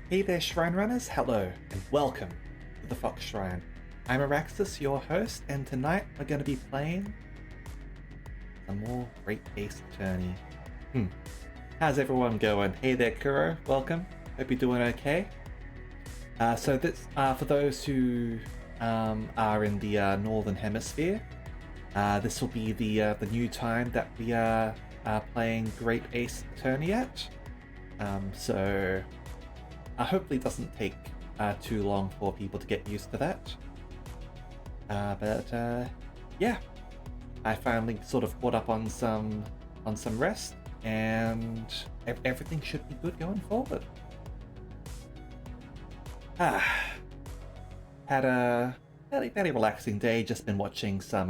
Hey there, Shrine Runners! Hello, and welcome to the Fox Shrine. I'm Araxis, your host, and tonight we're going to be playing some more Great Ace Attorney. How's everyone going? Hey there, Kuro. Welcome. Hope you're doing okay. So this, for those who are in the Northern Hemisphere, this will be the new time that we are playing Great Ace Attorney at. So hopefully it doesn't take too long for people to get used to that. But yeah, I finally sort of caught up on some rest, and everything should be good going forward. Had a fairly relaxing day. Just been watching some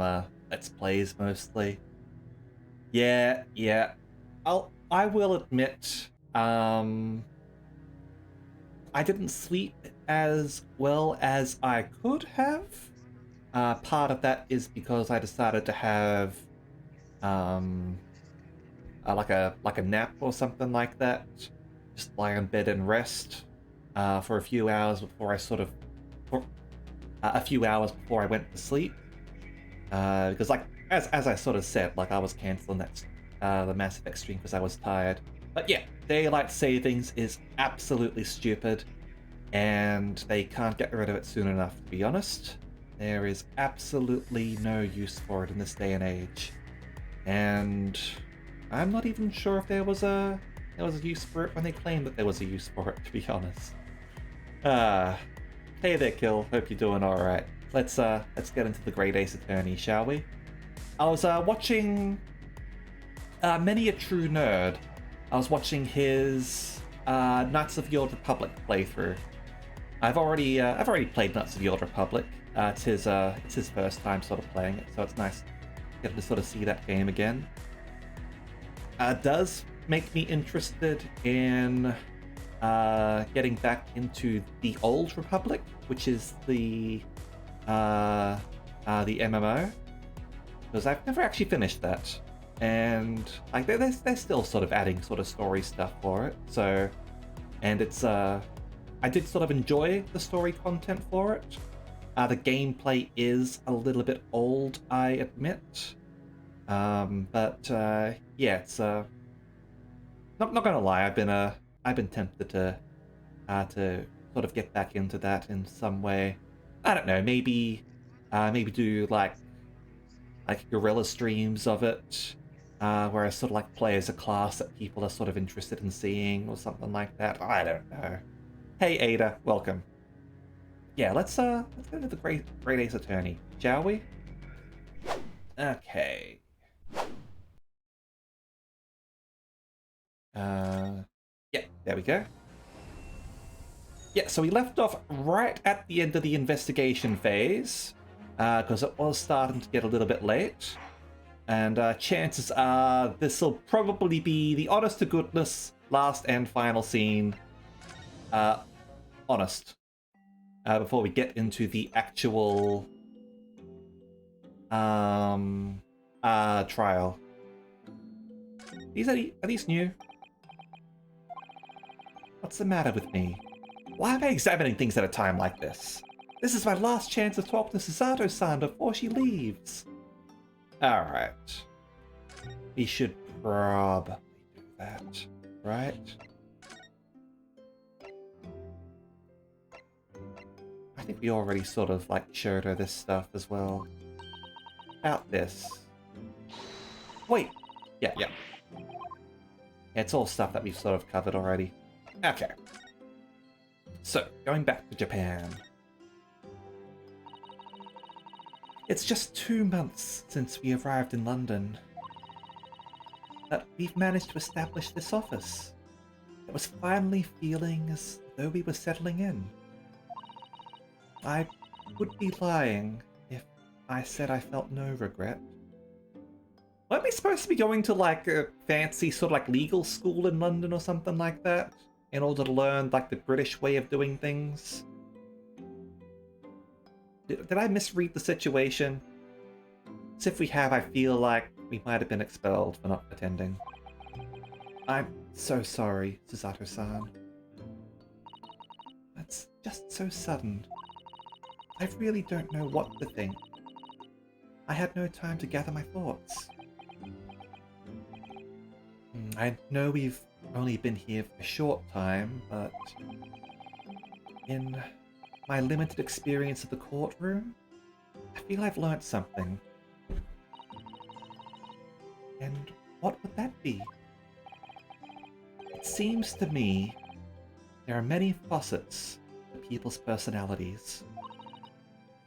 Let's Plays mostly. Yeah. I will admit, I didn't sleep as well as I could have. Part of that is because I decided to have like a nap or something like that. Just lie in bed and rest for a few hours before I sort of a few hours before I went to sleep. Because like as I sort of said, like I was canceling that the Mass Effect stream because I was tired. But yeah, daylight savings is absolutely stupid, and they can't get rid of it soon enough, to be honest. There is absolutely no use for it in this day and age. And I'm not even sure if there was a use for it when they claimed that there was a use for it, to be honest. Hey there, Kill. Hope you're doing alright. Let's get into the Great Ace Attorney, shall we? I was watching Many a True Nerd. I was watching his Knights of the Old Republic playthrough. I've already played Knights of the Old Republic. It's his first time sort of playing it, so it's nice to get to sort of see that game again. Does make me interested in getting back into the Old Republic, which is the MMO, because I've never actually finished that. And like they're still sort of adding sort of story stuff for it. So, and it's I did sort of enjoy the story content for it. The gameplay is a little bit old, I admit. But yeah, it's not gonna lie. I've been tempted to sort of get back into that in some way. I don't know. Maybe do like guerrilla streams of it. Where I sort of like play as a class that people are sort of interested in seeing or something like that. I don't know. Hey Ada, welcome. Yeah, let's go to the Great Ace Attorney, shall we? Okay. Yeah, there we go. Yeah, so we left off right at the end of the investigation phase, because it was starting to get a little bit late. And chances are this will probably be the honest to goodness last and final scene. Honest. Before we get into the actual trial. Are these new? What's the matter with me? Why am I examining things at a time like this? This is my last chance to talk to Susato-san before she leaves. Alright. We should probably do that, right? I think we already sort of like showed her this stuff as well. About this. Wait! Yeah. It's all stuff that we've sort of covered already. Okay. So, going back to Japan. It's just 2 months since we arrived in London, but we've managed to establish this office. It was finally feeling as though we were settling in. I would be lying if I said I felt no regret. Weren't we supposed to be going to like a fancy sort of like legal school in London or something like that in order to learn like the British way of doing things? Did I misread the situation? As if we have, I feel like we might have been expelled for not attending. I'm so sorry, Susato-san. It's just so sudden. I really don't know what to think. I had no time to gather my thoughts. I know we've only been here for a short time, but in my limited experience of the courtroom, I feel I've learnt something. And what would that be? It seems to me there are many facets to people's personalities.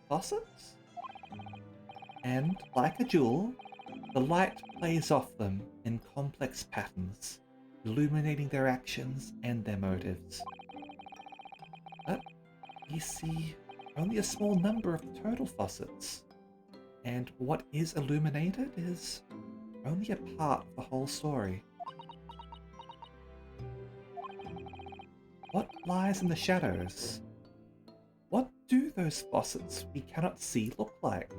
Facets? And, like a jewel, the light plays off them in complex patterns, illuminating their actions and their motives. But we see only a small number of the total facets, and what is illuminated is only a part of the whole story. What lies in the shadows? What do those facets we cannot see look like?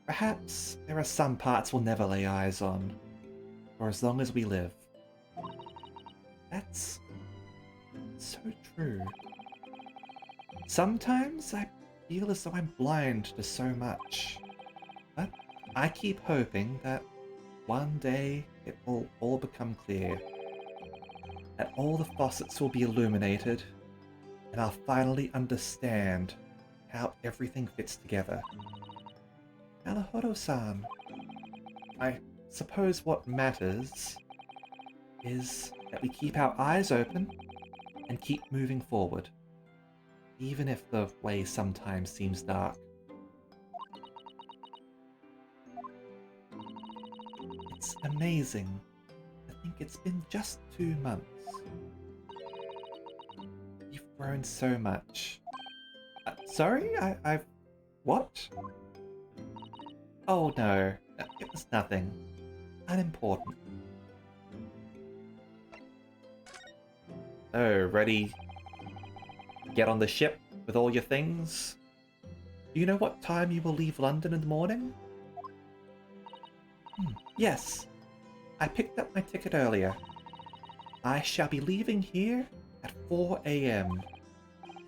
Perhaps there are some parts we'll never lay eyes on, for as long as we live. That's so true. Sometimes I feel as though I'm blind to so much, but I keep hoping that one day it will all become clear, that all the facets will be illuminated, and I'll finally understand how everything fits together. Naruhodo-san, I suppose what matters is that we keep our eyes open and keep moving forward, even if the way sometimes seems dark. It's amazing. I think it's been just 2 months. You've grown so much. Sorry? I've... What? Oh no, it was nothing. Unimportant. Oh, ready? Get on the ship with all your things? Do you know what time you will leave London in the morning? Yes. I picked up my ticket earlier. I shall be leaving here at 4 AM.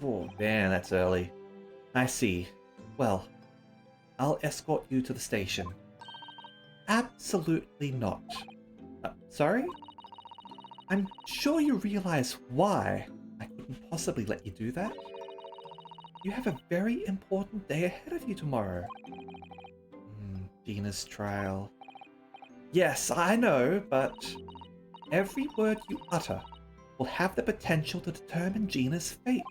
Oh, man, that's early. I see. Well, I'll escort you to the station. Absolutely not. Sorry? I'm sure you realize why I couldn't possibly let you do that. You have a very important day ahead of you tomorrow. Gina's trial. Yes, I know, but every word you utter will have the potential to determine Gina's fate.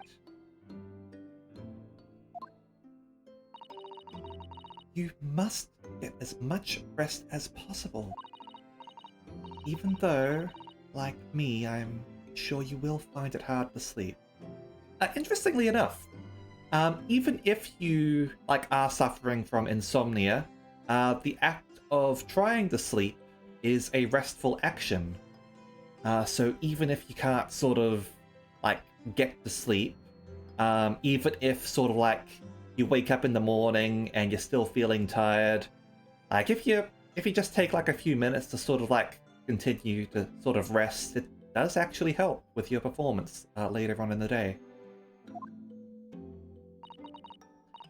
You must get as much rest as possible. Even though, like me, I'm sure you will find it hard to sleep. Interestingly enough, even if you are suffering from insomnia, the act of trying to sleep is a restful action. So even if you can't get to sleep, even if you wake up in the morning and you're still feeling tired, if you just take a few minutes to continue to rest, it does actually help with your performance later on in the day.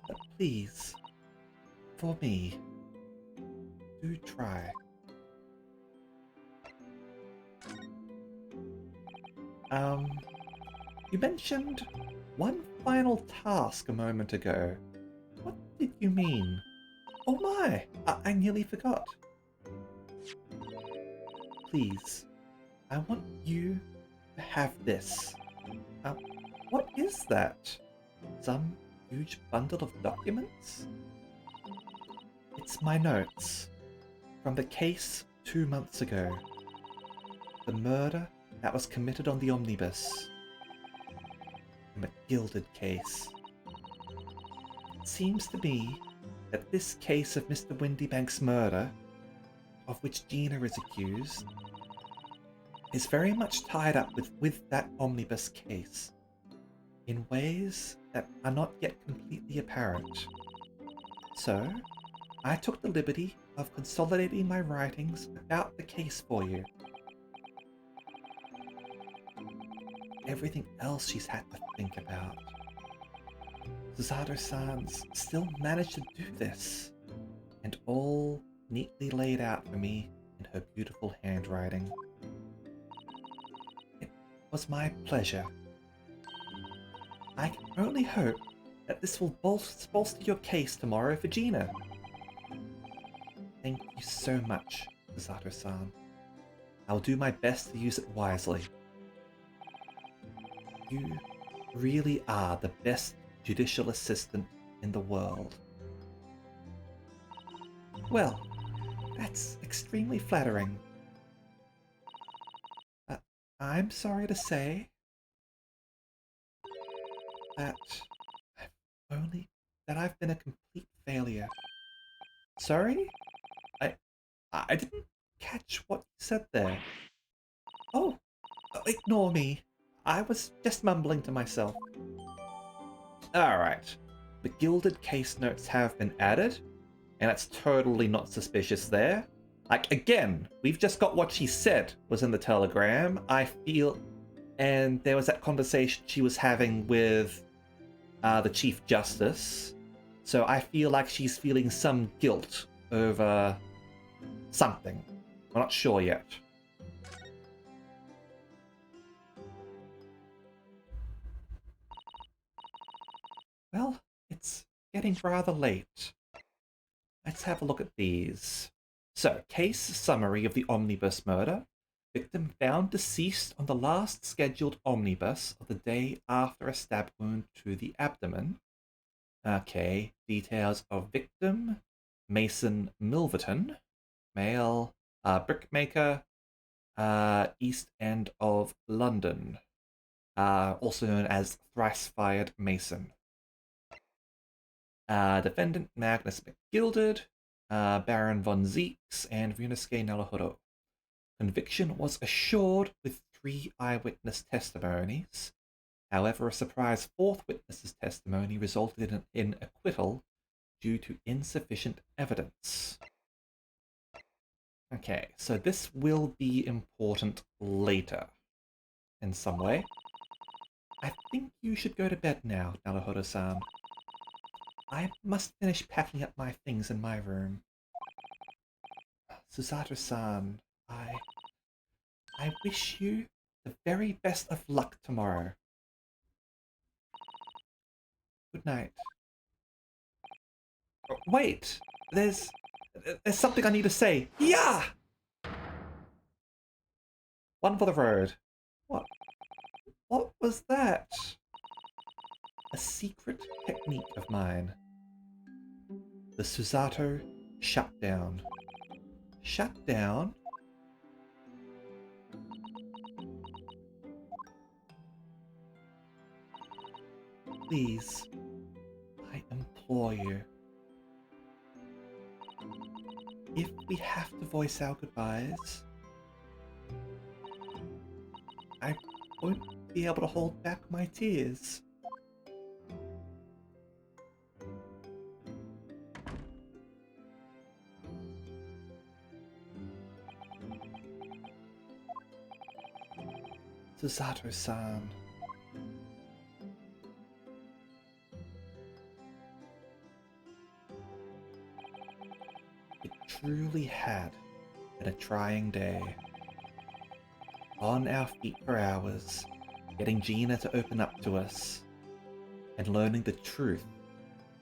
But please, for me, do try. You mentioned one final task a moment ago. What did you mean? Oh my! I nearly forgot. Please, I want you to have this. What is that? Some huge bundle of documents? It's my notes from the case 2 months ago. The murder that was committed on the omnibus. The McGilded case. It seems to me that this case of Mr. Windybank's murder, of which Gina is accused, is very much tied up with that omnibus case, in ways that are not yet completely apparent. So, I took the liberty of consolidating my writings about the case for you. everything else she's had to think about. Susato-san's still managed to do this, and all neatly laid out for me in her beautiful handwriting. It was my pleasure. I can only hope that this will bolster your case tomorrow for Gina. Thank you so much, Susato-san. I'll do my best to use it wisely. You really are the best judicial assistant in the world. Well, that's extremely flattering. I'm sorry to say that I've been a complete failure. Sorry? I didn't catch what you said there. Oh, ignore me. I was just mumbling to myself. Alright. The gilded case notes have been added, and it's totally not suspicious there. Like, again, we've just got what she said was in the telegram. I feel... And there was that conversation she was having with the Chief Justice. So I feel like she's feeling some guilt over something. We're not sure yet. Well, it's getting rather late. Let's have a look at these. So, case summary of the omnibus murder. Victim found deceased on the last scheduled omnibus of the day after a stab wound to the abdomen. Okay, details of victim. Mason Milverton, male, brickmaker, East End of London, also known as Thrice-Fired Mason. Defendant Magnus McGilded, Baron von Zeeks, and Ryunosuke Naruhodo. Conviction was assured with 3 eyewitness testimonies. However, a surprise 4th witness's testimony resulted in acquittal due to insufficient evidence. Okay, so this will be important later in some way. I think you should go to bed now, Naruhodo-san. I must finish packing up my things in my room. Susato-san, I wish you the very best of luck tomorrow. Good night. Oh, wait! There's something I need to say. Yeah! One for the road. What was that? A secret technique of mine. The Susato shutdown. Shut down? Please, I implore you. If we have to voice our goodbyes, I won't be able to hold back my tears. Susato-san. It truly had been a trying day. On our feet for hours, getting Gina to open up to us, and learning the truth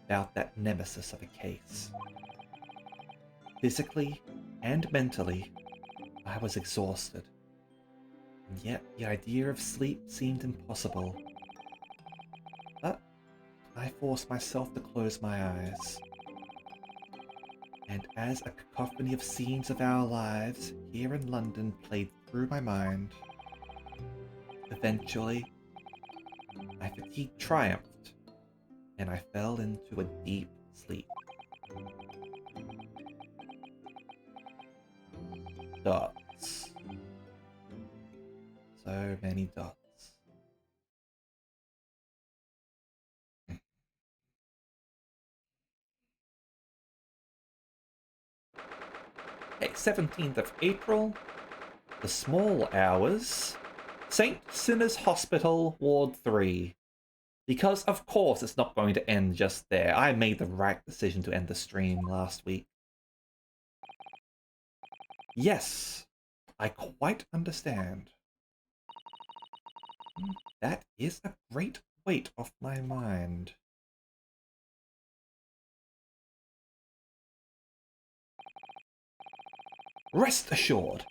about that nemesis of a case. Physically and mentally, I was exhausted, and yet the idea of sleep seemed impossible. But I forced myself to close my eyes. And as a cacophony of scenes of our lives here in London played through my mind, eventually, my fatigue triumphed, and I fell into a deep sleep. Dots. So many dots. Okay, 17th of April, the small hours. St. Sinner's Hospital, Ward 3. Because, of course, it's not going to end just there. I made the right decision to end the stream last week. Yes, I quite understand. That is a great weight off my mind. Rest assured,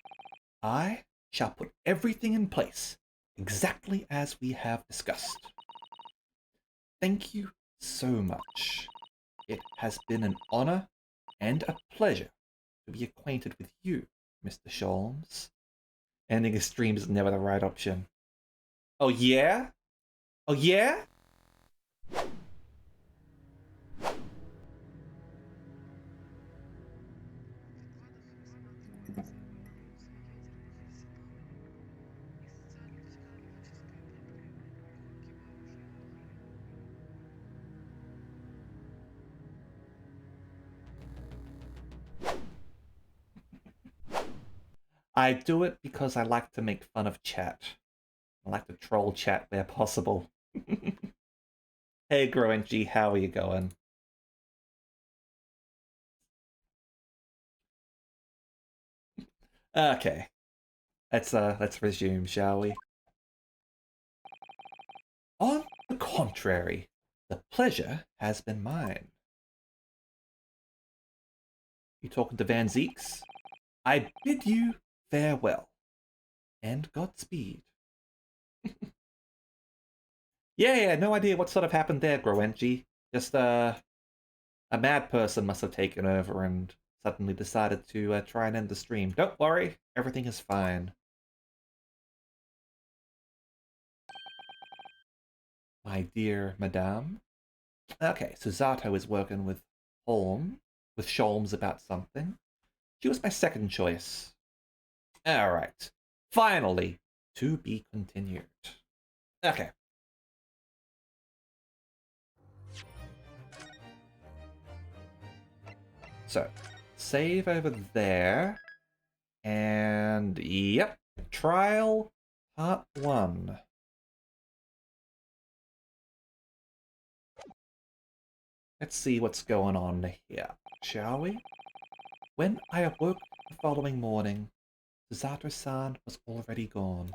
I shall put everything in place, exactly as we have discussed. Thank you so much. It has been an honor and a pleasure to be acquainted with you, Mr. Sholmes. Ending a stream is never the right option. Oh yeah? Oh yeah? I do it because I like to make fun of chat. I like to troll chat where possible. Hey Groenchi, how are you going? Okay. Let's resume, shall we? On the contrary, the pleasure has been mine. You talking to Van Zeeks? I bid you farewell and Godspeed. Yeah, no idea what sort of happened there, Groenchi. Just a mad person must have taken over and suddenly decided to try and end the stream. Don't worry, everything is fine. My dear Madame. Okay, so Zato is working with Sholmes about something. She was my second choice. Alright. Finally, to be continued. Okay. So, save over there. And, yep. Trial Part 1. Let's see what's going on here, shall we? When I awoke the following morning, Susato-san was already gone.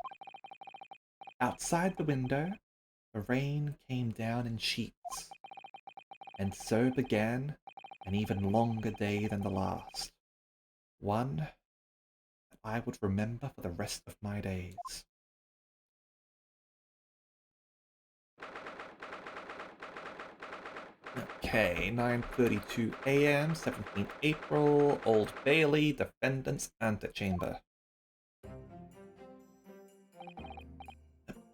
Outside the window, the rain came down in sheets, and so began an even longer day than the last. One that I would remember for the rest of my days. Okay, 9:32 a.m., 17th April, Old Bailey, Defendant's Antechamber.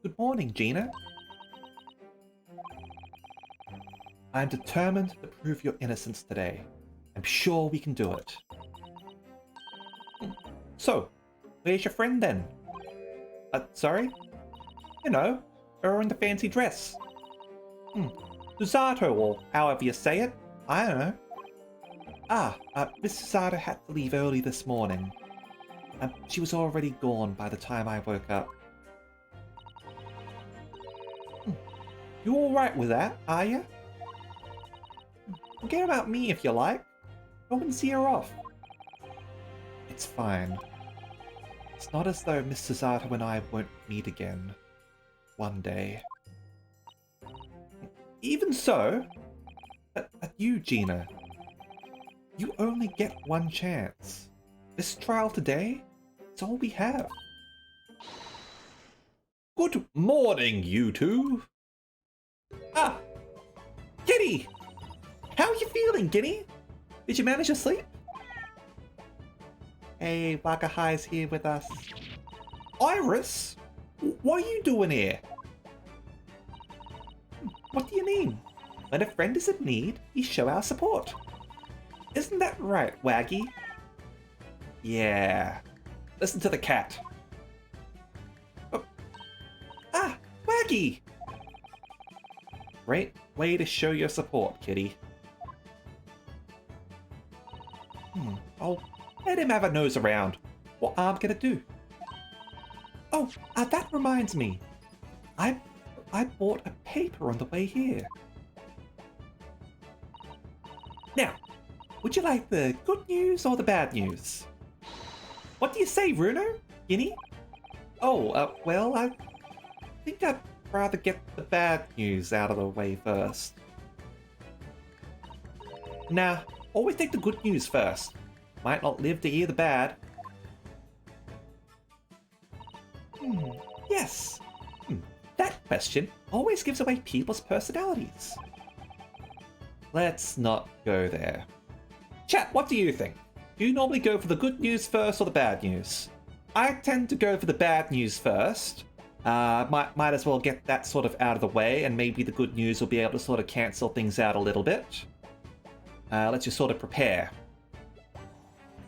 Good morning, Gina. I am determined to prove your innocence today. I'm sure we can do it. So, where's your friend then? Sorry? You know, her in the fancy dress. Susato, or however you say it. I don't know. Miss Susato had to leave early this morning. She was already gone by the time I woke up. You alright with that, are you? Forget about me if you like. Go and see her off. It's fine. It's not as though Miss Susato and I won't meet again. One day. Even so, but you, Gina, you only get one chance. This trial today, it's all we have. Good morning, you two. Kitty! How are you feeling, Kitty? Did you manage to sleep? Hey, Wakahai's here with us. Iris? What are you doing here? What do you mean? When a friend is in need, we show our support. Isn't that right, Waggy? Yeah. Listen to the cat. Oh. Waggy! Great way to show your support, kitty. I'll let him have a nose around. What I'm gonna do? Oh, that reminds me. I I bought a paper on the way here. Now, would you like the good news or the bad news? What do you say, Bruno? Guinea? Oh, well, I think I'd rather get the bad news out of the way first. Nah, always take the good news first. Might not live to hear the bad. Yes. That question always gives away people's personalities. Let's not go there. Chat, what do you think? Do you normally go for the good news first or the bad news? I tend to go for the bad news first. Might as well get that sort of out of the way, and maybe the good news will be able to sort of cancel things out a little bit. Let's just sort of prepare.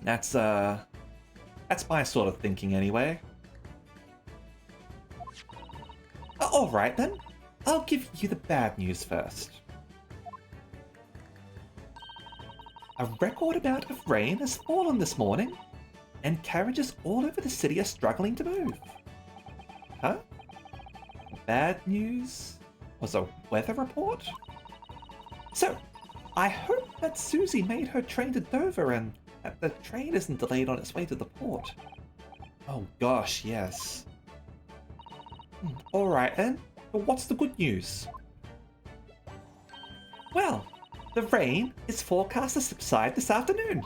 That's my sort of thinking anyway. Alright then, I'll give you the bad news first. A record amount of rain has fallen this morning, and carriages all over the city are struggling to move. Huh? Bad news was a weather report? So, I hope that Susie made her train to Dover and that the train isn't delayed on its way to the port. Oh gosh, yes. Alright then, but what's the good news? Well, the rain is forecast to subside this afternoon.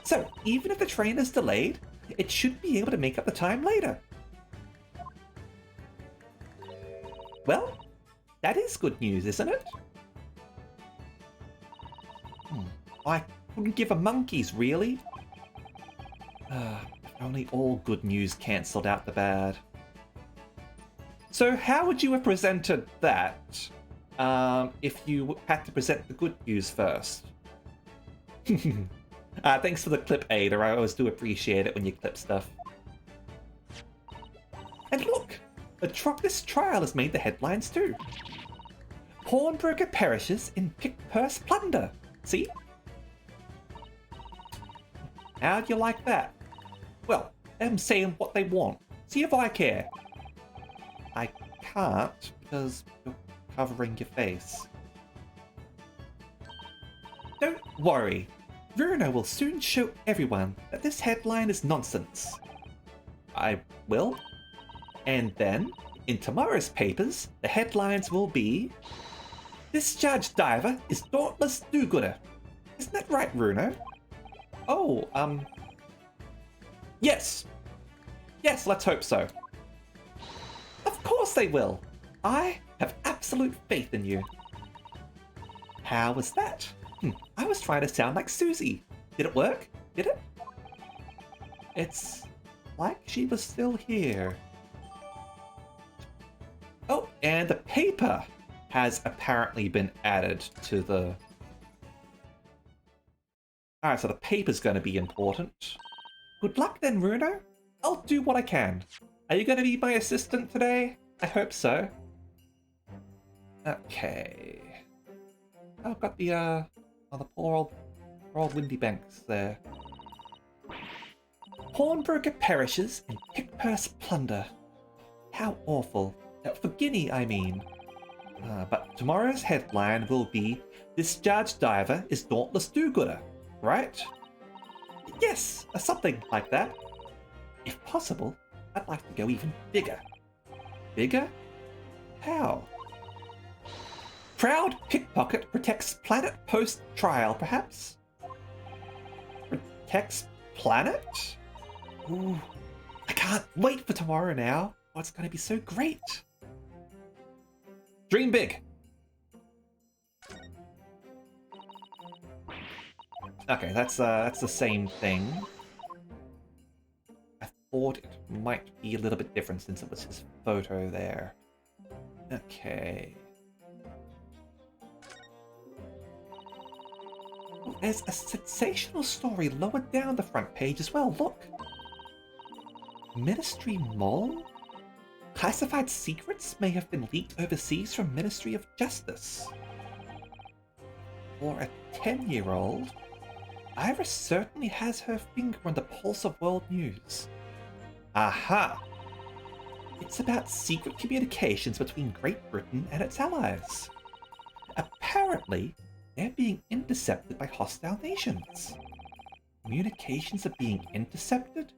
So, even if the train is delayed, it should be able to make up the time later. Well, that is good news, isn't it? I couldn't give a monkey's, really. If only all good news cancelled out the bad. So how would you have presented that if you had to present the good news first? Thanks for the clip, Ada. I always do appreciate it when you clip stuff. And look! This trial has made the headlines too. Pawnbroker perishes in pick-purse plunder. See? How do you like that? Well, them saying what they want. See if I care. I can't because you're covering your face. Don't worry. Bruno will soon show everyone that this headline is nonsense. I will. And then, in tomorrow's papers, the headlines will be... Discharged diver is dauntless do-gooder. Isn't that right, Bruno? Oh, Yes! Yes, let's hope so. Of course they will! I have absolute faith in you. How was that? I was trying to sound like Susie. Did it work? Did it? It's like she was still here. Oh, and the paper has apparently been added to the... Alright, so the paper's going to be important. Good luck then, Bruno. I'll do what I can. Are you going to be my assistant today? I hope so. Okay. Oh, I've got the poor old Windy Banks there. Pawnbroker perishes in pick-purse plunder. How awful. For Guinea, I mean. But tomorrow's headline will be Discharged diver is dauntless do-gooder, right? Yes, something like that. If possible, I'd like to go even bigger. Bigger? How? Proud pickpocket protects planet post-trial, perhaps? Protects planet? Ooh, I can't wait for tomorrow now. Oh, it's going to be so great. Dream big. Okay, that's the same thing. I thought it might be a little bit different since it was his photo there. Okay. Oh, there's a sensational story lower down the front page as well, look. Ministry Mall? Classified secrets may have been leaked overseas from Ministry of Justice. For a 10-year-old, Iris certainly has her finger on the pulse of world news. Aha! It's about secret communications between Great Britain and its allies. Apparently, they're being intercepted by hostile nations. Communications are being intercepted?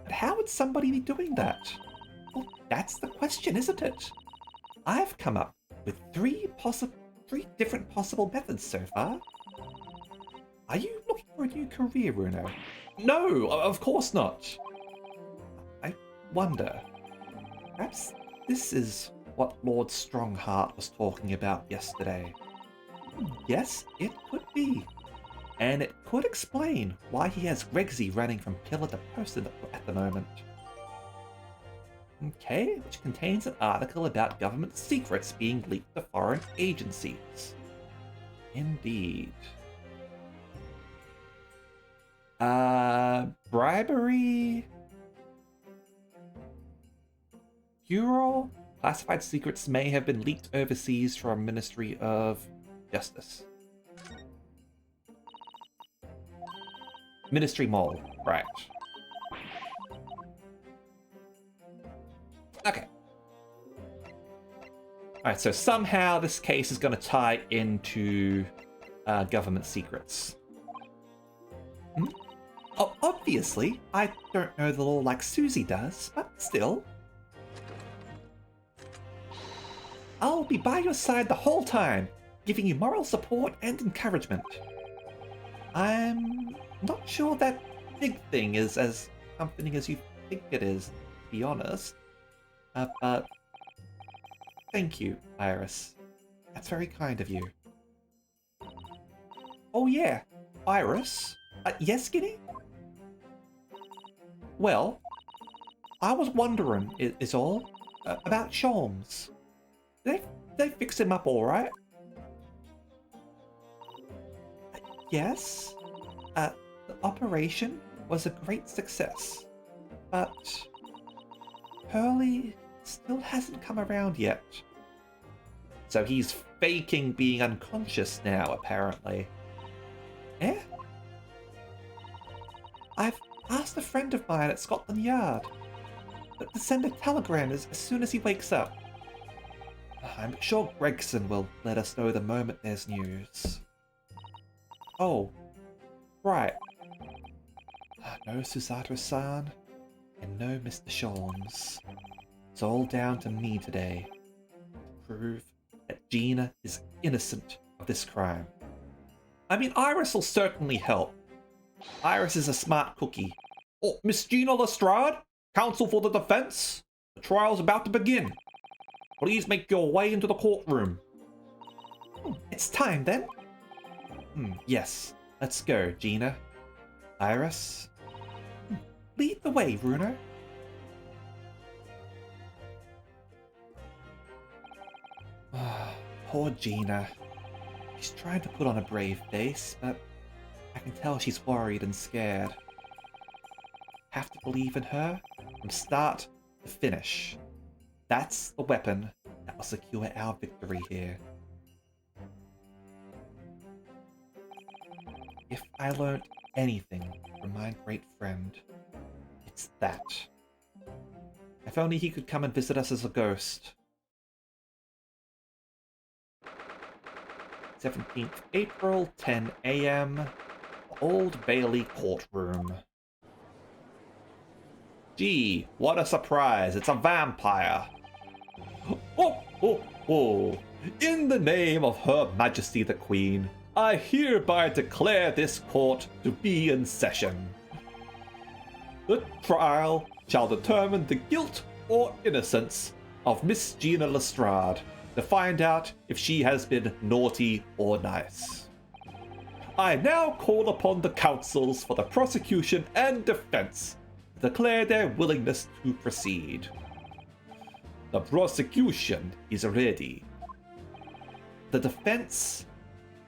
But how would somebody be doing that? Well, that's the question, isn't it? I've come up with three different possible methods so far. Are you looking for a new career, Bruno? No, of course not. I wonder, perhaps this is what Lord Strongheart was talking about yesterday. Yes, it could be. And it could explain why he has Gregsy running from pillar to post at the moment. Okay, which contains an article about government secrets being leaked to foreign agencies. Indeed. Bribery? Bureau? Classified secrets may have been leaked overseas from Ministry of Justice. Ministry Mole, right. Okay. Alright, so somehow this case is going to tie into government secrets. Oh, obviously, I don't know the law like Susie does, but still. I'll be by your side the whole time, giving you moral support and encouragement. I'm not sure that big thing is as comforting as you think it is, to be honest. But thank you, Iris. That's very kind of you. Oh yeah, Iris? Yes, Skinny? Well, I was wondering, is all, about Sholmes. Did they fix him up all right? Yes. The operation was a great success, but Hurley still hasn't come around yet. So he's faking being unconscious now, apparently. Eh? I've asked a friend of mine at Scotland Yard to send a telegram as soon as he wakes up. I'm sure Gregson will let us know the moment there's news. Oh, right. No Susato-san, and no Mr. Sholmes. It's all down to me today to prove that Gina is innocent of this crime. I mean, Iris will certainly help. Iris is a smart cookie. Oh, Miss Gina Lestrade, counsel for the defense. The trial's about to begin. Please make your way into the courtroom. It's time then. Yes, let's go, Gina. Iris. Lead the way, Bruno. Poor Gina. She's trying to put on a brave face, but I can tell she's worried and scared. Have to believe in her from start to finish. That's the weapon that will secure our victory here. If I learned anything from my great friend, it's that. If only he could come and visit us as a ghost. 17th April, 10 a.m. Old Bailey Courtroom. Gee, what a surprise! It's a vampire! Oh! In the name of Her Majesty the Queen, I hereby declare this court to be in session. The trial shall determine the guilt or innocence of Miss Gina Lestrade to find out if she has been naughty or nice. I now call upon the counsels for the prosecution and defense to declare their willingness to proceed. The prosecution is ready. The defense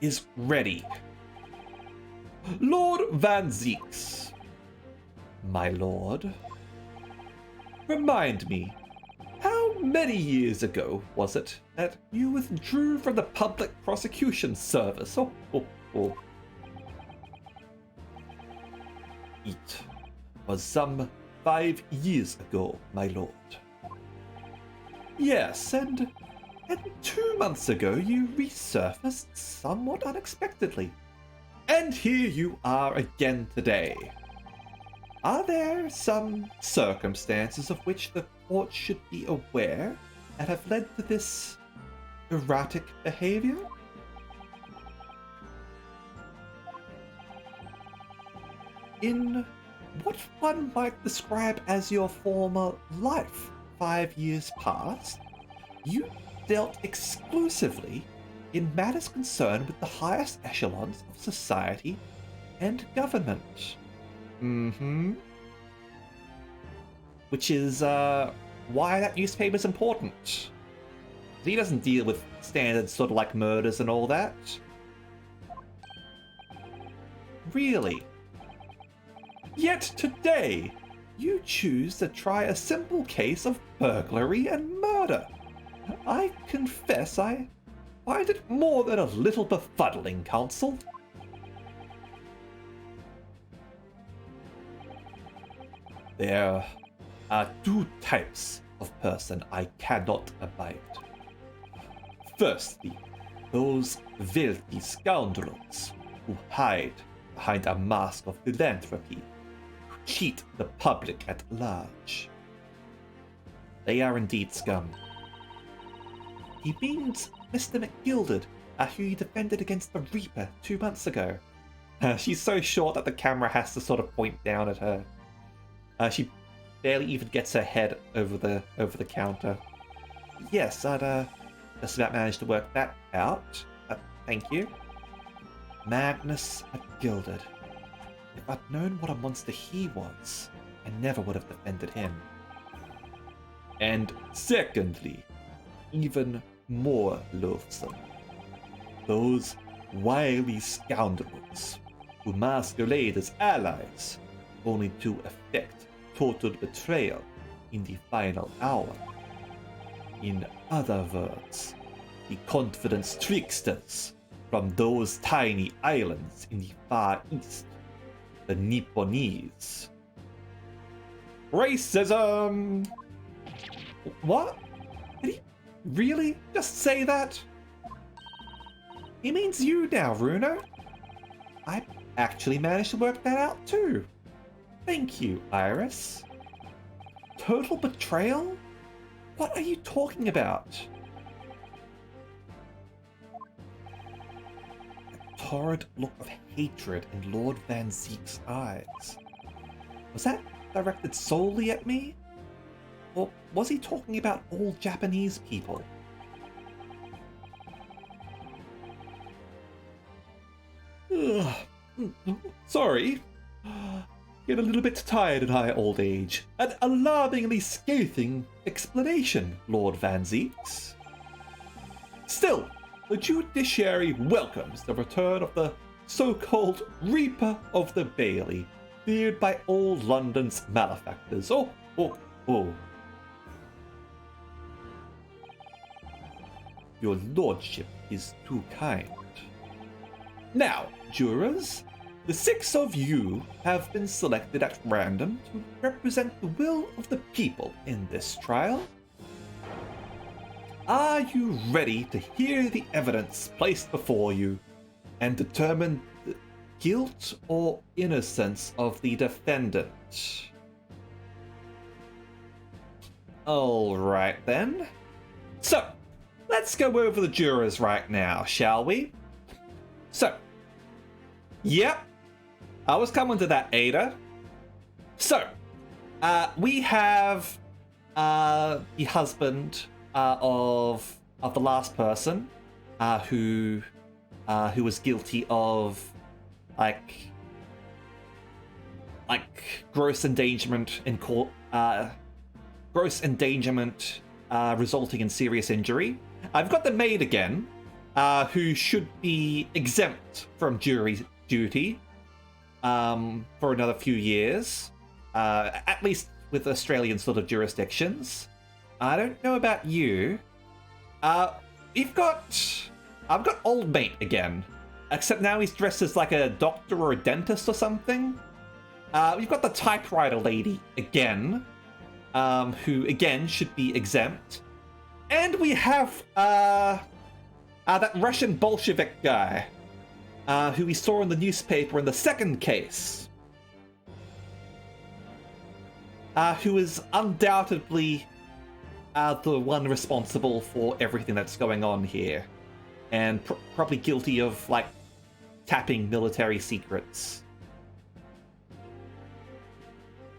is ready. Lord Van Zieks. My lord. Remind me, how many years ago was it that you withdrew from the Public Prosecution Service? It was some 5 years ago, my lord. Yes, and 2 months ago you resurfaced somewhat unexpectedly. And here you are again today. Are there some circumstances of which the court should be aware that have led to this erratic behavior? In what one might describe as your former life 5 years past, you dealt exclusively in matters concerned with the highest echelons of society and government. Which is why that newspaper's important. He doesn't deal with standard sort of like murders and all that. Really? Yet today, you choose to try a simple case of burglary and murder. I confess I find it more than a little befuddling, Counsel. There are two types of person I cannot abide. Firstly, those wealthy scoundrels who hide behind a mask of philanthropy, who cheat the public at large. They are indeed scum. He means Mr. McGilded, who you defended against the Reaper 2 months ago. She's so short that the camera has to sort of point down at her. She barely even gets her head over the counter. Yes, I'd just about managed to work that out. Thank you. Magnus McGilded. If I'd known what a monster he was, I never would have defended him. And secondly, even more loathsome, those wily scoundrels who masquerade as allies only to effect total betrayal in the final hour. In other words, the confidence tricksters from those tiny islands in the Far East, the Nipponese. Racism! What? Did he really just say that? He means you now, Runo. I actually managed to work that out too. Thank you, Iris. Total betrayal? What are you talking about? A torrid look of hatred in Lord Van Zeek's eyes. Was that directed solely at me? Or was he talking about all Japanese people? Ugh. Sorry. Get a little bit tired in high old age. An alarmingly scathing explanation, Lord Van Zeeks. Still, the judiciary welcomes the return of the so-called Reaper of the Bailey, feared by all London's malefactors. Oh. Your lordship is too kind. Now, jurors, the 6 of you have been selected at random to represent the will of the people in this trial. Are you ready to hear the evidence placed before you and determine the guilt or innocence of the defendant? Alright then. So, let's go over the jurors right now, shall we? So, yep, I was coming to that, Ada. So, we have the husband of the last person who was guilty of like gross endangerment in court, gross endangerment resulting in serious injury. I've got the maid again, who should be exempt from jury duty for another few years, at least with Australian sort of jurisdictions. I don't know about you. I've got old mate again, except now he's dressed as like a doctor or a dentist or something. We've got the typewriter lady again, who again should be exempt. And we have that Russian Bolshevik guy who we saw in the newspaper in the second case, who is undoubtedly the one responsible for everything that's going on here, and probably guilty of, like, tapping military secrets.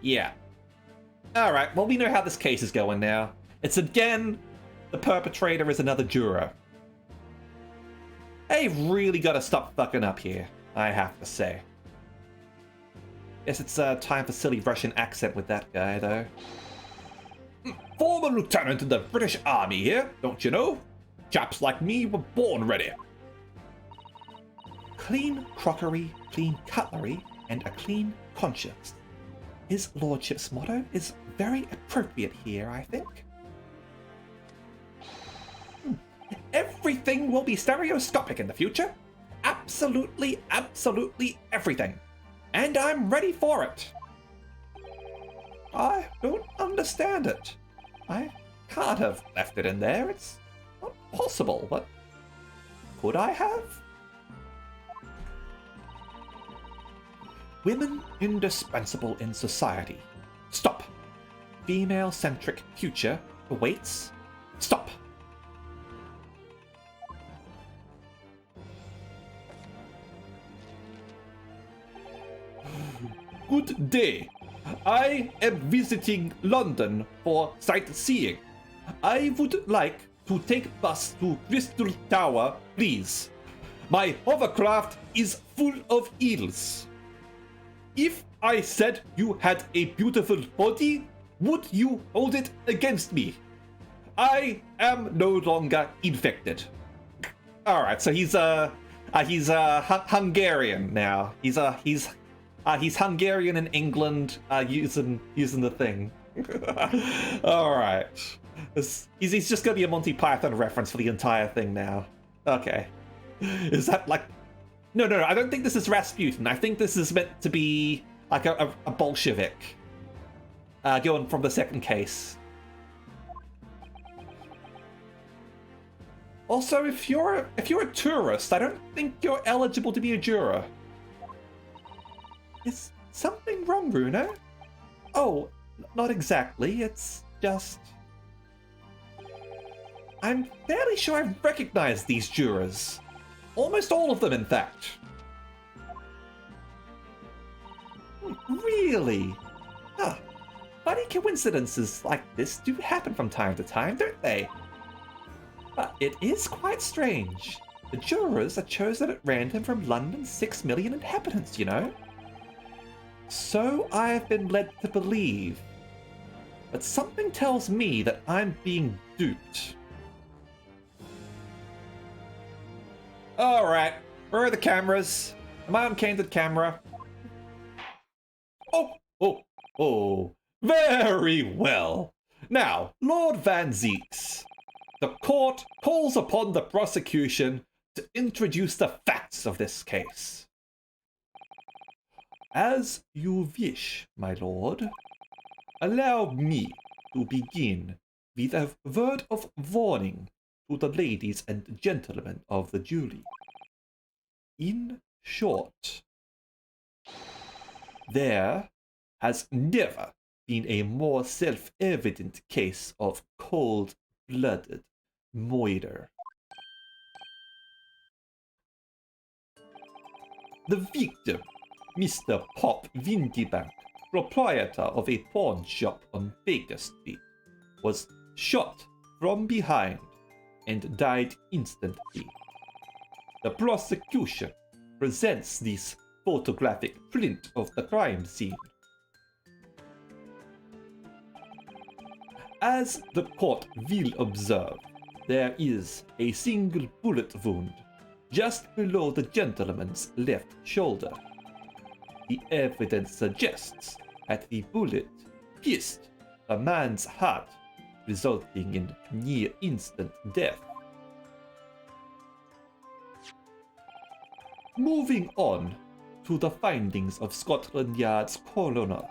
Yeah. Alright, well, we know how this case is going now. It's again, the perpetrator is another juror. They really gotta stop fucking up here, I have to say. Guess it's time for silly Russian accent with that guy, though. Former lieutenant in the British Army here, don't you know? Chaps like me were born ready. Clean crockery, clean cutlery, and a clean conscience. His lordship's motto is very appropriate here, I think. Everything will be stereoscopic in the future. Absolutely, absolutely everything. And I'm ready for it. I don't understand it. I can't have left it in there. It's not possible, but could I have? Women indispensable in society. Stop. Female-centric future awaits. Stop. Good day. I am visiting London for sightseeing. I would like to take bus to Crystal Tower, please. My hovercraft is full of eels. If I said you had a beautiful body, would you hold it against me? I am no longer infected. All right, so he's Hungarian now. He's Hungarian in England, using the thing. All right, he's just gonna be a Monty Python reference for the entire thing now. Okay, is that like? No, I don't think this is Rasputin. I think this is meant to be like a Bolshevik. Going from the second case. Also, if you're a tourist, I don't think you're eligible to be a juror. Is something wrong, Bruno? Oh, not exactly. It's just... I'm fairly sure I recognize these jurors. Almost all of them, in fact. Really? Huh. Funny coincidences like this do happen from time to time, don't they? But it is quite strange. The jurors are chosen at random from London's 6 million inhabitants, you know? So I've been led to believe. But something tells me that I'm being duped. Alright, where are the cameras? Am I on candid camera? Oh, very well. Now, Lord Van Zeeks, the court calls upon the prosecution to introduce the facts of this case. As you wish, my lord. Allow me to begin with a word of warning to the ladies and gentlemen of the jury. In short, there has never been a more self-evident case of cold-blooded murder. The victim, Mr. Pop Windibank, proprietor of a pawn shop on Baker Street, was shot from behind and died instantly. The prosecution presents this photographic print of the crime scene. As the court will observe, there is a single bullet wound just below the gentleman's left shoulder. The evidence suggests that the bullet pierced the man's heart, resulting in near-instant death. Moving on to the findings of Scotland Yard's coroner.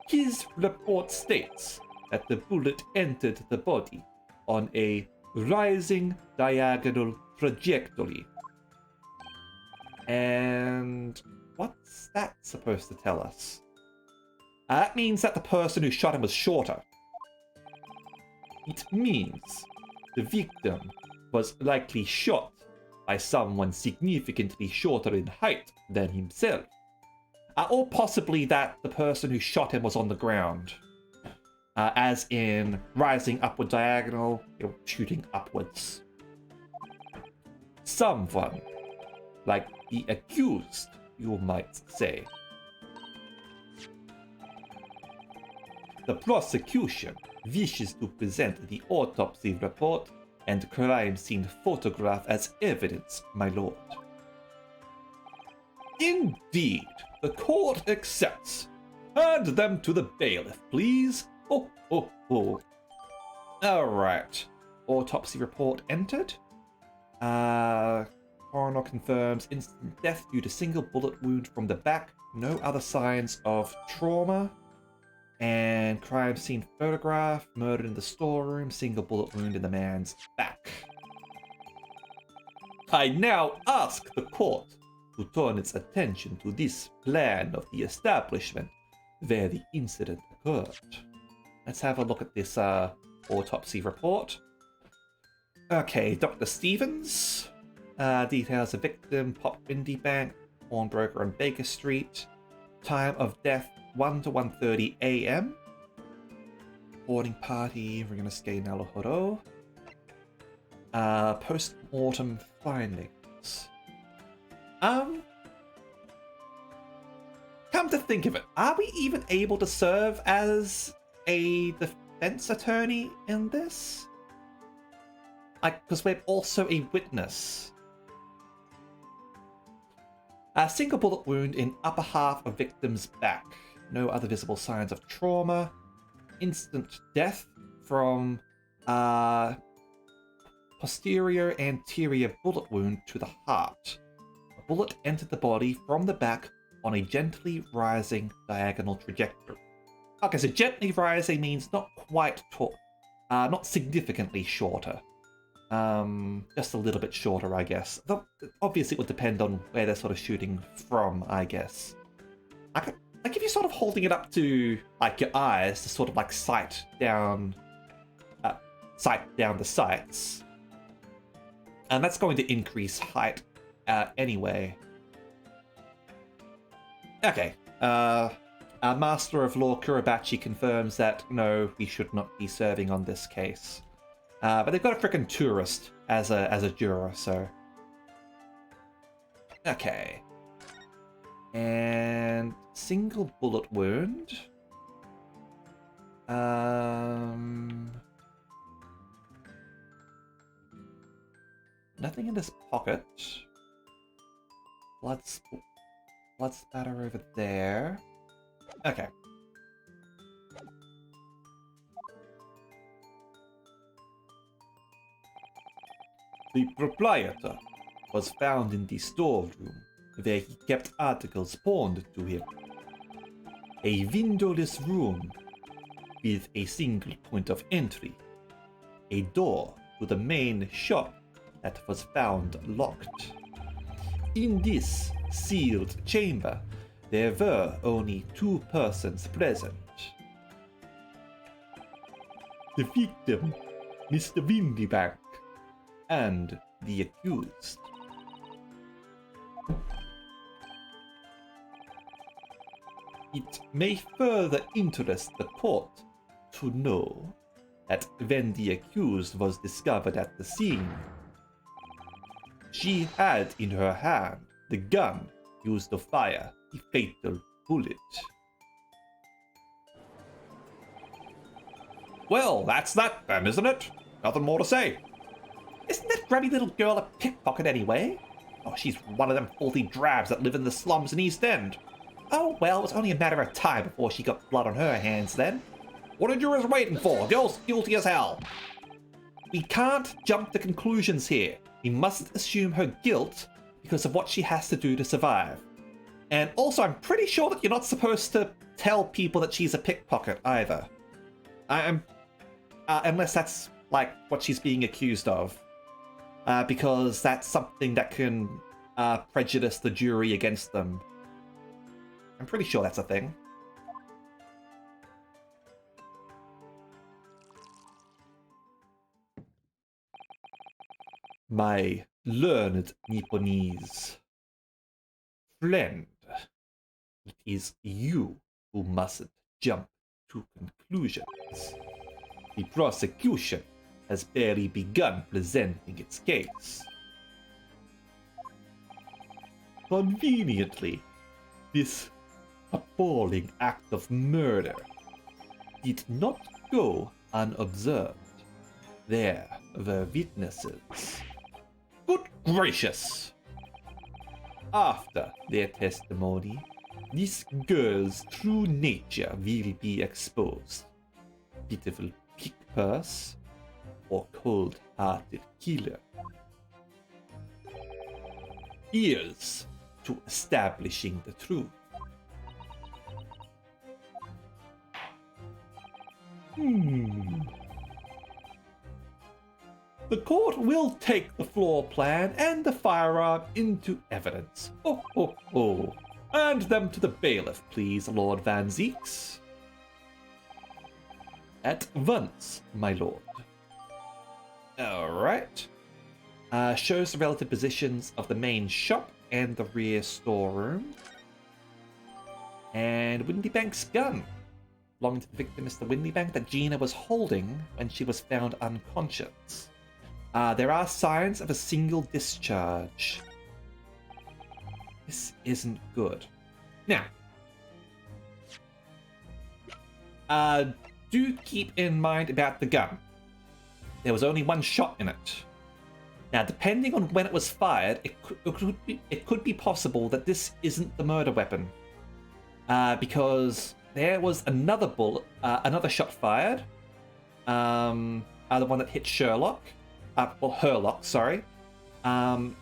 His report states that the bullet entered the body on a rising diagonal trajectory. And what's that supposed to tell us? That means that the person who shot him was shorter. It means the victim was likely shot by someone significantly shorter in height than himself. Or possibly that the person who shot him was on the ground. As in rising upward diagonal, shooting upwards. Someone, like the accused, you might say. The prosecution wishes to present the autopsy report and crime scene photograph as evidence, my lord. Indeed, the court accepts. Hand them to the bailiff, please. Oh, oh, oh. Alright. Autopsy report entered. Coroner confirms instant death due to single bullet wound from the back. No other signs of trauma. And crime scene photograph, murdered in the storeroom, single bullet wound in the man's back. I now ask the court to turn its attention to this plan of the establishment where the incident occurred. Let's have a look at this autopsy report. Okay, Dr. Stevens. Details of victim, Pop Windy Bank, pawnbroker on Baker Street. Time of death, 1 to 1:30 a.m. Boarding party, Ringaskei Nalohoro. Post-mortem findings. Come to think of it, are we even able to serve as a defense attorney in this? Like, because we're also a witness. A single bullet wound in upper half of victim's back. No other visible signs of trauma. Instant death from posterior anterior bullet wound to the heart. A bullet entered the body from the back on a gently rising diagonal trajectory. Okay, so gently rising means not quite not significantly shorter. Just a little bit shorter, I guess. Though, obviously, it would depend on where they're sort of shooting from, I guess. Like if you're sort of holding it up to like your eyes to sort of like sight down the sights, and that's going to increase height anyway. Okay. Master of Law Kurabachi confirms that no, we should not be serving on this case. But they've got a frickin' tourist as a juror, so. Okay. And single bullet wound. Nothing in this pocket. Blood splatter over there. Okay. The proprietor was found in the storeroom where he kept articles pawned to him. A windowless room with a single point of entry. A door to the main shop that was found locked. In this sealed chamber, there were only 2 persons present. The victim, Mr. Windybank, and the accused. It may further interest the court to know that when the accused was discovered at the scene, she had in her hand the gun used to fire the fatal bullet. Well, that's that then, isn't it? Nothing more to say. Isn't that grubby little girl a pickpocket anyway? Oh, she's one of them filthy drabs that live in the slums in East End. Oh, well, it was only a matter of time before she got blood on her hands then. What are jurors waiting for? Girl's guilty as hell. We can't jump to conclusions here. We must assume her guilt because of what she has to do to survive. And also, I'm pretty sure that you're not supposed to tell people that she's a pickpocket either. Unless that's like what she's being accused of, because that's something that can prejudice the jury against them. I'm pretty sure that's a thing. My learned Nipponese friend, it is you who mustn't jump to conclusions. The prosecution has barely begun presenting its case. Conveniently, this appalling act of murder did not go unobserved. There were witnesses. Good gracious! After their testimony, this girl's true nature will be exposed. Pitiful pick purse or cold-hearted killer. Here's to establishing the truth. The court will take the floor plan and the firearm into evidence. And them to the bailiff, please, Lord Van Zeeks. At once, my lord. Alright. Shows the relative positions of the main shop and the rear storeroom. And Windybank's gun. Belonging to the victim, Mr. Windybank, that Gina was holding when she was found unconscious. There are signs of a single discharge. This isn't good. Now, do keep in mind about the gun. There was only one shot in it. Now, depending on when it was fired, it could be possible that this isn't the murder weapon. Because there was another bullet, another shot fired. The one that hit Sherlock. Herlock, sorry. And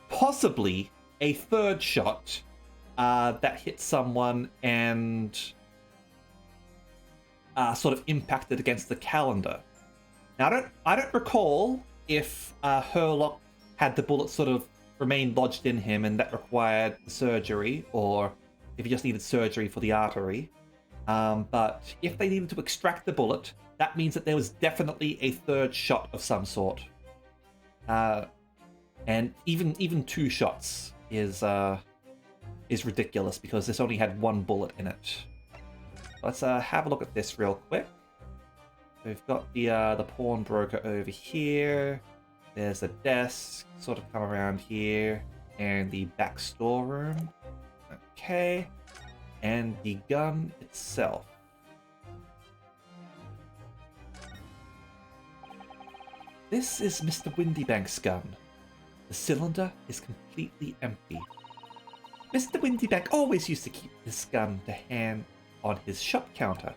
possibly a third shot that hit someone and sort of impacted against the calendar. Now, I don't recall if Herlock had the bullet sort of remain lodged in him and that required surgery, or if he just needed surgery for the artery. But if they needed to extract the bullet, that means that there was definitely a third shot of some sort. And even two shots is ridiculous because this only had one bullet in it. Let's have a look at this real quick. We've got the pawnbroker over here. There's a desk, sort of come around here, and the back storeroom. Okay, and the gun itself. This is Mr. Windybank's gun. The cylinder is completely empty. Mr. Windybank always used to keep this gun to hand on his shop counter.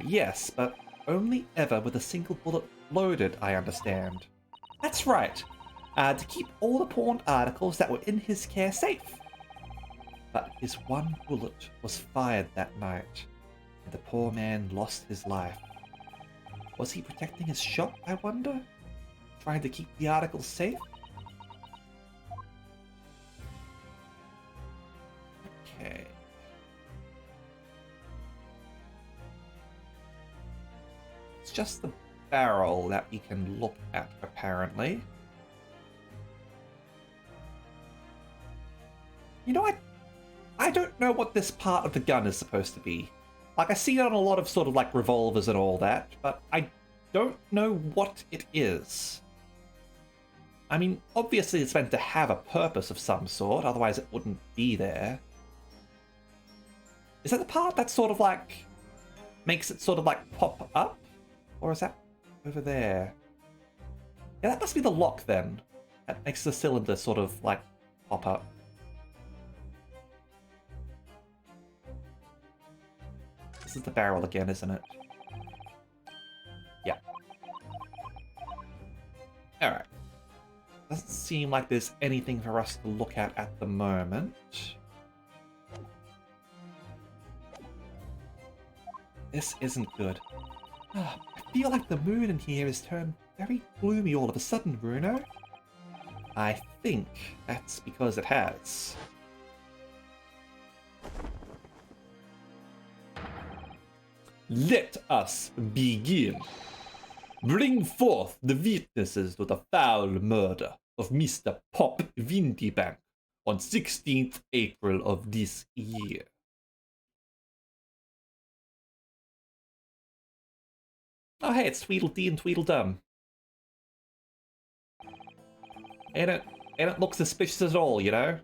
Yes, but only ever with a single bullet loaded, I understand. That's right, to keep all the pawned articles that were in his care safe. But his one bullet was fired that night, and the poor man lost his life. Was he protecting his shop, I wonder? Trying to keep the articles safe? Okay. It's just the barrel that we can look at, apparently. You know, I don't know what this part of the gun is supposed to be. Like, I see it on a lot of sort of like revolvers and all that, but I don't know what it is. I mean, obviously it's meant to have a purpose of some sort, otherwise it wouldn't be there. Is that the part that sort of like makes it sort of like pop up? Or is that over there? Yeah, that must be the lock then. That makes the cylinder sort of like pop up. This is the barrel again, isn't it? Yeah. Alright. Doesn't seem like there's anything for us to look at the moment. This isn't good. I feel like the moon in here has turned very gloomy all of a sudden, Bruno. I think that's because it has. Let us begin. Bring forth the witnesses to the foul murder of Mr. Pop Windybank on 16th April of this year. Oh hey, it's Tweedledee and Tweedledum. And it looks suspicious at all, you know?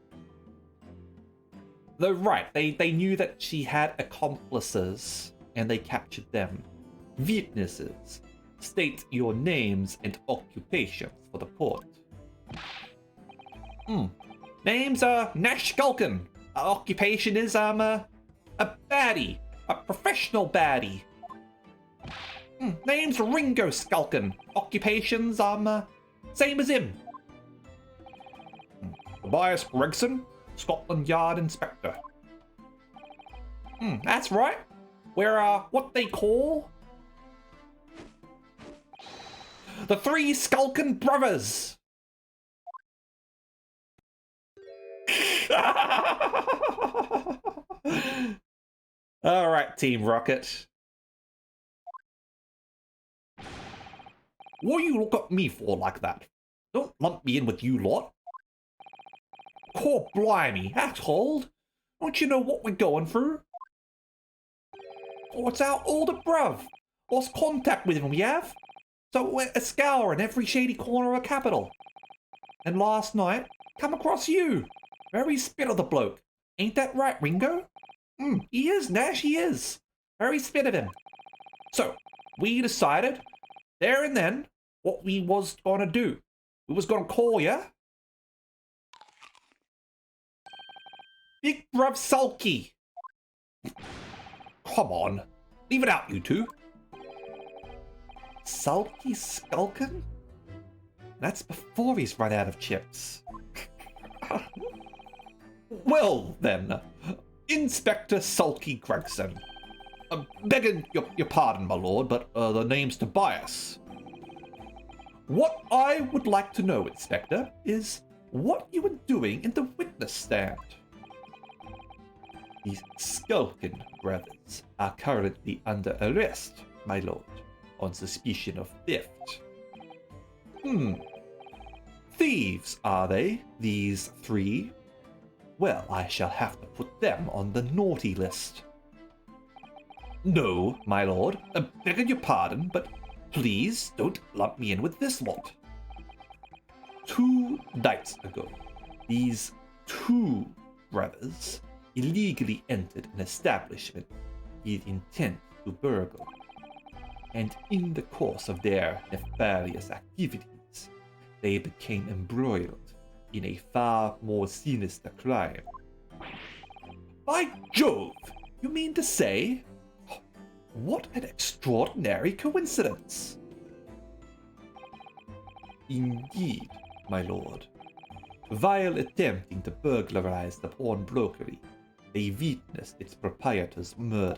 Though right, they knew that she had accomplices and they captured them. Witnesses, state your names and occupations for the court. Name's Nash Skulkin. Occupation is a baddie, a professional baddie. Name's Ringo Skulkin. Occupation's same as him. Tobias Gregson, Scotland Yard Inspector. That's right. We're what they call the Three Skulkin Brothers. All right, Team Rocket. What do you look at me for like that? Don't lump me in with you lot. Core blimey, that's cold. Don't you know what we're going through? What's our older bruv? Lost contact with him we have. So we're a scour in every shady corner of the capital. And last night, come across you. Very spit of the bloke. Ain't that right, Ringo? He is, Nash, he is. Very spit of him. So, we decided, there and then, what we was gonna do. We was gonna call ya Big Bruv Sulky. Come on. Leave it out, you two. Sulky Skulkin? That's before he's run out of chips. Well, then. Inspector Sulky Gregson. Begging your pardon, my lord, but the name's Tobias. What I would like to know, Inspector, is what you were doing in the witness stand. These Skulkin brothers are currently under arrest, my lord, on suspicion of theft. Thieves, are they, these three? Well, I shall have to put them on the naughty list. No, my lord, begging your pardon, but please don't lump me in with this lot. 2 nights ago, these 2 brothers illegally entered an establishment with intent to burgle, and in the course of their nefarious activities, they became embroiled in a far more sinister crime. By Jove! You mean to say? What an extraordinary coincidence! Indeed, my lord. While attempting to burglarize the pawnbrokery, they witnessed its proprietor's murder.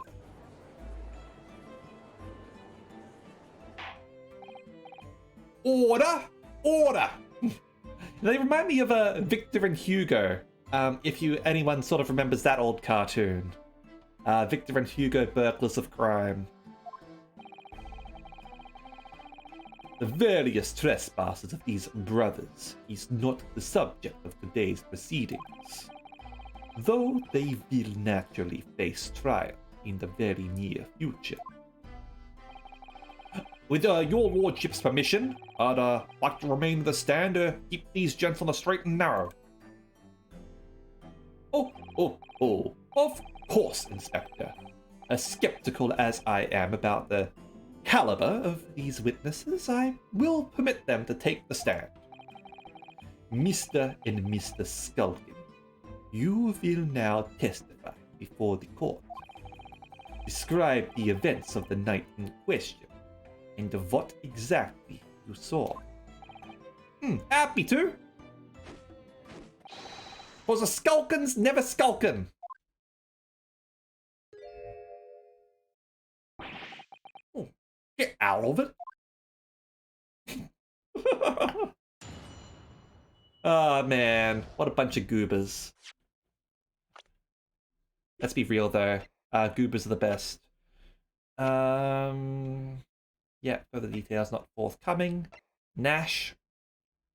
Order! Order! They remind me of Victor and Hugo, if anyone sort of remembers that old cartoon. Victor and Hugo, Burglars of Crime. The various trespasses of these brothers is not the subject of today's proceedings, though they will naturally face trial in the very near future. With your lordship's permission, I'd like to remain in the stand to keep these gents on the straight and narrow. Oh, of course, Inspector. As skeptical as I am about the caliber of these witnesses, I will permit them to take the stand. Mr. and Mr. Skulkin, you will now testify before the court. Describe the events of the night in question, and what exactly you saw. Happy to. Was the Skulkins never skulkin'? Get out of it. Oh man, what a bunch of goobers. Let's be real though. Goobers are the best. Yeah, further details not forthcoming. Nash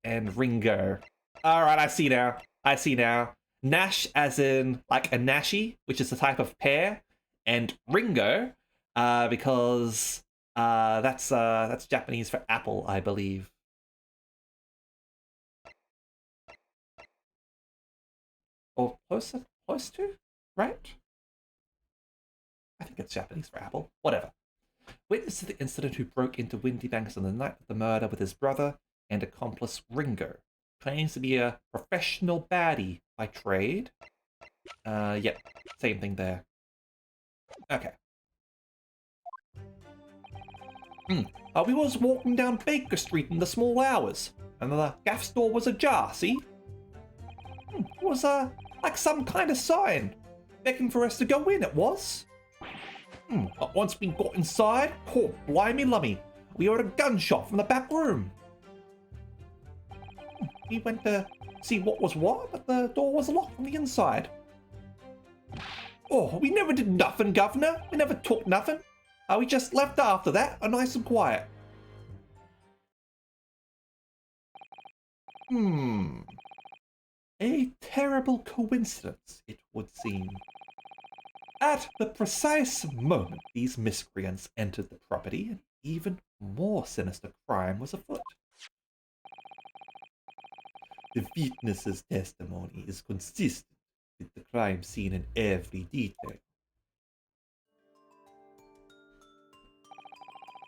and Ringo. Alright, I see now. I see now. Nash as in like a Nashi, which is a type of pear, and Ringo, because that's Japanese for apple, I believe. Or close to, right? I think it's Japanese for apple. Whatever. Witness to the incident who broke into Windybanks on the night of the murder with his brother and accomplice Ringo. Claims to be a professional baddie by trade. Yep, same thing there. Okay. We was walking down Baker Street in the small hours, and the gaff door was ajar, see? It was, like some kind of sign, begging for us to go in, it was. But once we got inside, oh, blimey lummy, we heard a gunshot from the back room. We went to see what was what, but the door was locked from the inside. Oh, we never did nothing, Governor. We never took nothing. We just left after that, nice and quiet. A terrible coincidence, it would seem. At the precise moment these miscreants entered the property, an even more sinister crime was afoot. The witness's testimony is consistent with the crime scene in every detail.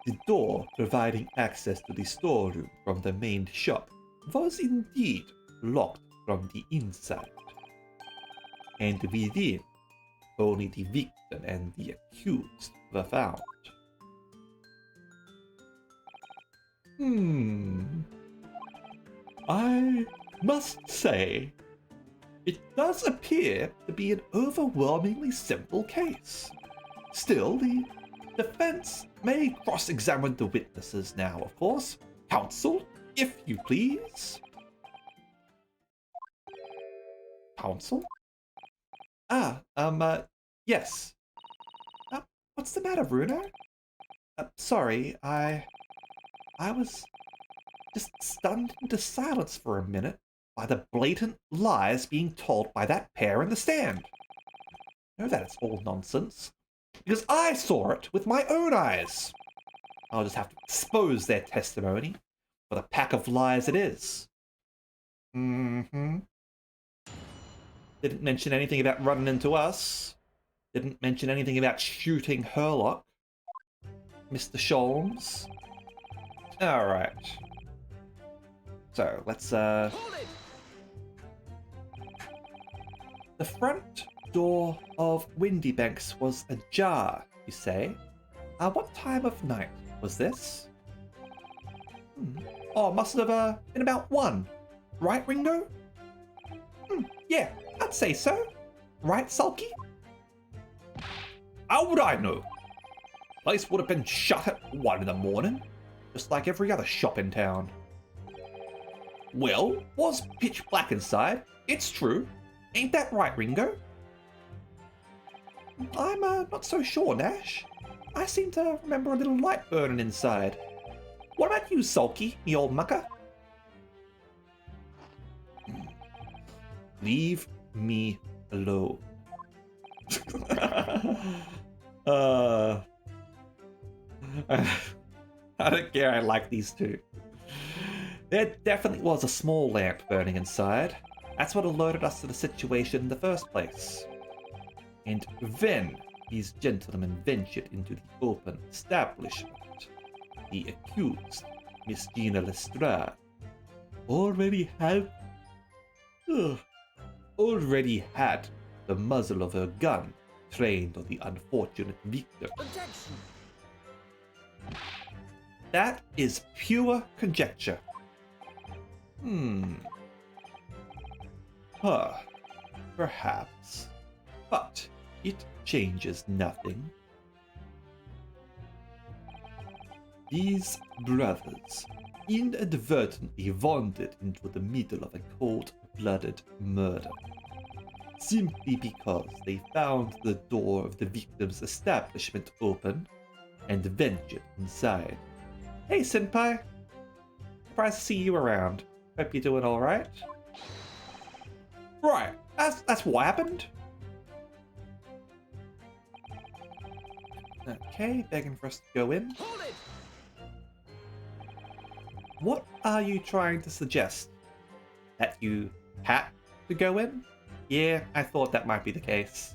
The door providing access to the storeroom from the main shop was indeed locked from the inside. And within, only the victim and the accused were found. I must say, it does appear to be an overwhelmingly simple case. Still, the defense may cross-examine the witnesses now, of course. Counsel, if you please. Counsel? Yes. What's the matter, Bruno? Sorry, I was just stunned into silence for a minute by the blatant lies being told by that pair in the stand. I know that it's all nonsense, because I saw it with my own eyes. I'll just have to expose their testimony for the pack of lies it is. Didn't mention anything about running into us. Didn't mention anything about shooting Herlock. Mr. Sholmes. Alright. So, let's, The front door of Windybanks was ajar, you say? What time of night was this? Oh, must have, been about 1. Right, Ringo? Yeah, I'd say so. Right, Sulky? How would I know? Place would have been shut at 1 in the morning, just like every other shop in town. Well, was pitch black inside, it's true. Ain't that right, Ringo? I'm, not so sure, Nash. I seem to remember a little light burning inside. What about you, Sulky, me old mucker? Leave me alone. I don't care, I like these two. There definitely was a small lamp burning inside. That's what alerted us to the situation in the first place. And then these gentlemen ventured into the open establishment. The accused, Miss Gina Lestrade, already had the muzzle of her gun trained on the unfortunate victim. Objection. That is pure conjecture. Perhaps. But it changes nothing. These brothers inadvertently wandered into the middle of a cold-blooded murder, simply because they found the door of the victim's establishment open and ventured inside. Hey, Senpai. Surprised to see you around. Hope you're doing alright. Right, that's what happened. Okay, begging for us to go in. Hold it! What are you trying to suggest? That you had to go in? Yeah, I thought that might be the case.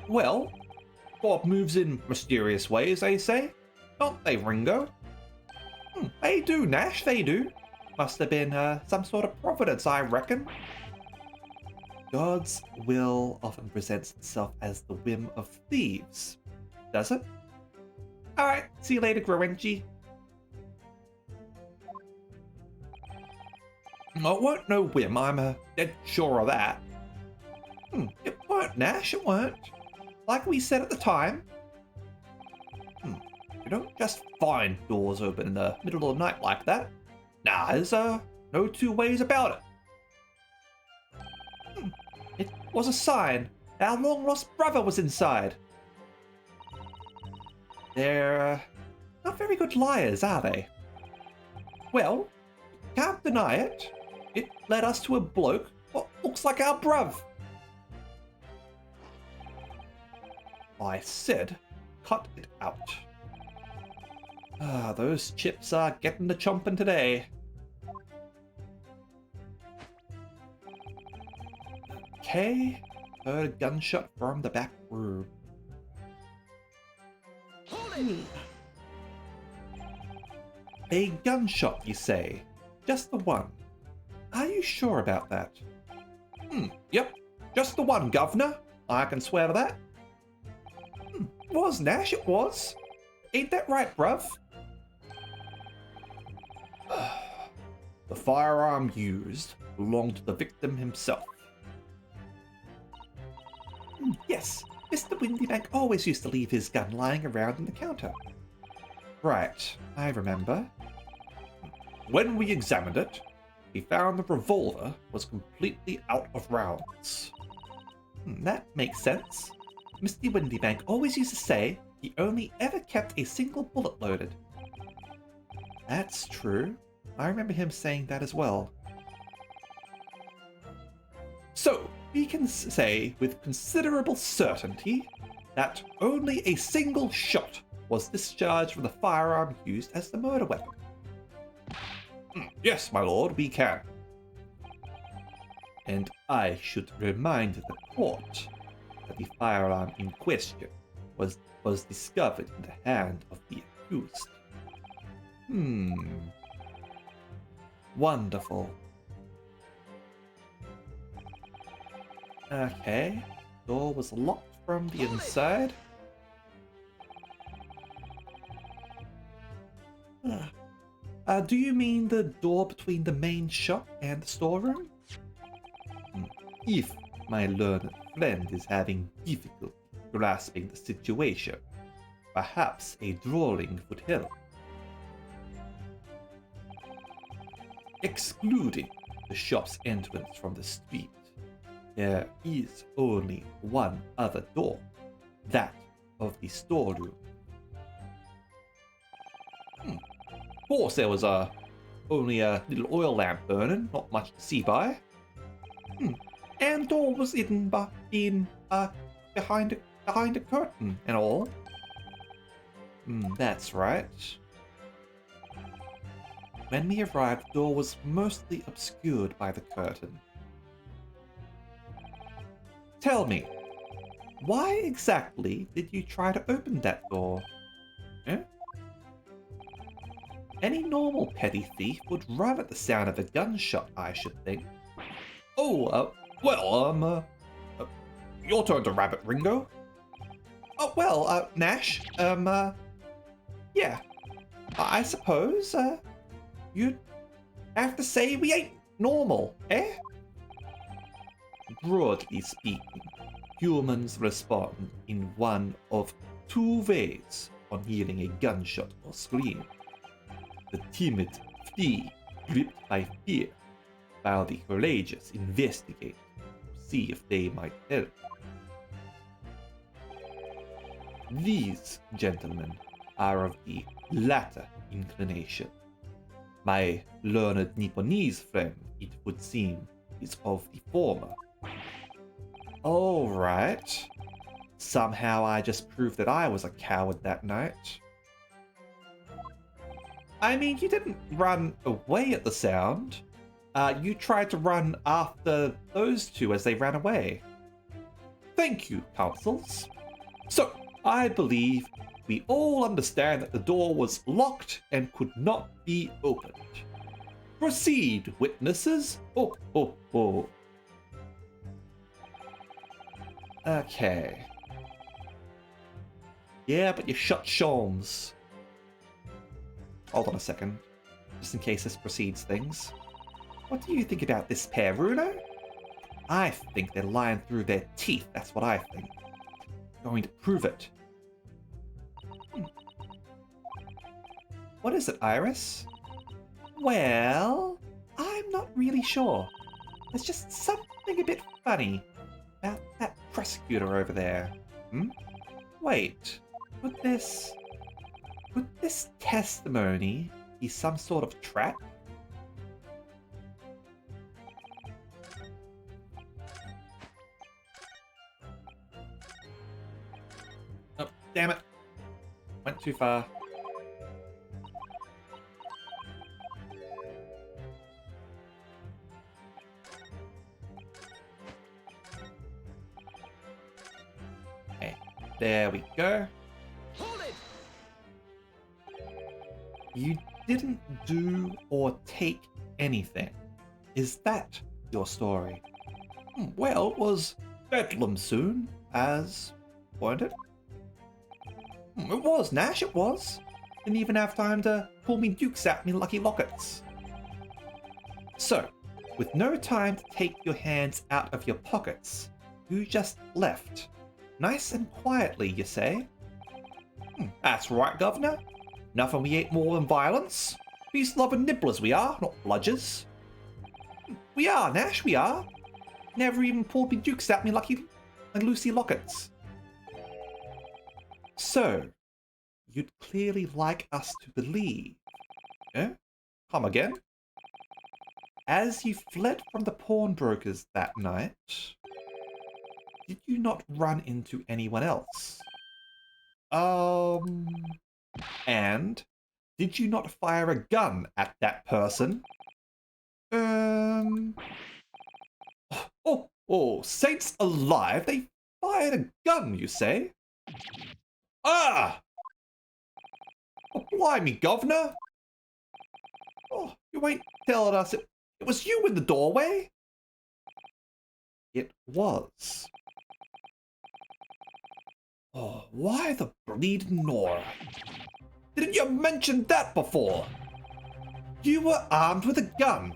Well, God moves in mysterious ways, they say. Don't they, Ringo? They do, Nash, they do. Must have been some sort of providence, I reckon. God's will often presents itself as the whim of thieves, does it? Alright, see you later, Groenji. Oh, it weren't no whim, I'm dead sure of that. It weren't, Nash, it weren't. Like we said at the time. You don't just find doors open in the middle of the night like that. Nah, there's no two ways about it. It was a sign. Our long-lost brother was inside. They're not very good liars, are they? Well, can't deny it. It led us to a bloke what looks like our bruv. I said, cut it out. Ah, those chips are getting the chomping today. Okay, heard a gunshot from the back room. A gunshot, you say? Just the one? Are you sure about that? Yep, just the one, governor. I can swear to that. It was, Nash, it was. Ain't that right, bruv? The firearm used belonged to the victim himself. Yes, Mr. Windybank always used to leave his gun lying around on the counter. Right, I remember. When we examined it, we found the revolver was completely out of rounds. That makes sense. Mr. Windybank always used to say he only ever kept a single bullet loaded. That's true. I remember him saying that as well. So, we can say with considerable certainty that only a single shot was discharged from the firearm used as the murder weapon. Yes, my lord, we can. And I should remind the court that the firearm in question was discovered in the hand of the accused. Wonderful. Okay, door was locked from the inside. Do you mean the door between the main shop and the storeroom? If my learned friend is having difficulty grasping the situation, perhaps a drawing would help. Excluding the shop's entrance from the street, there is only one other door, that of the storeroom. Of course, there was only a little oil lamp burning, not much to see by. And door was hidden behind a curtain and all. That's right. When we arrived, the door was mostly obscured by the curtain. Tell me, why exactly did you try to open that door? Any normal petty thief would run at the sound of a gunshot, I should think. Oh, your turn to rabbit, Ringo. Oh, well, Nash, yeah, I suppose, you'd have to say we ain't normal, eh? Broadly speaking, humans respond in one of two ways on hearing a gunshot or scream. The timid flee, gripped by fear, while the courageous investigate to see if they might help. These gentlemen are of the latter inclination. My learned Nipponese friend, it would seem, is of the former. All right. Somehow I just proved that I was a coward that night. I mean, you didn't run away at the sound. You tried to run after those two as they ran away. Thank you, counsels. So, I believe we all understand that the door was locked and could not be opened. Proceed, witnesses. Oh. Okay. Yeah, but you shot Sholmes. Hold on a second, just in case this precedes things. What do you think about this pair, Runo? I think they're lying through their teeth, that's what I think. Going to prove it. What is it, Iris? Well, I'm not really sure. There's just something a bit funny about that prosecutor over there. Wait, would this testimony be some sort of trap? Oh, damn it. Went too far. Okay, there we go. Hold it! You didn't do or take anything. Is that your story? Well, it was Bedlam soon, as pointed. It was, Nash, it was. Didn't even have time to pull me dukes at me lucky lockets. So, with no time to take your hands out of your pockets, you just left. Nice and quietly, you say? That's right, Governor. Nothing we ain't more than violence. Peace-loving nibblers we are, not bludgers. We are, Nash, we are. Never even pulled me dukes at me lucky and Lucy lockets. So, you'd clearly like us to believe. Eh? Come again? As you fled from the pawnbrokers that night, did you not run into anyone else? And did you not fire a gun at that person? Oh, saints alive, they fired a gun, you say? Ah! Oh, blimey, Governor! Oh, you ain't telling us it was you in the doorway? It was. Oh, why the bleeding Nora? Didn't you mention that before? You were armed with a gun,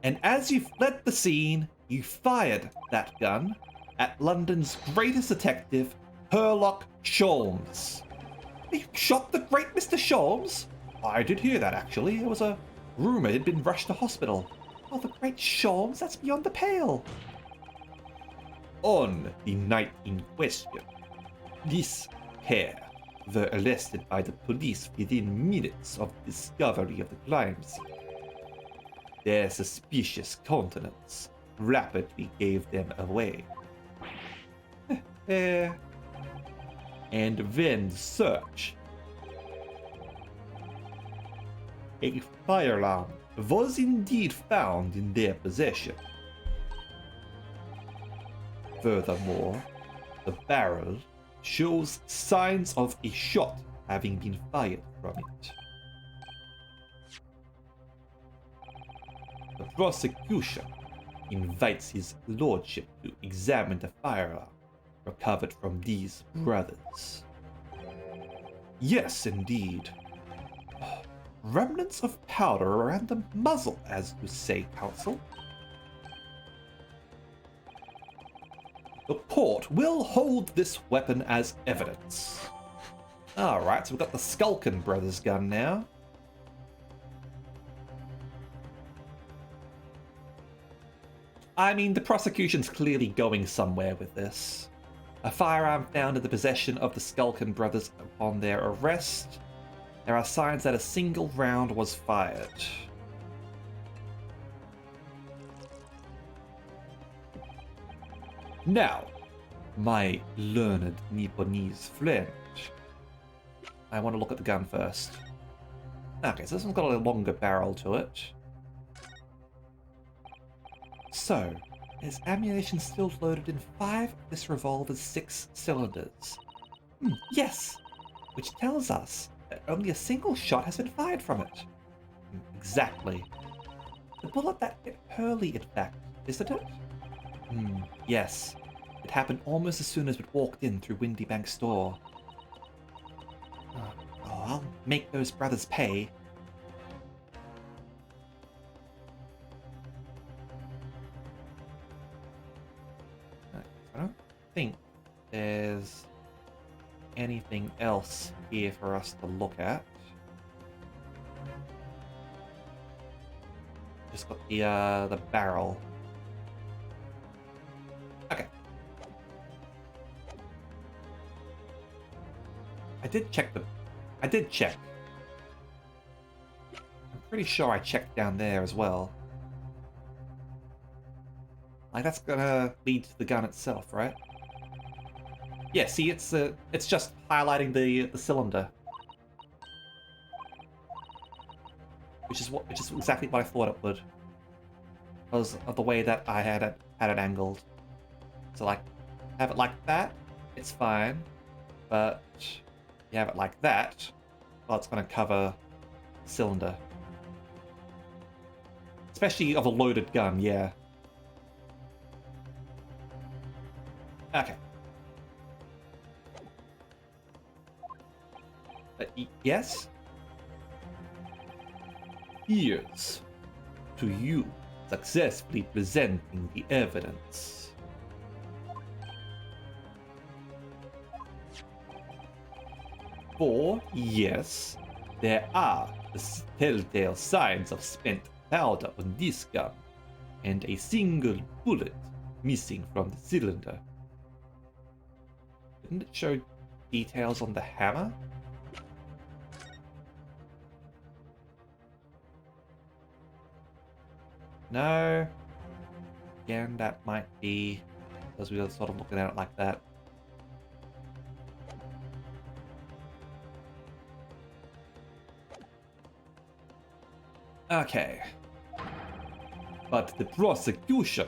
and as you fled the scene, you fired that gun at London's greatest detective, Herlock Sholmes. You shot the great Mr. Sholmes? I did hear that, actually. It was a rumor he'd been rushed to hospital. Oh, the great Sholmes? That's beyond the pale. On the night in question, this pair were arrested by the police within minutes of the discovery of the crime scene. Their suspicious countenance rapidly gave them away. And when search, a firearm was indeed found in their possession. Furthermore, the barrel shows signs of a shot having been fired from it. The prosecution invites his lordship to examine the firearm recovered from these brothers. Yes, indeed. Remnants of powder around the muzzle, as you say, Counsel. The court will hold this weapon as evidence. Alright, so we've got the Skulkin Brothers gun now. I mean, the prosecution's clearly going somewhere with this. A firearm found in the possession of the Skulkin brothers upon their arrest. There are signs that a single round was fired. Now, my learned Nipponese friend. I want to look at the gun first. Okay, so this one's got a longer barrel to it. So, is ammunition still loaded in 5 of this revolver's 6 cylinders? Yes! Which tells us that only a single shot has been fired from it. Exactly. The bullet that hit Hurley, in fact, isn't it? Yes. It happened almost as soon as it walked in through Windy Bank's door. Oh, I'll make those brothers pay. I don't think there's anything else here for us to look at. Just got the barrel. Okay. I did check. I'm pretty sure I checked down there as well. Like, that's gonna lead to the gun itself, right? Yeah, see, it's just highlighting the cylinder. Which is exactly what I thought it would. Because of the way that I had it angled. So, like, have it like that, it's fine. But you have it like that, well, it's gonna cover the cylinder. Especially of a loaded gun, yeah. Okay. Yes? Here's to you successfully presenting the evidence. For, yes, there are the telltale signs of spent powder on this gun, and a single bullet missing from the cylinder. Didn't it show details on the hammer? No. Again, that might be because we were sort of looking at it like that. Okay. But the prosecution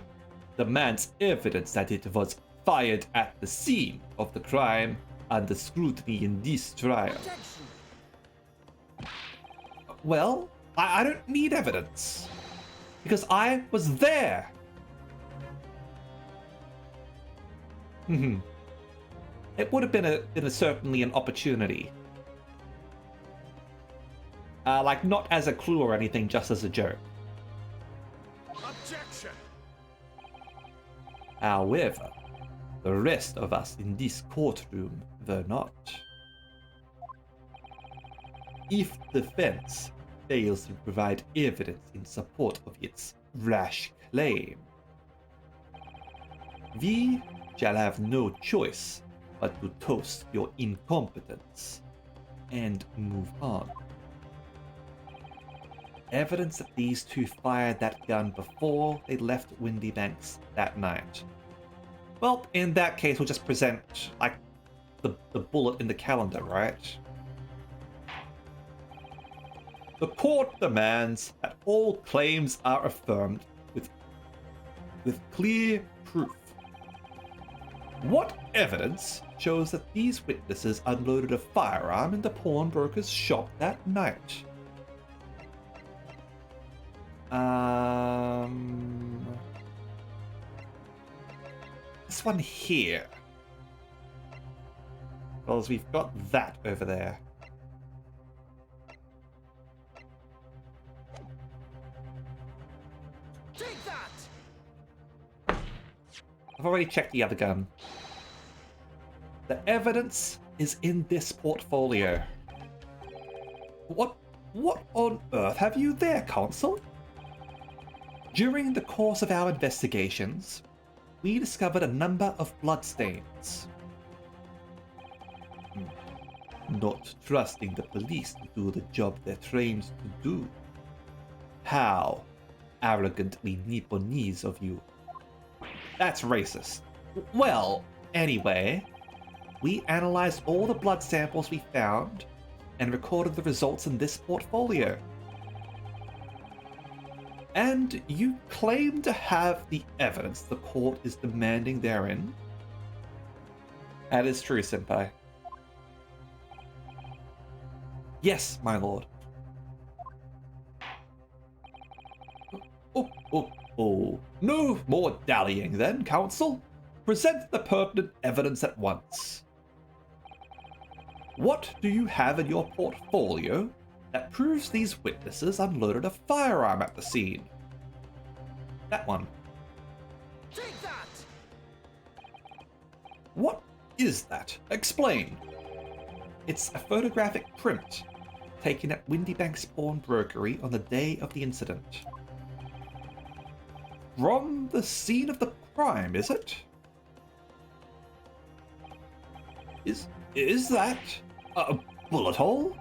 demands evidence that it was fired at the scene of the crime under scrutiny in this trial. Well, I don't need evidence. Because I was there. It would have been certainly an opportunity. Like, not as a clue or anything, just as a joke. Objection. However, the rest of us in this courtroom were not. If the defense fails to provide evidence in support of its rash claim, we shall have no choice but to toast your incompetence and move on. Evidence that these two fired that gun before they left Windy Banks that night. Well, in that case, we'll just present, like, the bullet in the calendar, right? The court demands that all claims are affirmed with clear proof. What evidence shows that these witnesses unloaded a firearm in the pawnbroker's shop that night? This one here. Because we've got that over there. Take that! I've already checked the other gun. The evidence is in this portfolio. What on earth have you there, Consul? During the course of our investigations, we discovered a number of bloodstains. Not trusting the police to do the job they're trained to do. How arrogantly Nipponese of you. That's racist. Well, anyway, we analyzed all the blood samples we found and recorded the results in this portfolio. And you claim to have the evidence the court is demanding therein? That is true, Senpai. Yes, my lord. Oh. No more dallying then, Counsel. Present the pertinent evidence at once. What do you have in your portfolio that proves these witnesses unloaded a firearm at the scene? That one. Take that! What is that? Explain. It's a photographic print taken at Windybank's pawnbrokery on the day of the incident. From the scene of the crime, is it? Is that a bullet hole?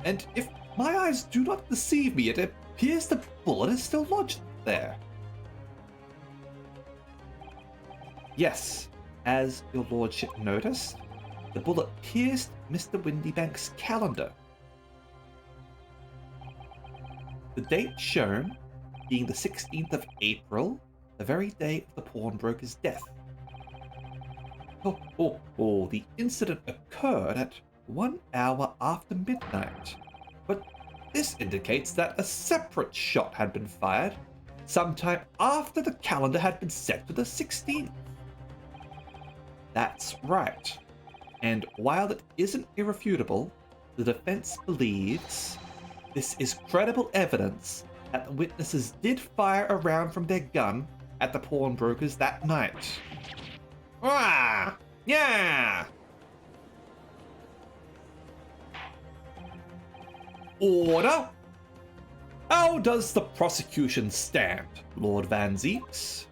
And if my eyes do not deceive me, it appears the bullet is still lodged there. Yes, as your lordship noticed, the bullet pierced Mr. Windybank's calendar. The date shown being the 16th of April, the very day of the pawnbroker's death. The incident occurred at 1 hour after midnight, but this indicates that a separate shot had been fired sometime after the calendar had been set to the 16th. That's right. And while it isn't irrefutable, the defense believes this is credible evidence that the witnesses did fire a round from their gun at the pawnbrokers that night. Ah! Yeah! Order! How does the prosecution stand, Lord Van Zieks?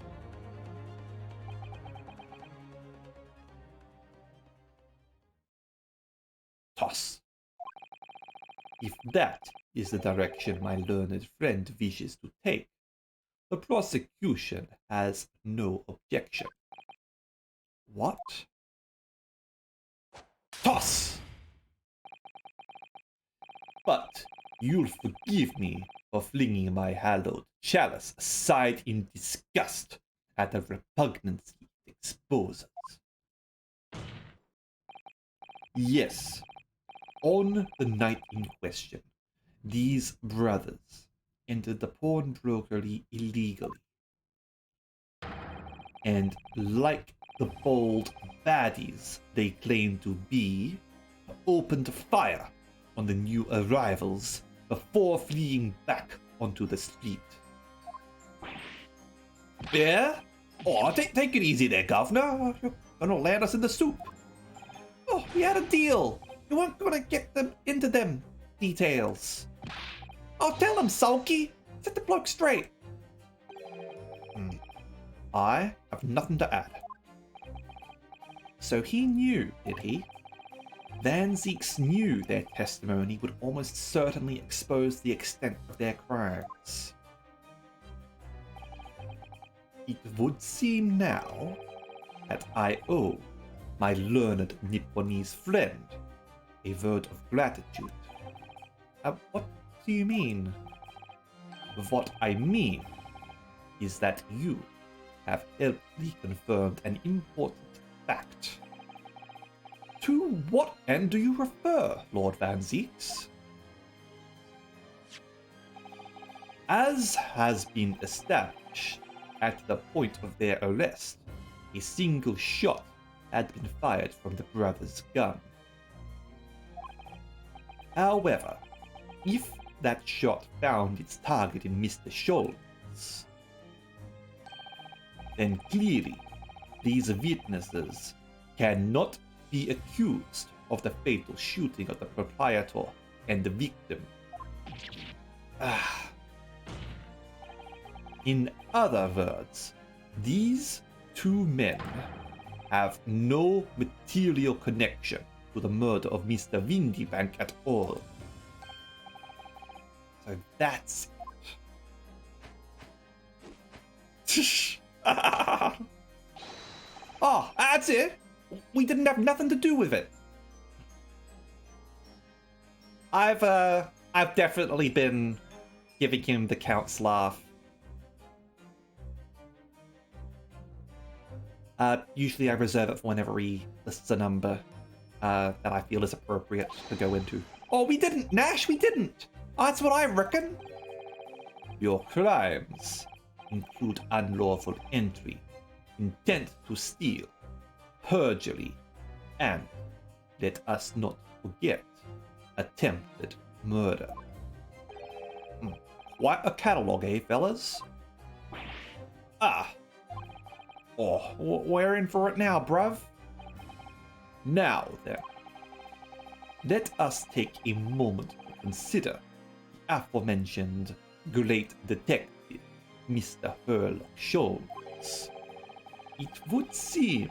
Toss. If that is the direction my learned friend wishes to take, the prosecution has no objection. What? Toss! But you'll forgive me for flinging my hallowed chalice aside in disgust at the repugnancy it exposes. Yes, on the night in question, these brothers entered the pawnbrokery illegally. And like the bold baddies they claim to be, opened fire on the new arrivals before fleeing back onto the street. Yeah? Oh, take it easy there, Governor. You're gonna land us in the soup. Oh, we had a deal. You weren't gonna get them into them details. Oh, tell them, Sulky. Set the bloke straight. I have nothing to add. So he knew, did he? Van Zieks knew their testimony would almost certainly expose the extent of their crimes. It would seem now that I owe my learned Nipponese friend a word of gratitude. What do you mean? What I mean is that you have helped reconfirmed an important fact. To what end do you refer, Lord Van Zieks? As has been established at the point of their arrest, a single shot had been fired from the brothers' gun. However, if that shot found its target in Mr. Scholz, then clearly these witnesses cannot be accused of the fatal shooting of the proprietor and the victim. In other words, these two men have no material connection to the murder of Mr. Windybank at all. So that's it. Oh, that's it. We didn't have nothing to do with it. I've definitely been giving him the Count's laugh. Usually I reserve it for whenever he lists a number that I feel is appropriate to go into. Oh, we didn't, Nash, we didn't. That's what I reckon. Your crimes include unlawful entry, intent to steal, perjury, and, let us not forget, attempted murder. Quite a catalogue, eh, fellas? Oh, we're in for it now, bruv. Now then, let us take a moment to consider the aforementioned great detective, Mr. Sherlock Holmes. It would seem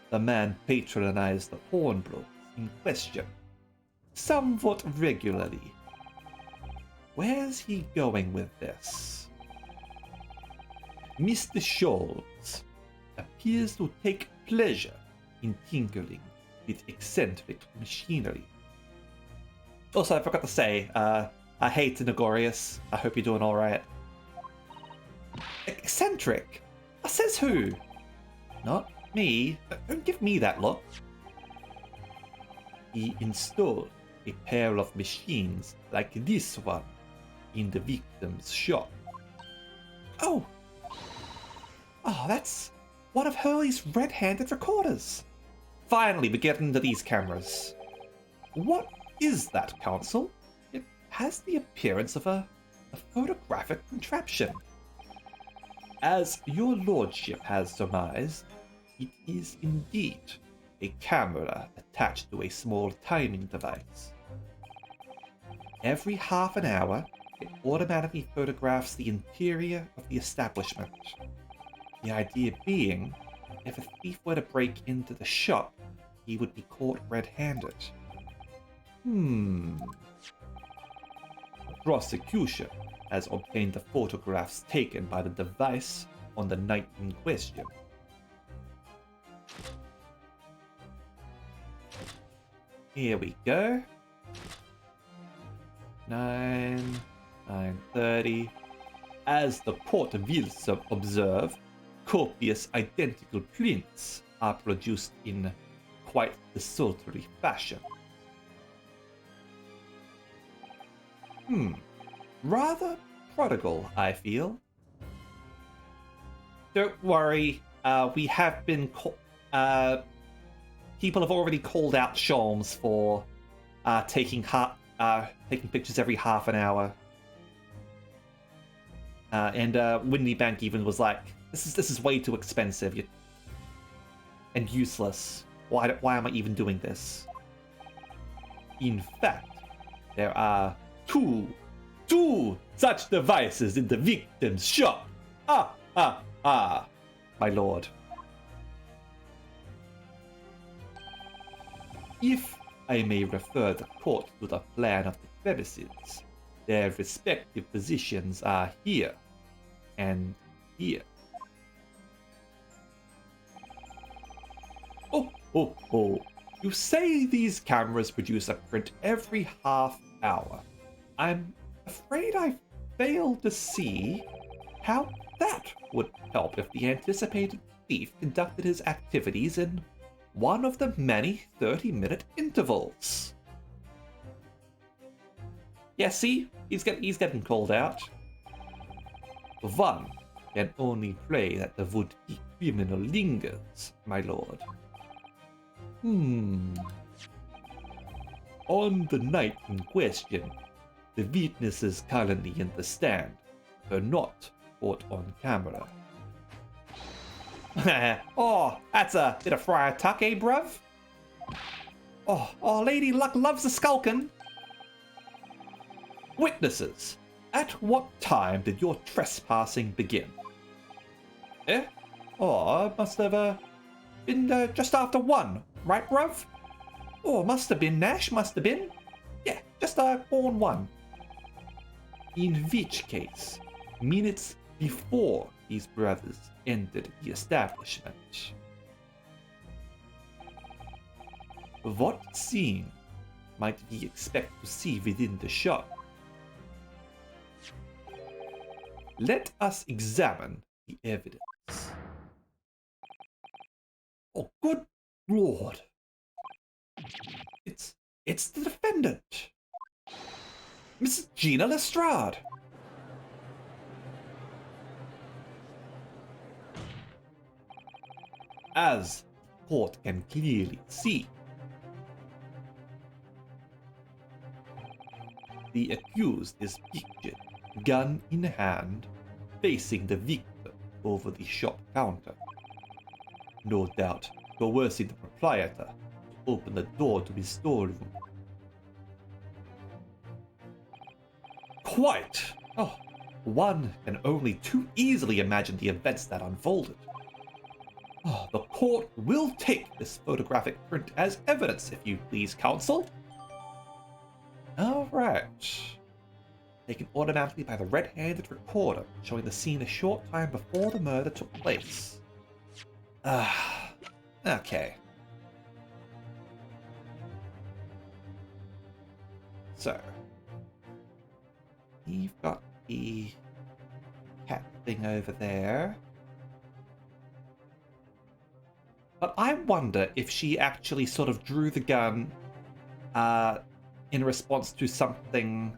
the man patronized the pawnbrokers in question somewhat regularly. Where's he going with this? Mr. Scholes appears to take pleasure in tinkering with eccentric machinery. Also, I forgot to say, I hate Nagorius. I hope you're doing alright. Eccentric? Says who? Not me. Don't give me that look. He installed a pair of machines like this one in the victim's shop. Oh, that's one of Hurley's red-handed recorders. Finally, we get into these cameras. What is that, Counsel? It has the appearance of a photographic contraption. As your lordship has surmised, it is indeed a camera attached to a small timing device. Every half an hour, it automatically photographs the interior of the establishment. The idea being, if a thief were to break into the shop, he would be caught red-handed. The prosecution has obtained the photographs taken by the device on the night in question. Here we go. 9:30. As the court will observe, copious identical prints are produced in quite desultory fashion. Rather prodigal, I feel. Don't worry, we have been people have already called out Sholmes for taking pictures every half an hour. And Windybank even was like, "This is way too expensive and useless. Why am I even doing this?" In fact, there are two such devices in the victim's shop. My lord. If I may refer the court to the plan of the premises, their respective positions are here and here. Oh. You say these cameras produce a print every half hour. I'm afraid I failed to see how that would help if the anticipated thief conducted his activities in one of the many 30-minute intervals. Yeah, see? He's getting called out. One can only pray that the would-be criminal lingers, my lord. On the night in question, the witnesses currently in the stand were not caught on camera. Oh, that's a bit of Friar Tuck, eh, bruv? Oh, Lady Luck loves a skulkin'. Witnesses, at what time did your trespassing begin? Eh? Oh, it must have been just after 1, right, bruv? Oh, must have been, Nash, must have been. Yeah, just born 1. In which case, minutes before his brothers entered the establishment. What scene might we expect to see within the shop? Let us examine the evidence. Oh, good lord. It's the defendant. Mrs. Gina Lestrade. As the court can clearly see, the accused is pictured, gun in hand, facing the victim over the shop counter. No doubt coercing the proprietor to open the door to his storeroom. Quite! Oh, one can only too easily imagine the events that unfolded. Oh, the court will take this photographic print as evidence, if you please, counsel. Alright. Taken automatically by the red-handed recorder, showing the scene a short time before the murder took place. Okay. So, you've got the cat thing over there. But I wonder if she actually sort of drew the gun in response to something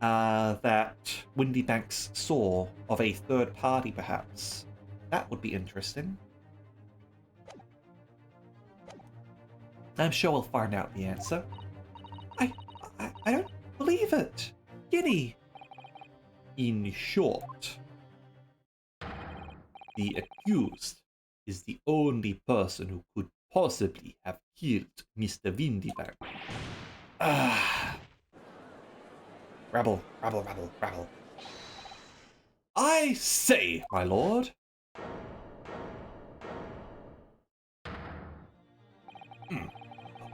that Windy Banks saw of a third party, perhaps. That would be interesting. I'm sure we'll find out the answer. I don't believe it. Giddy. In short, the accused is the only person who could possibly have killed Mr. Windybank. Rabble, rabble, rabble, rabble. I say, my lord.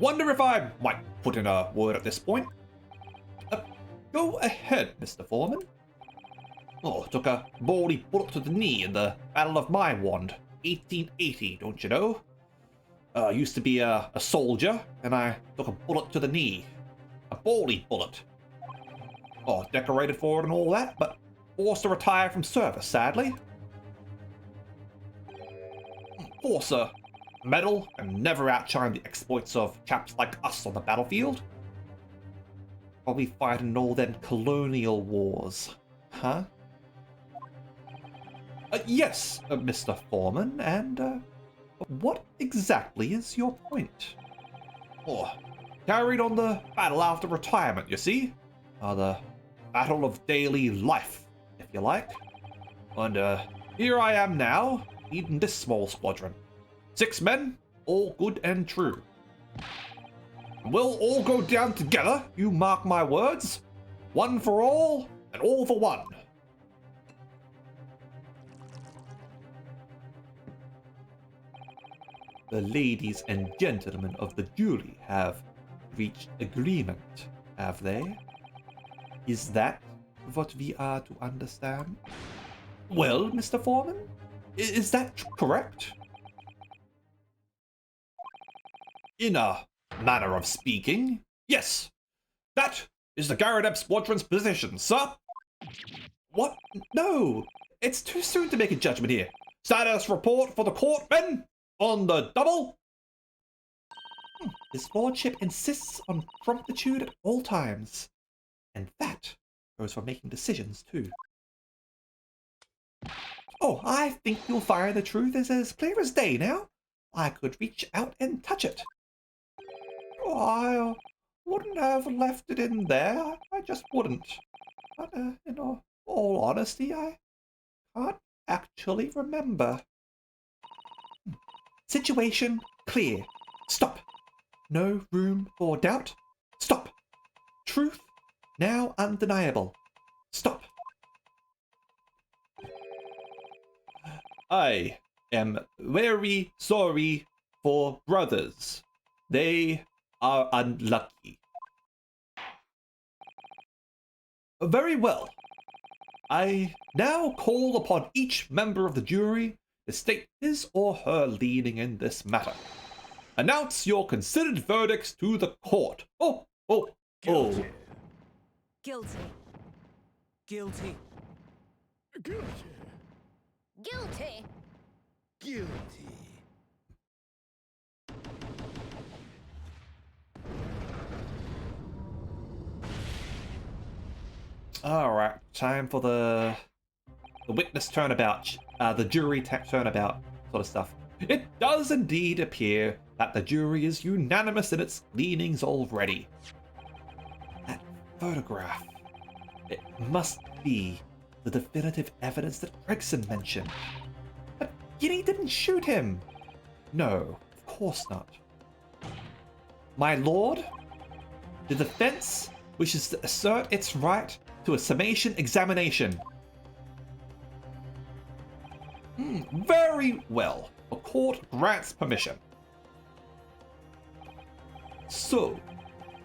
Wonder if I might put in a word at this point. Go ahead, Mr. Foreman. Oh, took a baldy bullet to the knee in the Battle of Maiwand, 1880, don't you know? Used to be a soldier, and I took a bullet to the knee. A baldy bullet. Oh, decorated for it and all that, but forced to retire from service, sadly. Force a medal and never outshine the exploits of chaps like us on the battlefield. Probably fighting all them colonial wars, huh? Yes, Mr. Foreman, and what exactly is your point? Oh, carried on the battle after retirement, you see? The battle of daily life, if you like. And here I am now, leading this small squadron. 6 men, all good and true. We'll all go down together, you mark my words. One for all, and all for one. The ladies and gentlemen of the jury have reached agreement, have they? Is that what we are to understand? Well, Mr. Foreman, is that correct? In a manner of speaking, yes. That is the Garadeb Squadron's position, sir. What? No, it's too soon to make a judgment here. Status report for the court, men? On the double? His lordship insists on promptitude at all times. And that goes for making decisions, too. Oh, I think you'll find the truth is as clear as day now. I could reach out and touch it. Oh, I wouldn't have left it in there. I just wouldn't. But, in all honesty, I can't actually remember. Situation clear. Stop. no room for doubt. Stop. Truth now undeniable. Stop. I am very sorry for brothers. They are unlucky. Very well. I now call upon each member of the jury to state his or her leaning in this matter. Announce your considered verdicts to the court. Oh. Guilty. Guilty. Guilty. Guilty. Guilty. Guilty. Alright, time for the witness turnabout, the jury turnabout sort of stuff. It does indeed appear that the jury is unanimous in its leanings already. That photograph. It must be the definitive evidence that Gregson mentioned. But Guinea didn't shoot him. No, of course not. My lord, the defense wishes to assert its right to a summation examination. Very well. The court grants permission. So,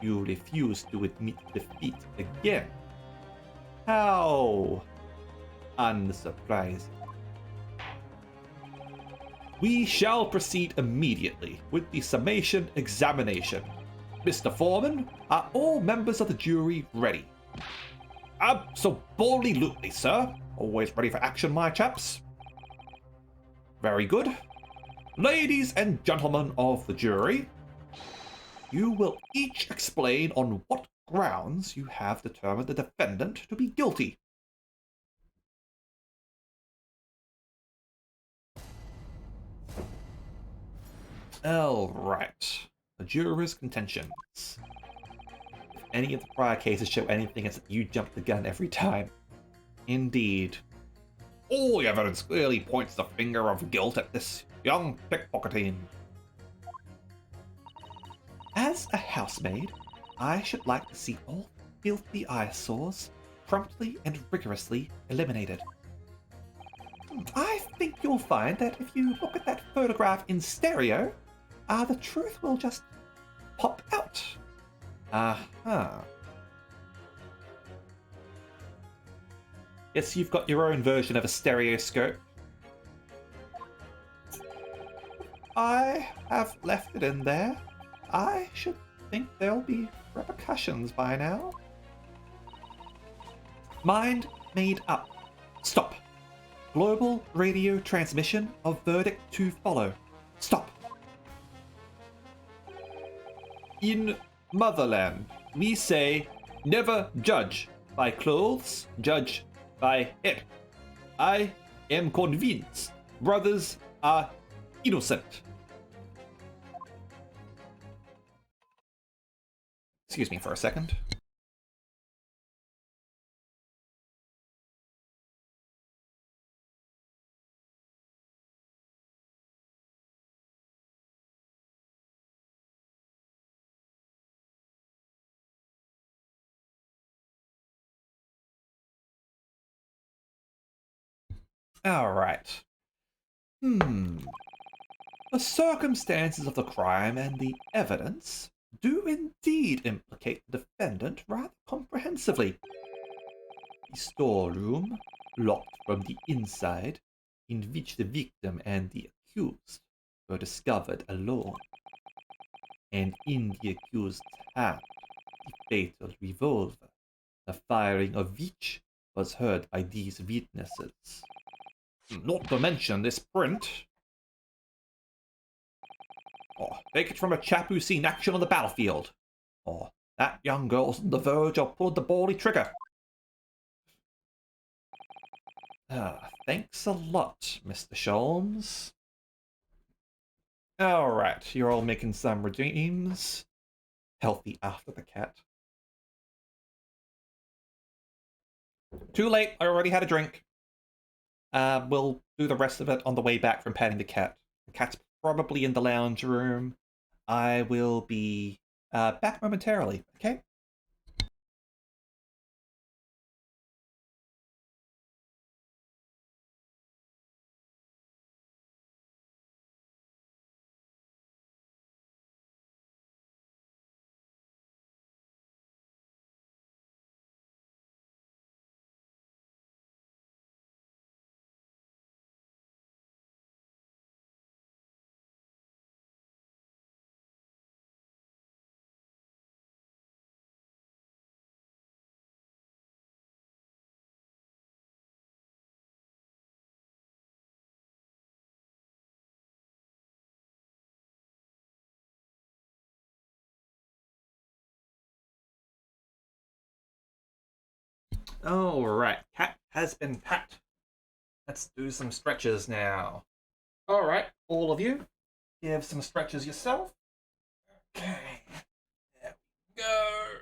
you refuse to admit defeat again. How unsurprising. We shall proceed immediately with the summation examination. Mr. Foreman, are all members of the jury ready? Absolutely, sir. Always ready for action, my chaps. Very good. Ladies and gentlemen of the jury, you will each explain on what grounds you have determined the defendant to be guilty. All right. The juror's contentions. If any of the prior cases show anything, it's that you jump the gun every time. Indeed. All the evidence clearly points the finger of guilt at this young pickpocketing. As a housemaid, I should like to see all filthy eyesores promptly and rigorously eliminated. I think you'll find that if you look at that photograph in stereo, the truth will just pop out. Yes, you've got your own version of a stereoscope. I have left it in there. I should think there'll be repercussions by now. Mind made up. Stop. Global radio transmission of verdict to follow. Stop. In Motherland, we say, never judge by clothes, judge by head. I am convinced brothers are innocent. Excuse me for a second. All right. The circumstances of the crime and the evidence do indeed implicate the defendant rather comprehensively. The storeroom, locked from the inside, in which the victim and the accused were discovered alone, and in the accused's hand, the fatal revolver, the firing of which was heard by these witnesses. Not to mention this print. Take it from a chap who's seen action on the battlefield. That young girl's on the verge of pulling the bally trigger. Thanks a lot, Mr. Sholmes. Alright, you're all making some redeems. Healthy after the cat. Too late, I already had a drink. We'll do the rest of it on the way back from patting the cat. The cat's probably in the lounge room. I will be back momentarily, okay? All right, cat has been pat. Let's do some stretches now. All right, all of you, give some stretches yourself. Okay, there we go.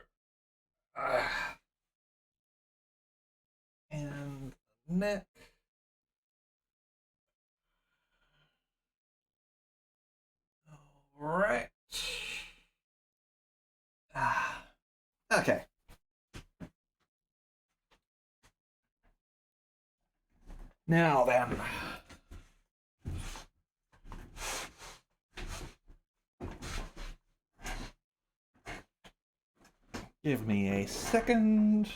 And neck. All right. Okay. Now then. Give me a second.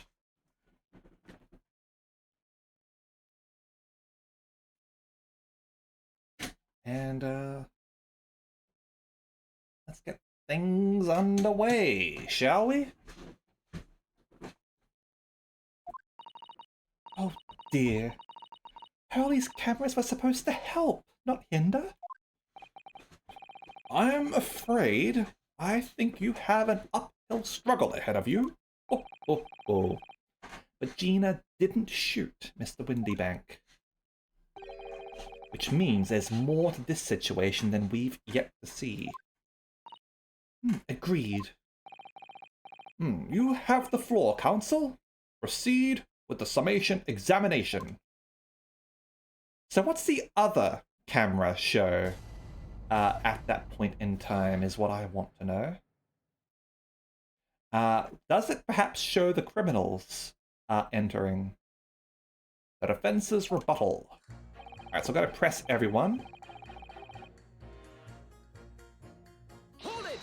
And let's get things underway, shall we? Oh dear. Hurley's cameras were supposed to help, not hinder. I'm afraid I think you have an uphill struggle ahead of you. Oh, oh, oh. But Gina didn't shoot Mr. Windybank. Which means there's more to this situation than we've yet to see. Agreed. You have the floor, Counsel. Proceed with the summation examination. So what's the other camera show at that point in time is what I want to know. Does it perhaps show the criminals entering? The defense's rebuttal. Alright, so I've got to press everyone. Hold it!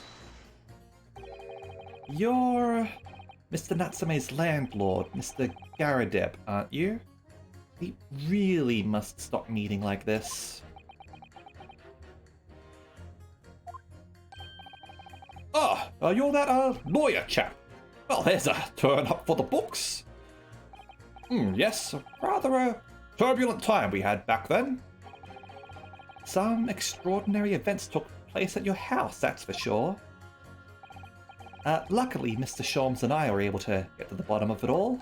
You're Mr. Natsume's landlord, Mr. Garadeb, aren't you? We really must stop meeting like this. You're that lawyer chap. Well, there's a turn up for the books. Yes, rather a turbulent time we had back then. Some extraordinary events took place at your house, that's for sure. Luckily, Mr. Sholmes and I were able to get to the bottom of it all.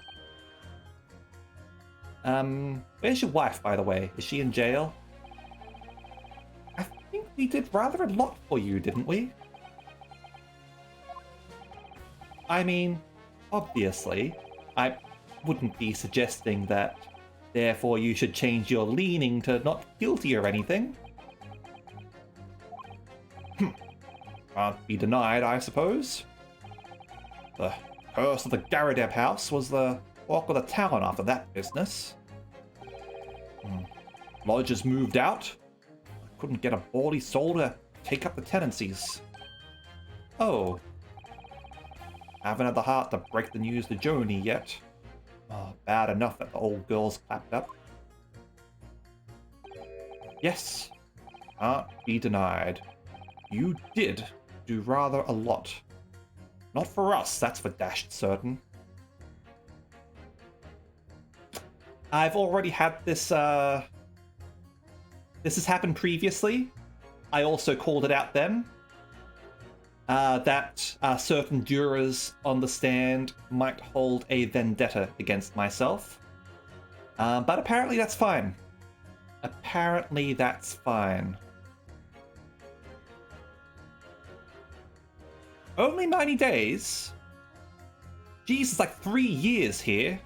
Where's your wife, by the way? Is she in jail? I think we did rather a lot for you, didn't we? I mean, obviously, I wouldn't be suggesting that therefore you should change your leaning to not guilty or anything. Can't be denied, I suppose. The curse of the Garadeb house was the walk of the town after that business. Lodgers moved out. I couldn't get a bawdy soul to take up the tenancies. Oh. Haven't had the heart to break the news to Joni yet. Bad enough that the old girl's clapped up. Yes, can't be denied. You did do rather a lot. Not for us, that's for dashed certain. I've already had this, this has happened previously. I also called it out then. That certain jurors on the stand might hold a vendetta against myself. But apparently that's fine. Apparently that's fine. Only 90 days? Jeez, it's like 3 years here.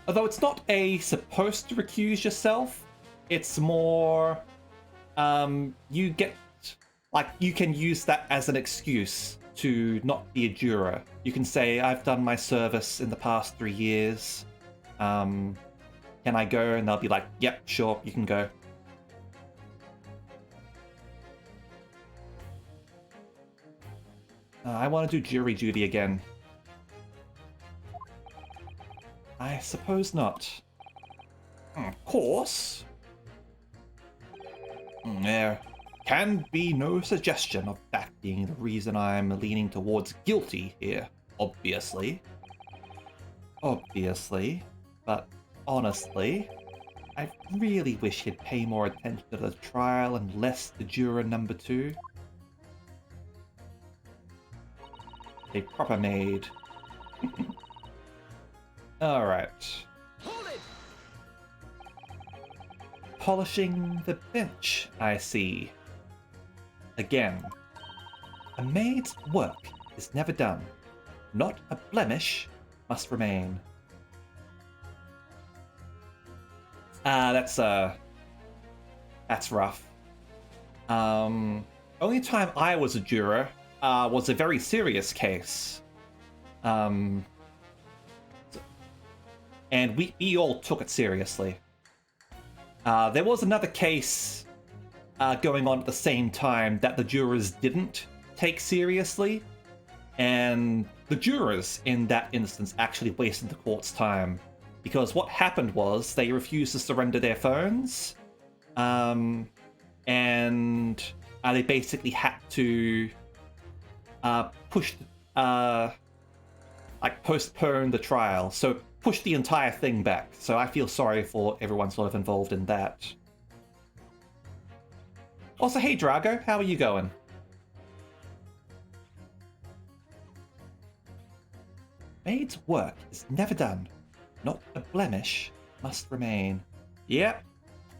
Although it's not a supposed to recuse yourself, it's more you get like you can use that as an excuse to not be a juror. You can say, I've done my service in the past 3 years. Can I go? And they'll be like, yep, sure, you can go. I want to do jury duty again. I suppose not. Of course. There can be no suggestion of that being the reason I'm leaning towards guilty here, obviously. Obviously. But honestly, I really wish he'd pay more attention to the trial and less to juror number 2. A proper maid. Alright. Hold it! Polishing the bench, I see. Again, a maid's work is never done. Not a blemish must remain. That's rough. Only time I was a juror was a very serious case. And we all took it seriously. There was another case going on at the same time that the jurors didn't take seriously, and the jurors in that instance actually wasted the court's time, because what happened was they refused to surrender their phones, and they basically had to postpone the trial, so push the entire thing back. So I feel sorry for everyone sort of involved in that. Also, hey Drago, how are you going? Maid's work is never done. Not a blemish must remain. Yep,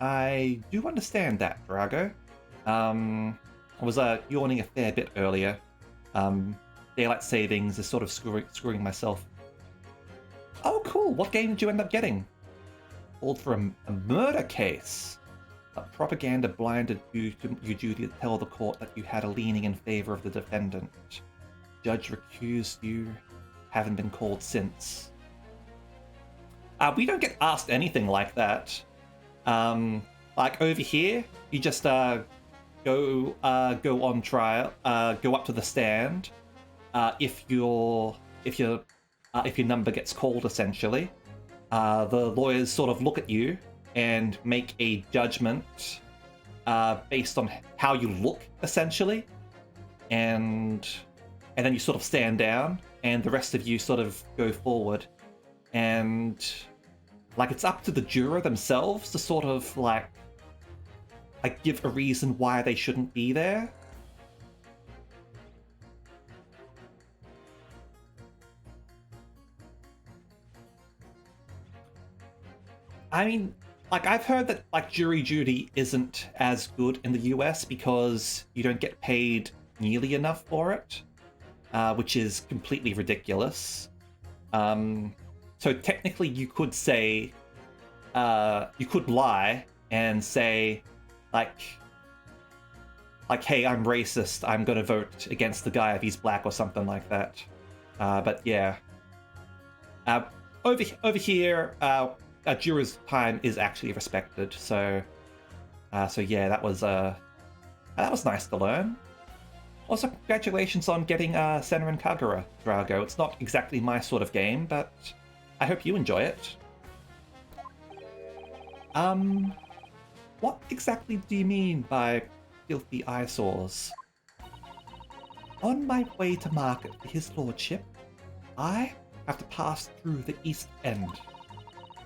I do understand that, Drago. I was yawning a fair bit earlier. Daylight savings is sort of screwing myself. Oh, cool. What game did you end up getting? Called for a murder case. A propaganda blinded you to your duty to tell the court that you had a leaning in favor of the defendant. Judge recused you. Haven't been called since. We don't get asked anything like that. Like over here, you just go on trial, go up to the stand. If your number gets called, essentially, the lawyers sort of look at you and make a judgment based on how you look, essentially, and then you sort of stand down, and the rest of you sort of go forward, and like it's up to the juror themselves to sort of like give a reason why they shouldn't be there. I mean, like, I've heard that like jury duty isn't as good in the US because you don't get paid nearly enough for it, which is completely ridiculous. So technically you could say, you could lie and say, like, hey, I'm racist, I'm gonna vote against the guy if he's black or something like that. But yeah. Over here, a juror's time is actually respected, so yeah, that was nice to learn. Also, congratulations on getting Senran Kagura, Drago. It's not exactly my sort of game, but I hope you enjoy it. What exactly do you mean by filthy eyesores? On my way to market for his lordship, I have to pass through the East End.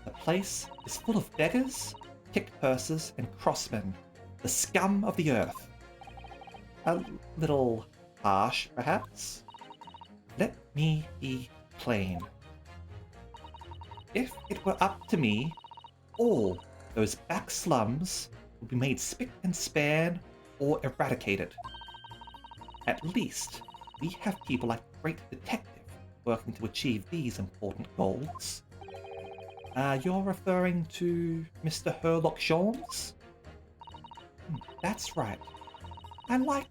The place is full of beggars, pick-pursers, and crossmen, the scum of the earth. A little harsh, perhaps? Let me be plain. If it were up to me, all those back slums would be made spick and span or eradicated. At least, we have people like the Great Detective working to achieve these important goals. You're referring to Mr. Herlock Sholmes? That's right. I like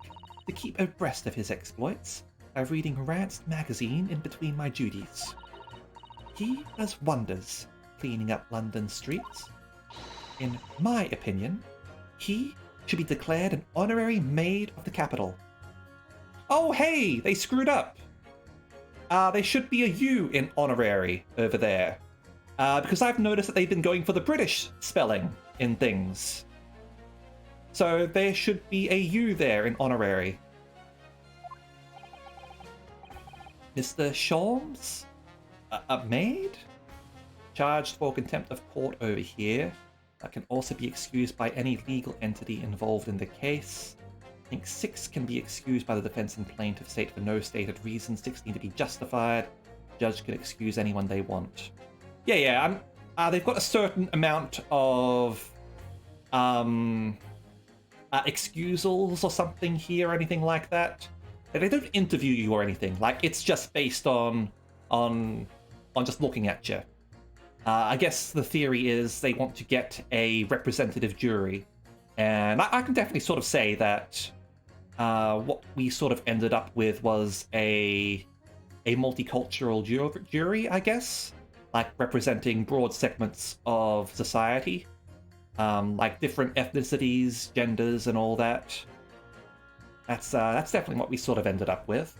to keep abreast of his exploits by reading Rant's magazine in between my duties. He does wonders cleaning up London streets. In my opinion, he should be declared an honorary Maid of the Capital. Oh hey, they screwed up! They should be a U in honorary over there. Because I've noticed that they've been going for the British spelling in things. So there should be a U there in honorary. Mr. Sholmes? A maid? Charged for contempt of court over here. That can also be excused by any legal entity involved in the case. I think 6 can be excused by the defense and plaintiff state for no stated reason. 6 need to be justified. Judge can excuse anyone they want. Yeah, they've got a certain amount of excusals or something here, or anything like that. They don't interview you or anything. Like, it's just based on just looking at you. I guess the theory is they want to get a representative jury, and I can definitely sort of say that what we sort of ended up with was a multicultural jury, I guess, like representing broad segments of society, like different ethnicities, genders, and all that. That's definitely what we sort of ended up with.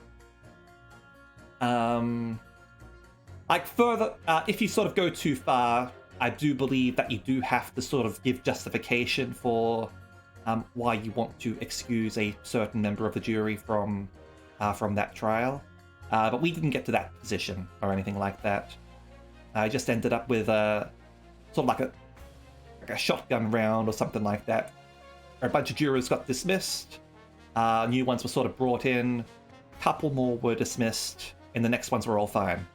Like further, if you sort of go too far, I do believe that you do have to sort of give justification for why you want to excuse a certain member of the jury from that trial. But we didn't get to that position or anything like that. I just ended up with sort of like a shotgun round or something like that. A bunch of jurors got dismissed. New ones were sort of brought in. A couple more were dismissed, and the next ones were all fine.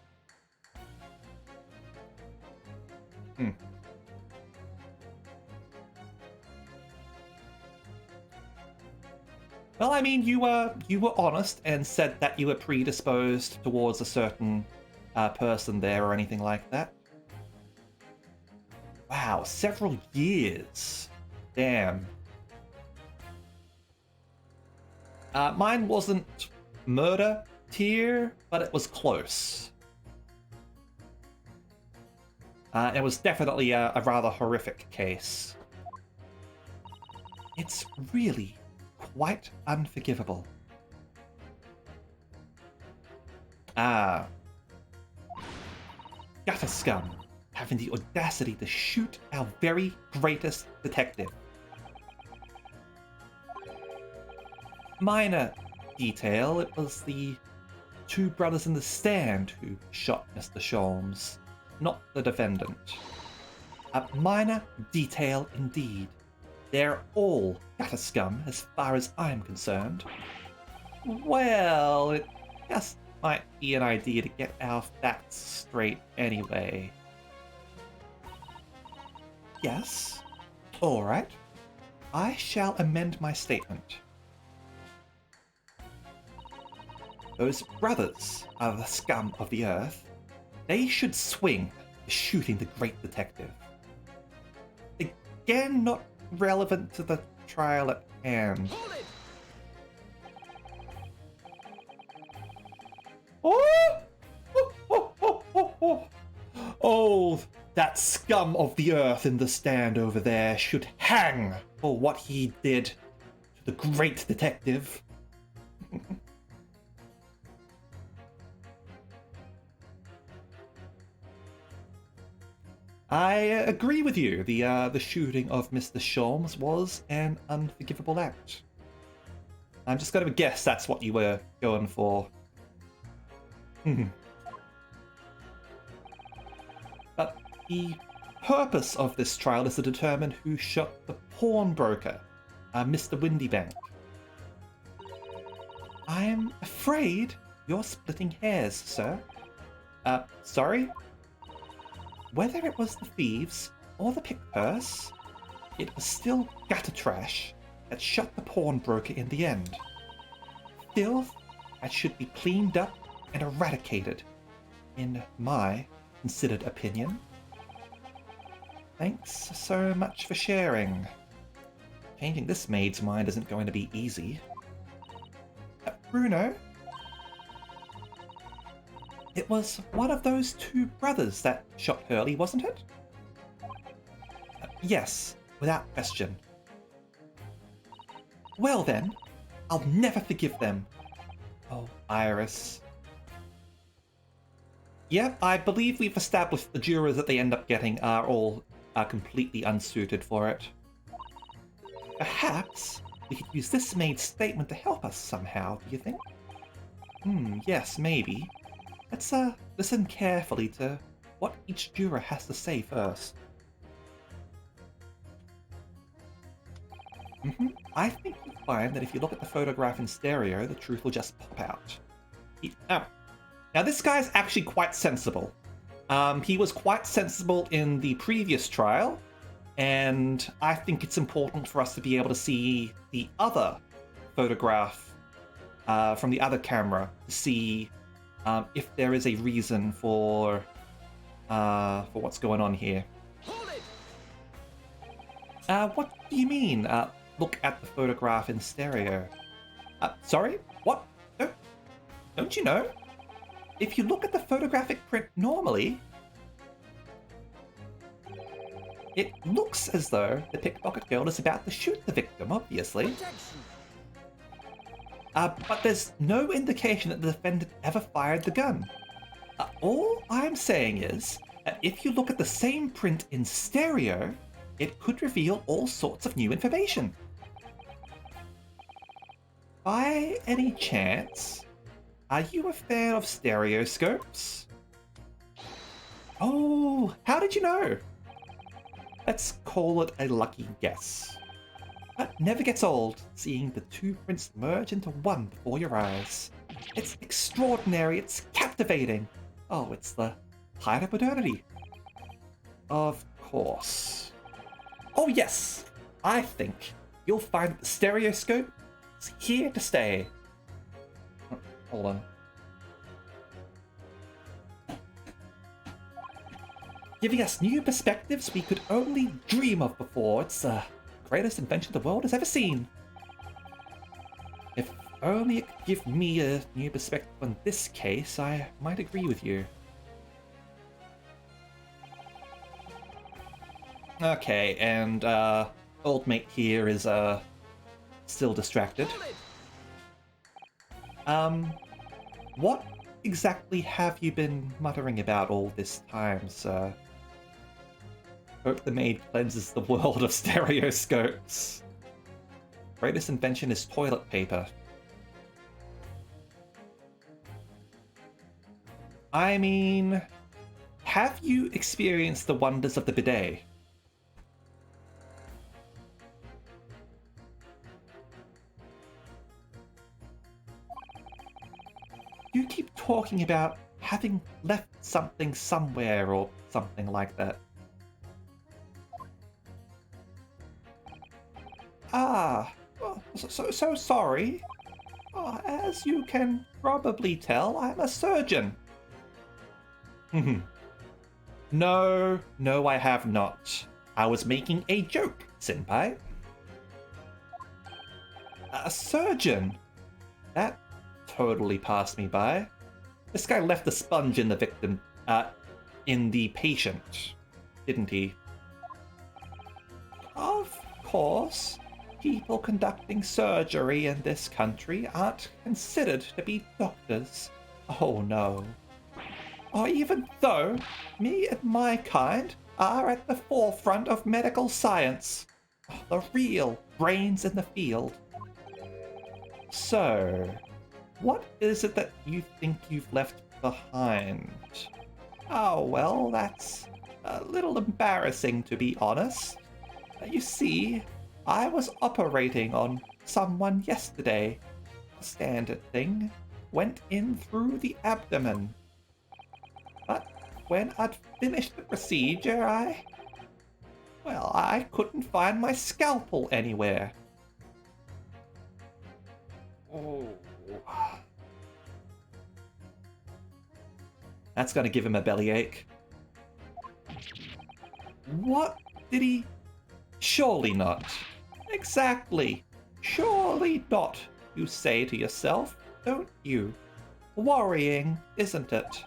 Well, I mean, you were honest and said that you were predisposed towards a certain person there or anything like that. Wow, several years. Damn. Mine wasn't murder tier, but it was close. It was definitely a rather horrific case. It's really quite unforgivable. Gutter scum having the audacity to shoot our very greatest detective. Minor detail, it was the 2 brothers in the stand who shot Mr. Sholmes, not the defendant. A minor detail indeed. They're all gutter scum as far as I'm concerned. Well, it just might be an idea to get our facts straight anyway. Yes? Alright. I shall amend my statement. Those brothers are the scum of the earth. They should swing for shooting the great detective. Again, not relevant to the trial at hand. Hold it! Oh, that scum of the earth in the stand over there should hang for what he did to the great detective. I agree with you. The shooting of Mr. Sholmes was an unforgivable act. I'm just going to guess that's what you were going for. But the purpose of this trial is to determine who shot the pawnbroker, Mr. Windybank. I'm afraid you're splitting hairs, sir. Sorry? Whether it was the thieves or the pick purse, it was still gutter trash that shot the pawnbroker in the end. Filth that should be cleaned up and eradicated, in my considered opinion. Thanks so much for sharing. Changing this maid's mind isn't going to be easy. Bruno? It was one of those two brothers that shot Hurley, wasn't it? Yes, without question. Well then, I'll never forgive them. Oh, Iris. Yep, I believe we've established the jurors that they end up getting are all completely unsuited for it. Perhaps we could use this maid's statement to help us somehow, do you think? Yes, maybe. Let's listen carefully to what each juror has to say first. I think you'll find that if you look at the photograph in stereo, the truth will just pop out. Now this guy's actually quite sensible. He was quite sensible in the previous trial, and I think it's important for us to be able to see the other photograph from the other camera to see if there is a reason for what's going on here. Hold it! What do you mean? Look at the photograph in stereo. Sorry? What? Don't you know? If you look at the photographic print normally, it looks as though the pickpocket girl is about to shoot the victim, obviously. Protection! But there's no indication that the defendant ever fired the gun. All I'm saying is, if you look at the same print in stereo, it could reveal all sorts of new information. By any chance, are you a fan of stereoscopes? Oh, how did you know? Let's call it a lucky guess. But never gets old, seeing the two prints merge into one before your eyes. It's extraordinary, it's captivating. Oh, it's the height of modernity. Of course. Oh yes, I think you'll find that the stereoscope is here to stay. Hold on. Giving us new perspectives we could only dream of before. It's the greatest invention the world has ever seen. If only it could give me a new perspective on this case, I might agree with you. Okay, and old mate here is still distracted. What exactly have you been muttering about all this time, sir? Hope the maid cleanses the world of stereoscopes. Greatest invention is toilet paper. I mean, have you experienced the wonders of the bidet? You keep talking about having left something somewhere or something like that. So sorry. As you can probably tell, I'm a surgeon. No, I have not. I was making a joke, senpai. A surgeon? That totally passed me by. This guy left the sponge in the victim, in the patient, didn't he? Of course. People conducting surgery in this country aren't considered to be doctors. Oh no. Or even though me and my kind are at the forefront of medical science. The real brains in the field. So, what is it that you think you've left behind? Oh well, that's a little embarrassing to be honest. You see, I was operating on someone yesterday. A standard thing. Went in through the abdomen. But when I'd finished the procedure, I couldn't find my scalpel anywhere. Oh. That's gonna give him a bellyache. What Did he? Surely not. Exactly. Surely not, you say to yourself, don't you? Worrying, isn't it?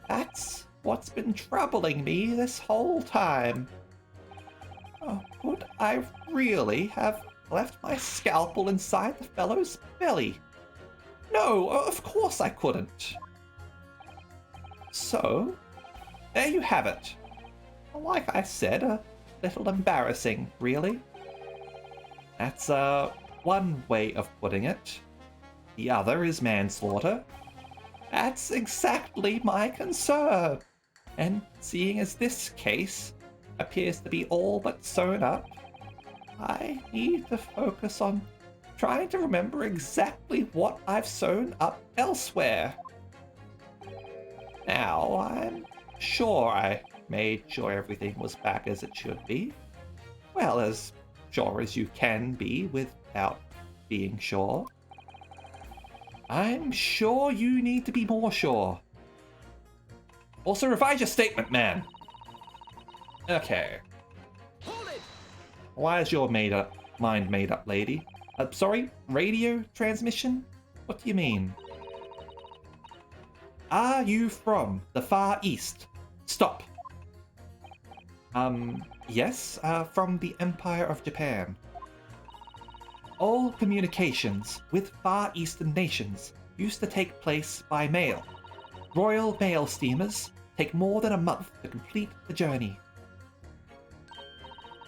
That's what's been troubling me this whole time. Oh, could I really have left my scalpel inside the fellow's belly? No, of course I couldn't. So, there you have it. Like I said, a little embarrassing, really. That's, one way of putting it. The other is manslaughter. That's exactly my concern. And seeing as this case appears to be all but sewn up, I need to focus on trying to remember exactly what I've sewn up elsewhere. Now, I'm sure I made sure everything was back as it should be. Well, as sure as you can be without being sure. I'm sure you need to be more sure. Also, revise your statement, man. Okay. Hold it! Why is your mind made up, lady? Sorry, radio transmission? What do you mean? Are you from the Far East? Stop. Yes, from the Empire of Japan. All communications with Far Eastern nations used to take place by mail. Royal Mail steamers take more than a month to complete the journey.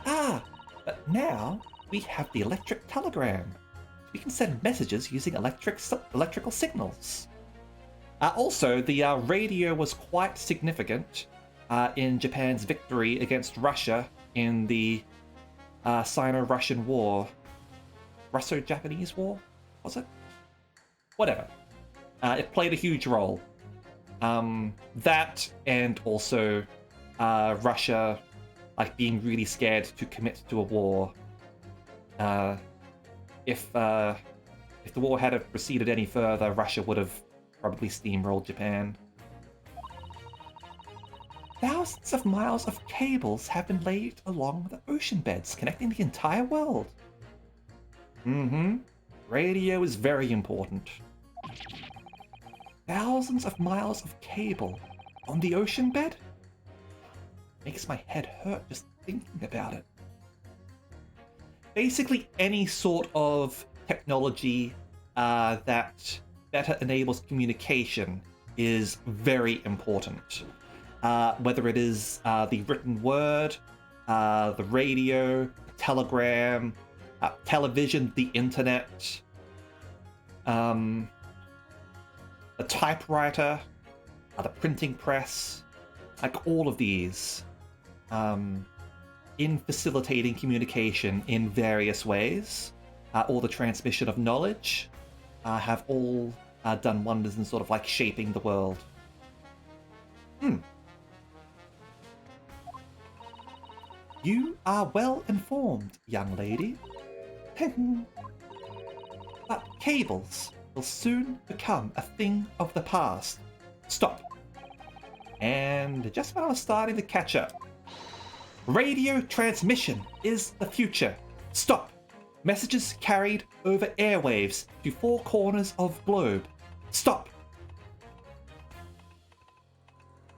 Ah, but now we have the electric telegram. We can send messages using electrical signals. Also, the radio was quite significant in Japan's victory against Russia in the Sino-Russian War. Russo-Japanese War? Was it? Whatever. It played a huge role. That and also Russia like being really scared to commit to a war. If the war had proceeded any further, Russia would have probably steamrolled Japan. Thousands of miles of cables have been laid along the ocean beds, connecting the entire world. Mm-hmm. Radio is very important. Thousands of miles of cable on the ocean bed? Makes my head hurt just thinking about it. Basically, any sort of technology that better enables communication is very important. Whether it is the written word, the radio, telegram, television, the internet, the typewriter, the printing press, like all of these, in facilitating communication in various ways, or the transmission of knowledge, have all done wonders in sort of like shaping the world. You are well informed, young lady. But cables will soon become a thing of the past. Stop. And just when I was starting to catch up. Radio transmission is the future. Stop. Messages carried over airwaves to four corners of globe. Stop.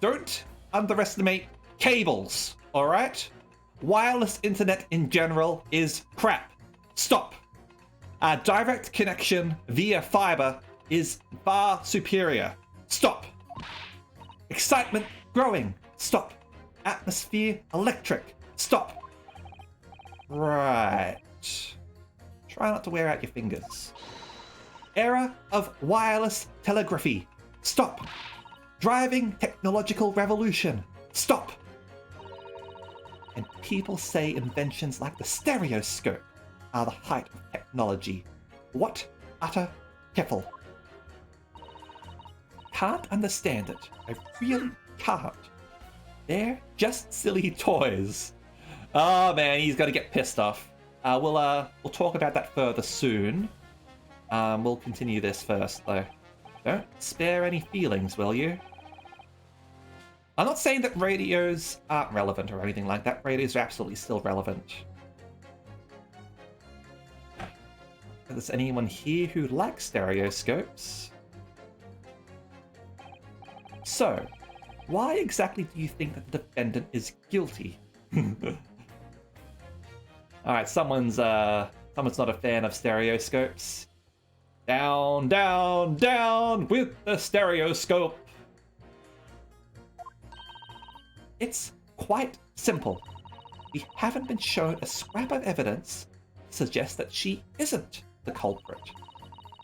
Don't underestimate cables, alright? Wireless internet in general is crap. Stop. A direct connection via fiber is far superior. Stop. Excitement growing. Stop. Atmosphere electric. Stop. Right. Try not to wear out your fingers. Era of wireless telegraphy. Stop. Driving technological revolution. Stop. And people say inventions like the stereoscope are the height of technology. What utter piffle. Can't understand it. I really can't. They're just silly toys. Oh man, he's gonna get pissed off. We'll talk about that further soon. We'll continue this first though. Don't spare any feelings, will you? I'm not saying that radios aren't relevant or anything like that. Radios are absolutely still relevant. Is there anyone here who likes stereoscopes? So, why exactly do you think that the defendant is guilty? Alright, someone's not a fan of stereoscopes. Down, down, down with the stereoscope. It's quite simple. We haven't been shown a scrap of evidence to suggest that she isn't the culprit.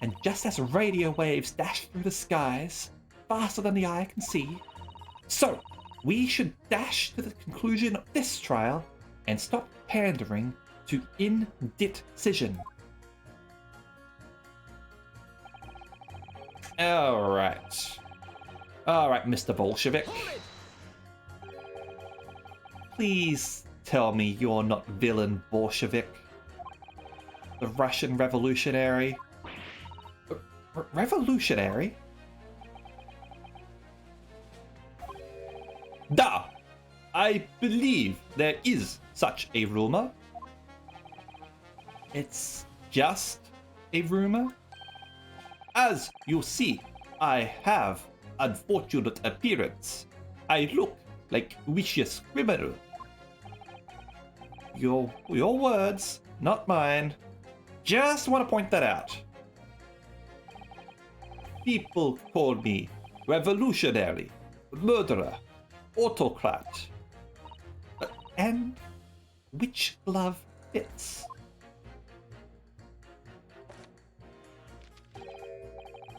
And just as radio waves dash through the skies faster than the eye can see, so we should dash to the conclusion of this trial and stop pandering to indecision. Alright. Alright, Mr. Bolshevik. Hold it! Please tell me you're not villain Bolshevik. The Russian revolutionary. Revolutionary? Da! I believe there is such a rumor. It's just a rumor. As you see, I have unfortunate appearance. I look like vicious criminal. Your words, not mine. Just want to point that out. People call me revolutionary, murderer, autocrat. And which glove fits?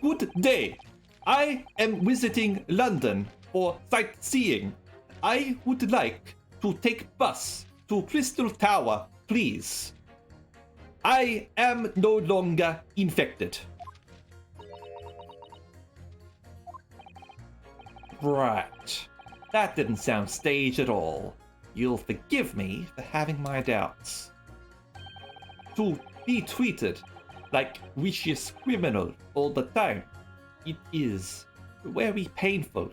Good day. I am visiting London for sightseeing. I would like to take bus to Crystal Tower, please. I am no longer infected. Right. That didn't sound staged at all. You'll forgive me for having my doubts. To be treated like vicious criminal all the time, it is very painful.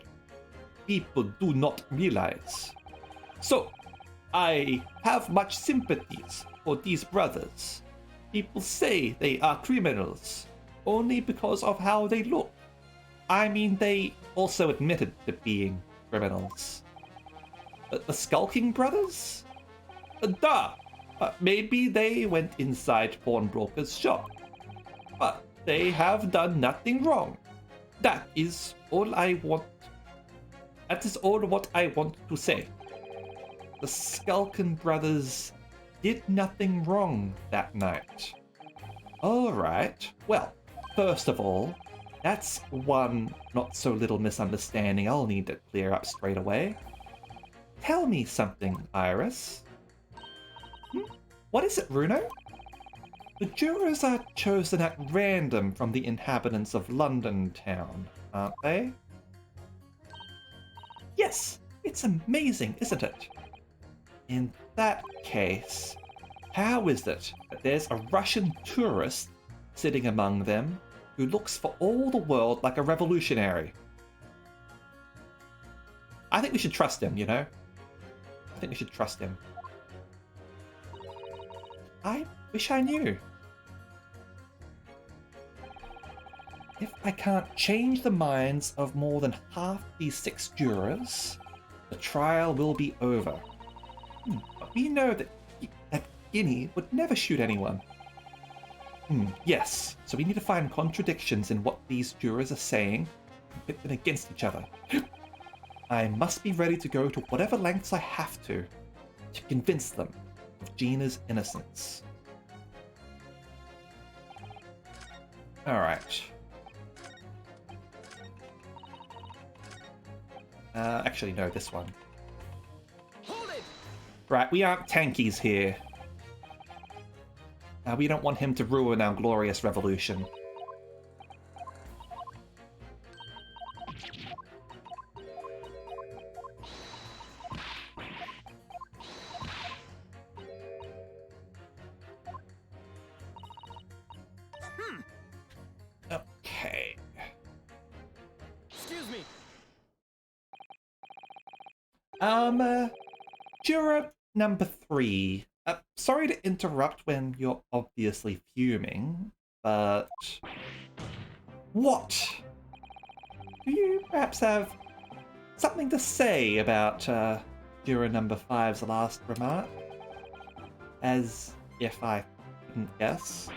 People do not realize. So, I have much sympathies for these brothers. People say they are criminals only because of how they look. I mean, they also admitted to being criminals. The Skulking Brothers? Maybe they went inside pawnbroker's shop. But they have done nothing wrong. That is all I want. That is all what I want to say. The Skulkin brothers did nothing wrong that night. Alright, well, first of all, that's one not so little misunderstanding I'll need to clear up straight away. Tell me something, Iris. What is it, Runo? The jurors are chosen at random from the inhabitants of London town, aren't they? Yes, it's amazing, isn't it? In that case, how is it that there's a Russian tourist sitting among them who looks for all the world like a revolutionary? I think we should trust him, you know? I think we should trust him. I wish I knew. If I can't change the minds of more than half these 6 jurors, the trial will be over. But we know that Guinea would never shoot anyone. Yes, so we need to find contradictions in what these jurors are saying and pit them against each other. I must be ready to go to whatever lengths I have to convince them of Gina's innocence. Alright. Actually, no, this one. Hold it! Right, we aren't tankies here. We don't want him to ruin our glorious revolution. Okay. Excuse me. Juror number 3. Sorry to interrupt when you're obviously fuming, but... What? Do you perhaps have something to say about juror number 5's last remark? As if I couldn't guess.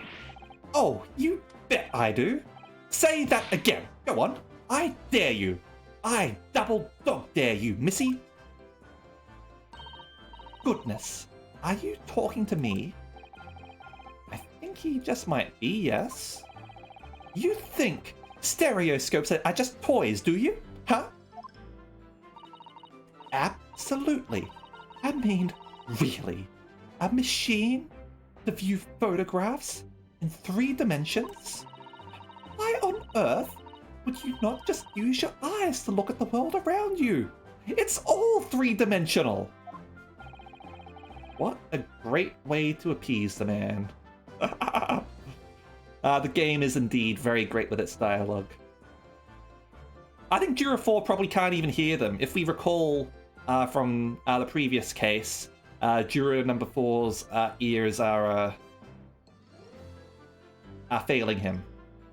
Oh, you bet I do. Say that again. Go on. I dare you. I double dog dare you, missy. Goodness. Are you talking to me? I think he just might be, yes. You think stereoscopes are just toys, do you? Huh? Absolutely. I mean, really. A machine to view photographs in 3 dimensions? Why on earth would you not just use your eyes to look at the world around you? It's all 3-dimensional. What a great way to appease the man. The game is indeed very great with its dialogue. I think Juror 4 probably can't even hear them. If we recall from the previous case, Juror number 4's ears are failing him.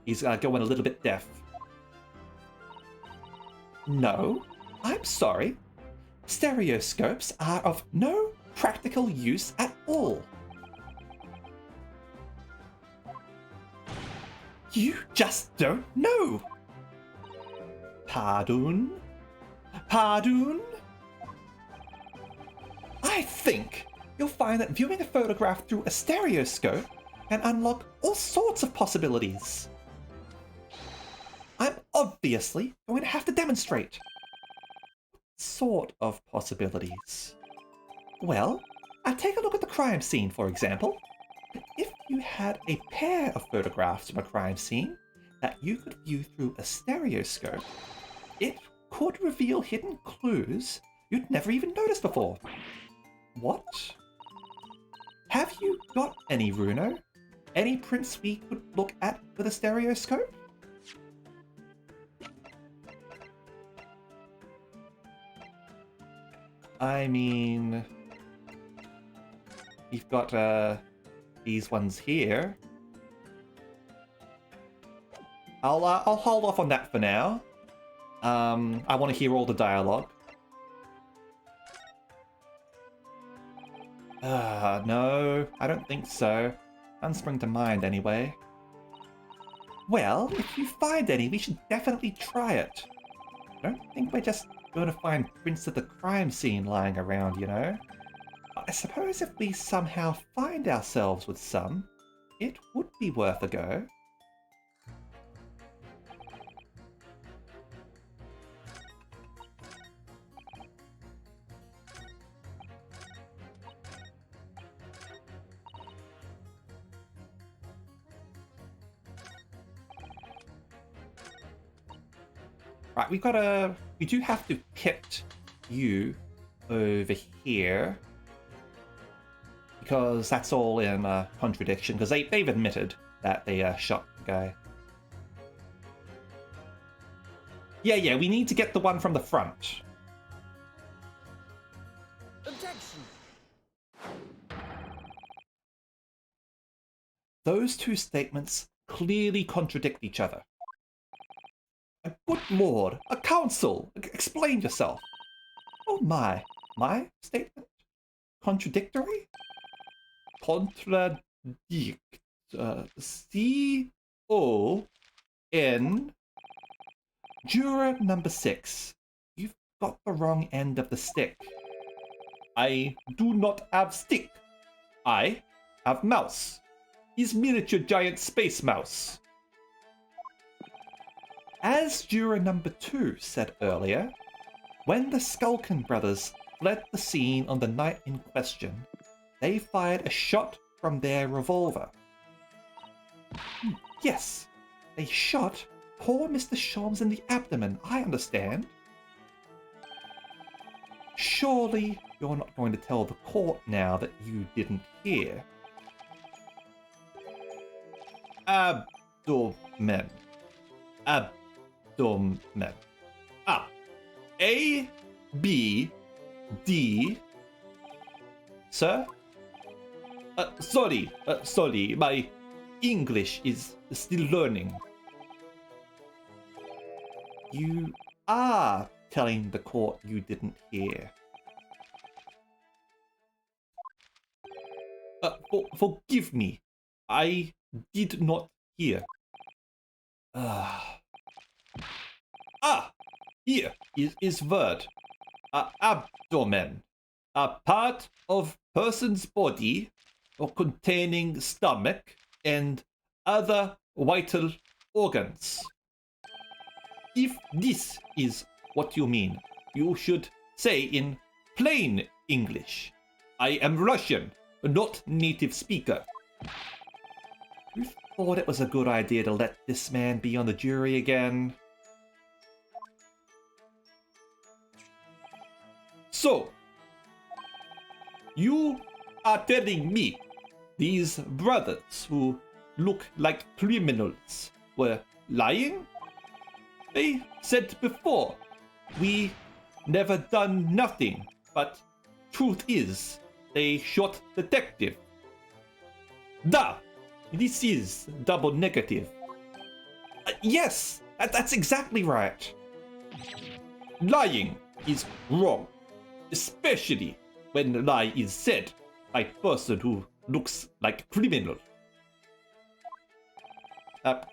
He's going a little bit deaf. No, I'm sorry. Stereoscopes are of no practical use at all. You just don't know. Pardon? Pardon? I think you'll find that viewing a photograph through a stereoscope can unlock all sorts of possibilities. I'm obviously going to have to demonstrate. What sort of possibilities? Well, take a look at the crime scene, for example. If you had a pair of photographs from a crime scene that you could view through a stereoscope, it could reveal hidden clues you'd never even noticed before. What? Have you got any, Runo? Any prints we could look at with a stereoscope? I mean... We've got, these ones here. I'll hold off on that for now. I want to hear all the dialogue. No, I don't think so. None spring to mind anyway. Well, if you find any, we should definitely try it. I don't think we're just going to find prints of the crime scene lying around, you know? I suppose if we somehow find ourselves with some, it would be worth a go. Right, we do have to pit you over here. Because that's all in contradiction, because they've admitted that they shot the guy. Yeah, we need to get the one from the front. Objection. Those two statements clearly contradict each other. A good lord, a council, explain yourself. Oh my statement? Contradictory? Contradict. C-O-N. Juror number 6. You've got the wrong end of the stick. I do not have stick. I have mouse. He's miniature giant space mouse. As juror number 2 said earlier, when the Skulkin brothers fled the scene on the night in question, they fired a shot from their revolver. Yes, they shot poor Mr. Sholmes in the abdomen, I understand. Surely you're not going to tell the court now that you didn't hear. Abdomen. Abdomen. A, B, D. Sir? Sorry, my English is still learning. You are telling the court you didn't hear. Forgive me. I did not hear. Here is word. Abdomen. A part of person's body or containing stomach and other vital organs. If this is what you mean, you should say in plain English, I am Russian, not native speaker. Who thought it was a good idea to let this man be on the jury again? So, you are telling me these brothers who look like criminals were lying? They said before, we never done nothing, but truth is, they shot detective. This is double negative. Yes, that's exactly right. Lying is wrong, especially when the lie is said by a person who looks like a criminal.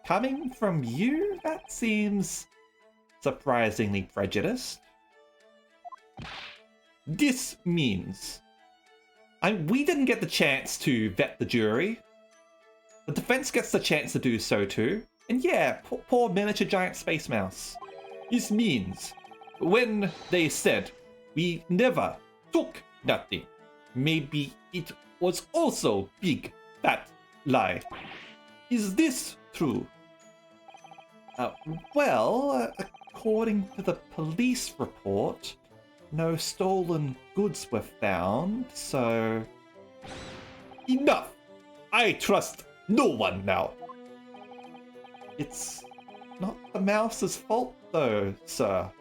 Coming from you, that seems surprisingly prejudiced. This means we didn't get the chance to vet the jury. The defense gets the chance to do so too. And yeah, poor miniature giant space mouse. This means when they said we never took nothing, maybe it was also big fat lie. Is this true? Well, according to the police report, no stolen goods were found, so... Enough! I trust no one now. It's not the mouse's fault though, sir.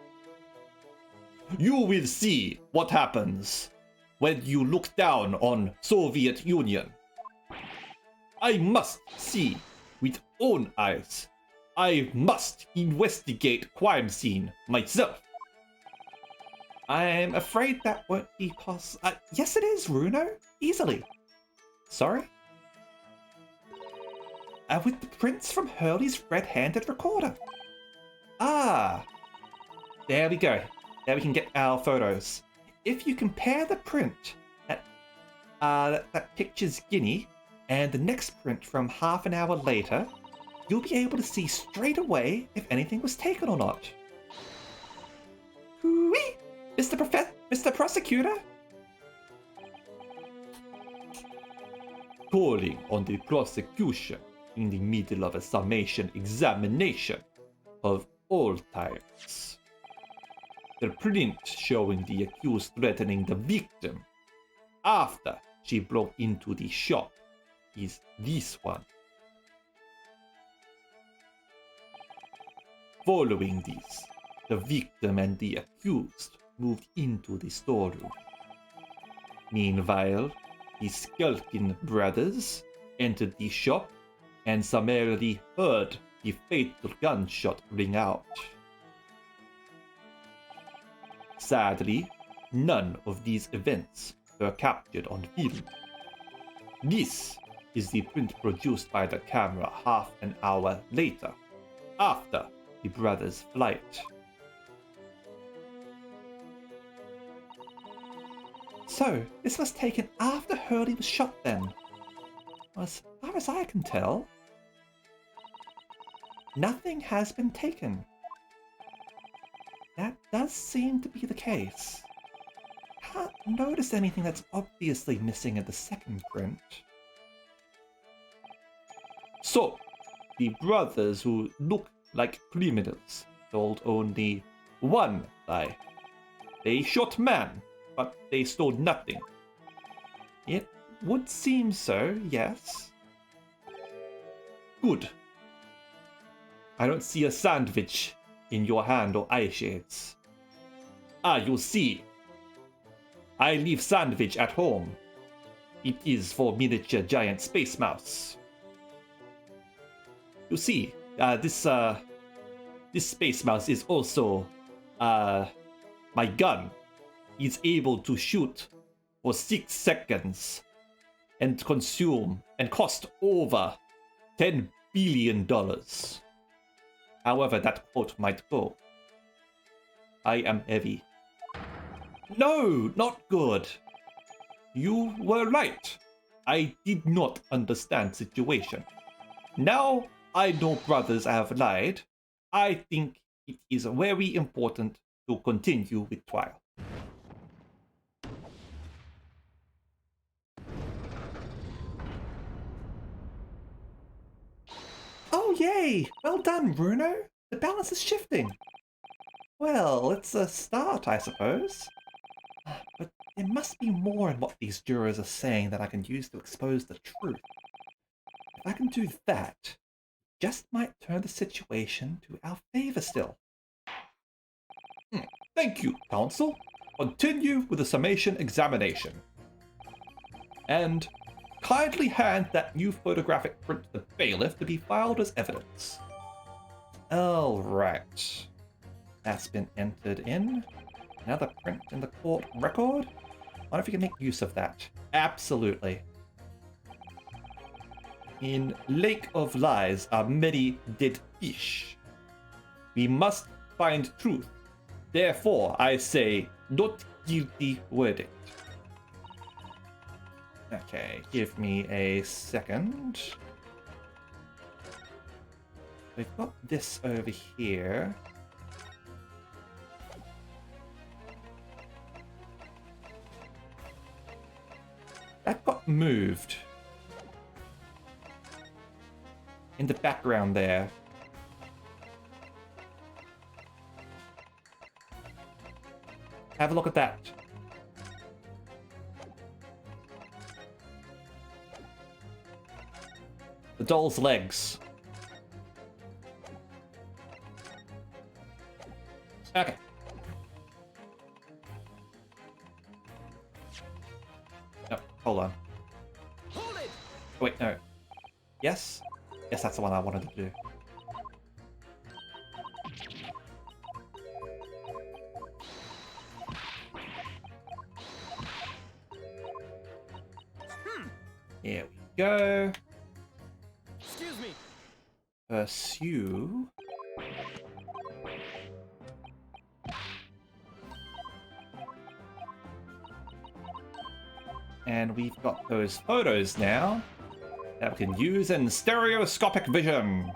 You will see what happens when you look down on Soviet Union. I must see with own eyes. I must investigate crime scene myself. I'm afraid that won't be possible. Yes, it is, Runo. Easily. Sorry? With the prints from Hurley's red-handed recorder. Ah. There we go. There we can get our photos. If you compare the print that pictures Guinea and the next print from half an hour later, you'll be able to see straight away if anything was taken or not. Hooey! Mr. Prosecutor? Calling on the prosecution in the middle of a summation examination of all types. The print showing the accused threatening the victim after she broke into the shop is this one. Following this, the victim and the accused moved into the storeroom. Meanwhile, the skulking brothers entered the shop and summarily heard the fatal gunshot ring out. Sadly, none of these events were captured on film. This is the print produced by the camera half an hour later, after the brothers' flight. So, this was taken after Hurley was shot then? As far as I can tell, nothing has been taken. That does seem to be the case. Can't notice anything that's obviously missing in the second print. So, the brothers who look like criminals told only one lie. They shot man, but they stole nothing. It would seem so, yes. Good. I don't see a sandwich in your hand or eye shades. Ah, you see. I leave sandwich at home. It is for miniature giant space mouse. You see, this space mouse is also my gun. It's able to shoot for 6 seconds and consume and cost over $10 billion. However, that quote might go. I am heavy. No, not good. You were right. I did not understand situation. Now I know brothers have lied. I think it is very important to continue with trial. Oh yay! Well done, Bruno. The balance is shifting. Well, it's a start, I suppose. But there must be more in what these jurors are saying that I can use to expose the truth. If I can do that, just might turn the situation to our favor still. Thank you, counsel. Continue with the summation examination. And kindly hand that new photographic print to the bailiff to be filed as evidence. Alright. That's been entered in. Another print in the court record. I wonder if you can make use of that. Absolutely. In Lake of Lies are many dead fish. We must find truth. Therefore, I say, not guilty verdict. Okay, give me a second. We've got this over here. That got moved. In the background there. Have a look at that. The doll's legs. Okay. No, hold on. Hold it! Wait, no. Yes? Yes, that's the one I wanted to do. Here we go. Excuse me. Pursue. And we've got those photos now that we can use in stereoscopic vision.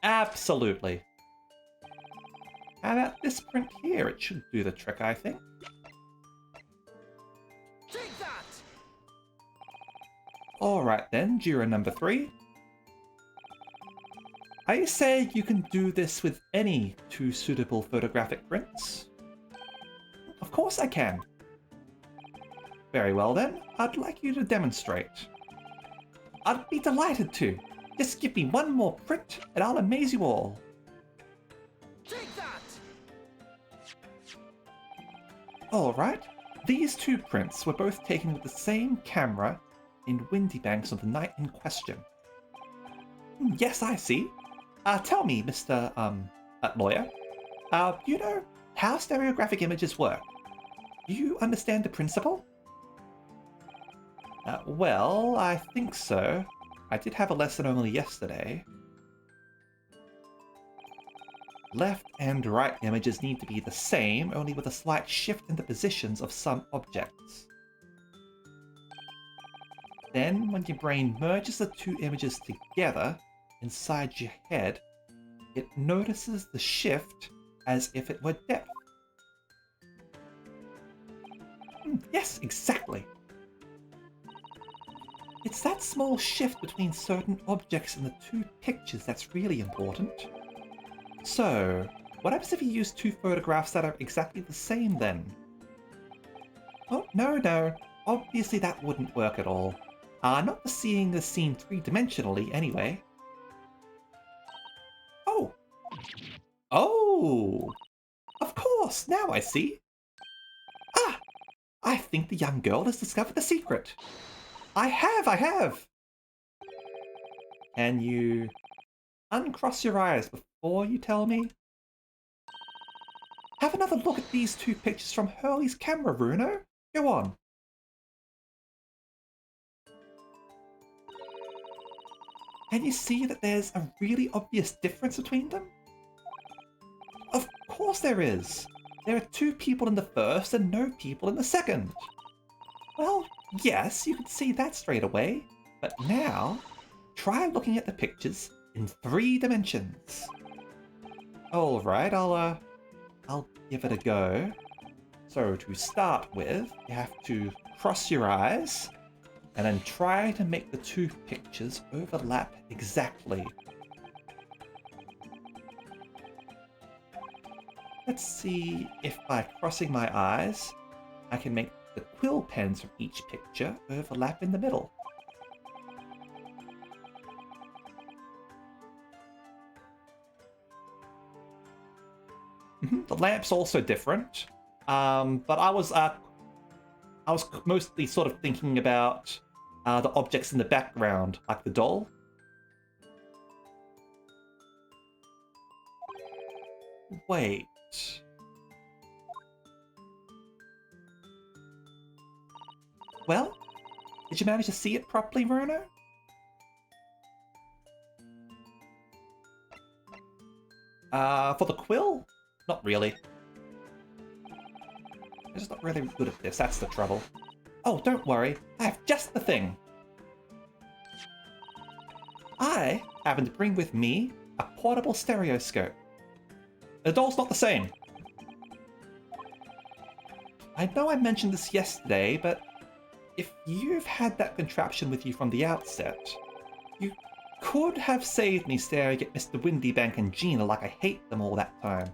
Absolutely. How about this print here? It should do the trick, I think. Take that! Alright then, juror number 3. Are you saying you can do this with any 2 suitable photographic prints? Of course I can. Very well then, I'd like you to demonstrate. I'd be delighted to. Just give me one more print and I'll amaze you all. Take that! Alright, these 2 prints were both taken with the same camera in Windybanks on the night in question. Yes, I see. Tell me, Mr. Lawyer, do you know how stereographic images work? Do you understand the principle? Well, I think so. I did have a lesson only yesterday. Left and right images need to be the same, only with a slight shift in the positions of some objects. Then, when your brain merges the 2 images together inside your head, it notices the shift as if it were depth. Yes, exactly. It's that small shift between certain objects in the 2 pictures that's really important. So, what happens if you use 2 photographs that are exactly the same then? Oh, no. Obviously that wouldn't work at all. Not for seeing the scene 3-dimensionally, anyway. Oh! Of course! Now I see! I think the young girl has discovered the secret. I have! Can you uncross your eyes before you tell me? Have another look at these two pictures from Hurley's camera, Bruno. Go on. Can you see that there's a really obvious difference between them? Of course there is. There are two people in the first and no people in the second. Well, yes, you can see that straight away. But now, try looking at the pictures in 3 dimensions. Alright, I'll give it a go. So to start with, you have to cross your eyes and then try to make the two pictures overlap exactly. Let's see if by crossing my eyes, I can make the quill pens from each picture overlap in the middle. The lamp's also different, but I was mostly sort of thinking about the objects in the background, like the doll. Wait. Well, did you manage to see it properly, Bruno? For the quill? Not really. I'm just not really good at this, that's the trouble. Oh, don't worry, I have just the thing. I happen to bring with me a portable stereoscope. The doll's not the same. I know I mentioned this yesterday, but if you've had that contraption with you from the outset, you could have saved me staring at Mr. Windybank and Gina like I hate them all that time.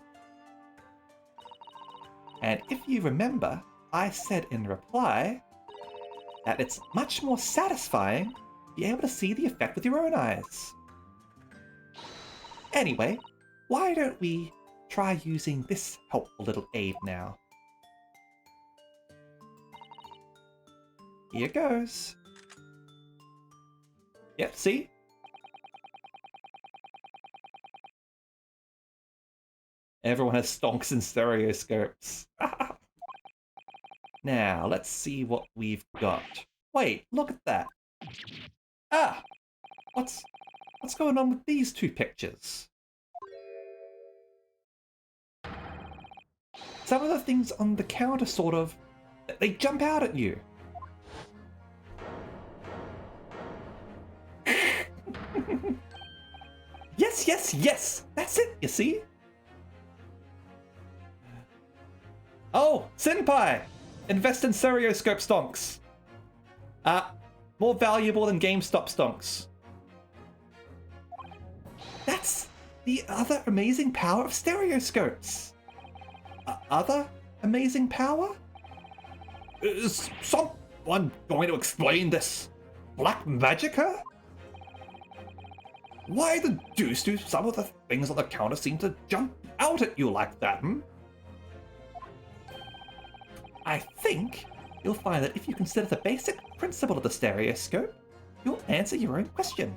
And if you remember, I said in reply that it's much more satisfying to be able to see the effect with your own eyes. Anyway, why don't we try using this helpful little aid now? Here goes. Yep, see? Everyone has stonks and stereoscopes. Now, let's see what we've got. Wait, look at that. Ah! What's going on with these two pictures? Some of the things on the counter sort of... they jump out at you. Yes! That's it, you see? Oh, Senpai! Invest in stereoscope stonks. More valuable than GameStop stonks. That's the other amazing power of stereoscopes. Other amazing power? Is someone going to explain this black magicka? Why the deuce do some of the things on the counter seem to jump out at you like that, I think you'll find that if you consider the basic principle of the stereoscope, you'll answer your own question.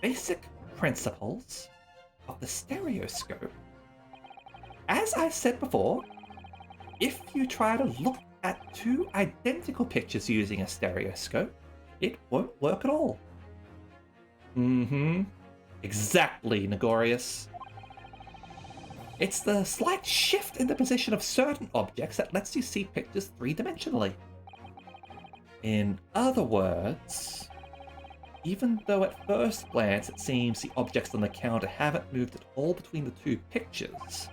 Basic principles of the stereoscope. As I said before, if you try to look at two identical pictures using a stereoscope, it won't work at all. Exactly, Nagorius. It's the slight shift in the position of certain objects that lets you see pictures 3-dimensionally. In other words, even though at first glance it seems the objects on the counter haven't moved at all between the two pictures,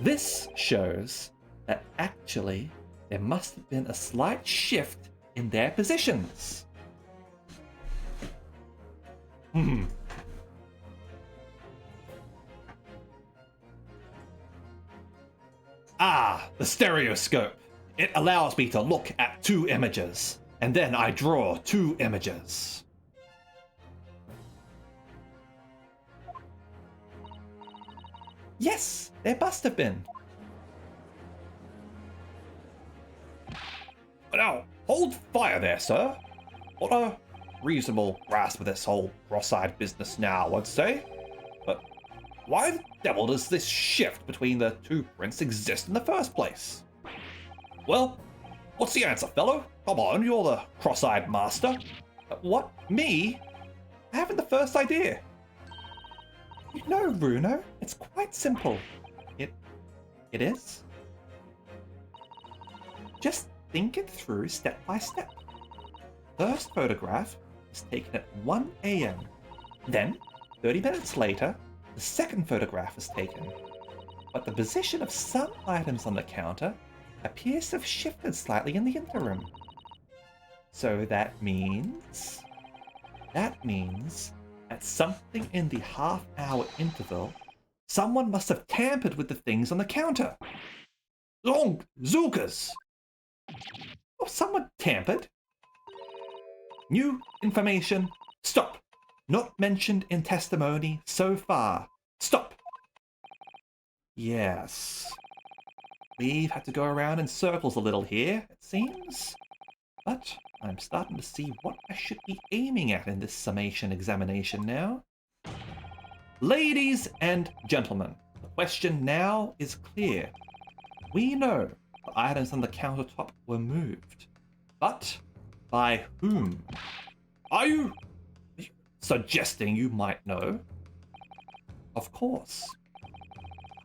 this shows that actually there must have been a slight shift in their positions. The stereoscope. It allows me to look at 2 images, and then I draw 2 images. Yes, there must have been. Hold fire there, sir. What a reasonable grasp of this whole cross-eyed business now, I'd say. But why the devil does this shift between the two prints exist in the first place? Well, what's the answer, fellow? Come on, you're the cross-eyed master. What? Me? I haven't the first idea. No, Bruno, it's quite simple. It is? Just think it through step by step. First photograph was taken at 1 a.m. Then, 30 minutes later, the second photograph was taken. But the position of some items on the counter appears to have shifted slightly in the interim. So that means at something in the half-hour interval, someone must have tampered with the things on the counter. Long Zookas! Oh, someone tampered? New information. Stop. Not mentioned in testimony so far. Stop. Yes. We've had to go around in circles a little here, it seems. But I'm starting to see what I should be aiming at in this summation examination now. Ladies and gentlemen, the question now is clear. We know the items on the countertop were moved. But by whom? Are you suggesting you might know? Of course.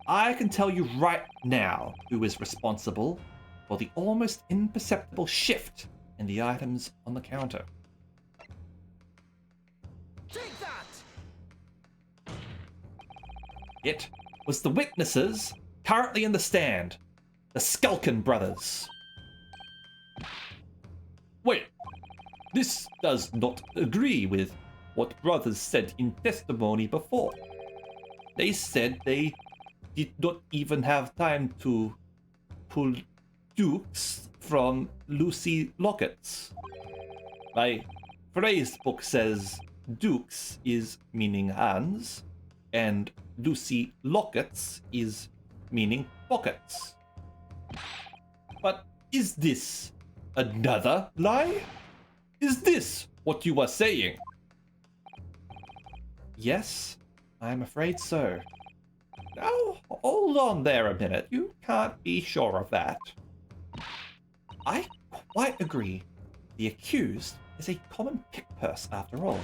I can tell you right now who is responsible for the almost imperceptible shift in the items on the counter. Take that! It was the witnesses currently in the stand, the Skulkin brothers. Wait, this does not agree with what brothers said in testimony before. They said they did not even have time to pull dukes from Lucy lockets. My phrase book says dukes is meaning hands, and Lucy lockets is meaning pockets. But is this another lie? Is this what you are saying? Yes, I'm afraid so. Now, hold on there a minute. You can't be sure of that. I quite agree. The accused is a common pick purse after all.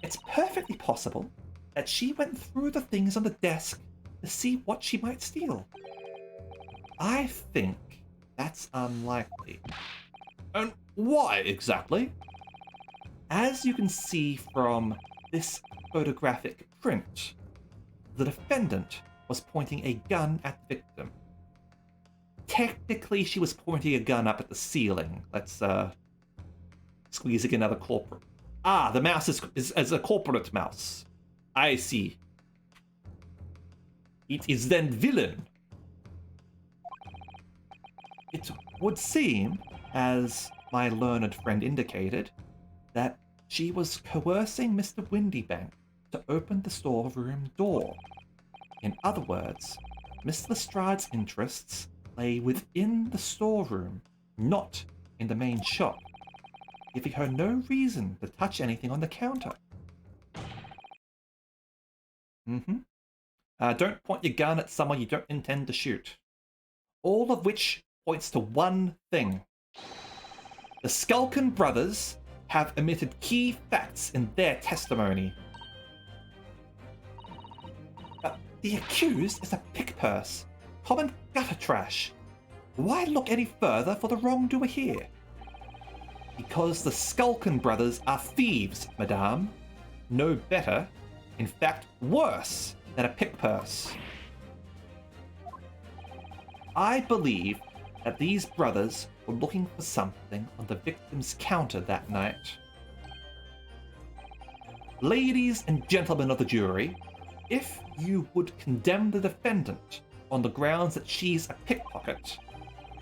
It's perfectly possible that she went through the things on the desk to see what she might steal. I think that's unlikely. And why exactly? As you can see from this photographic print, the defendant was pointing a gun at the victim. Technically, she was pointing a gun up at the ceiling. Let's squeezing another corporate. Ah, the mouse is a corporate mouse. I see. It is then villain. It would seem, as my learned friend indicated, that she was coercing Mr. Windybank to open the storeroom door. In other words, Mr. Lestrade's interests lay within the storeroom, not in the main shop, giving her no reason to touch anything on the counter. Don't point your gun at someone you don't intend to shoot. All of which points to one thing. The Skulkin brothers have omitted key facts in their testimony. The accused is a pick purse, common gutter trash. Why look any further for the wrongdoer here? Because the Skulkin brothers are thieves, madame. No better, in fact worse, than a pick purse. I believe that these brothers were looking for something on the victim's counter that night. Ladies and gentlemen of the jury, if you would condemn the defendant on the grounds that she's a pickpocket,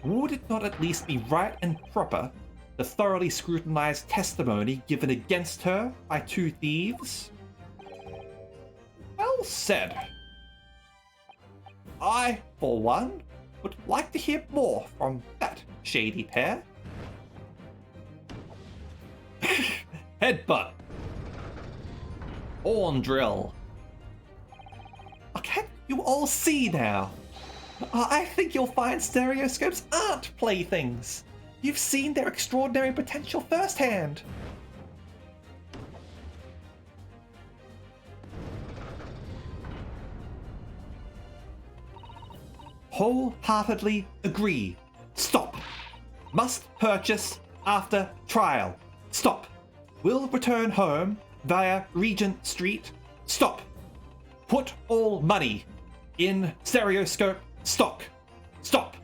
would it not at least be right and proper to thoroughly scrutinize testimony given against her by two thieves? Well said. I, for one, would like to hear more from that shady pair. Headbutt. Horn drill. Can't you all see now? I think you'll find stereoscopes aren't playthings. You've seen their extraordinary potential firsthand. Wholeheartedly agree. Stop. Must purchase after trial. Stop. Will return home via Regent Street. Stop. Put all money in stereoscope stock. Stop.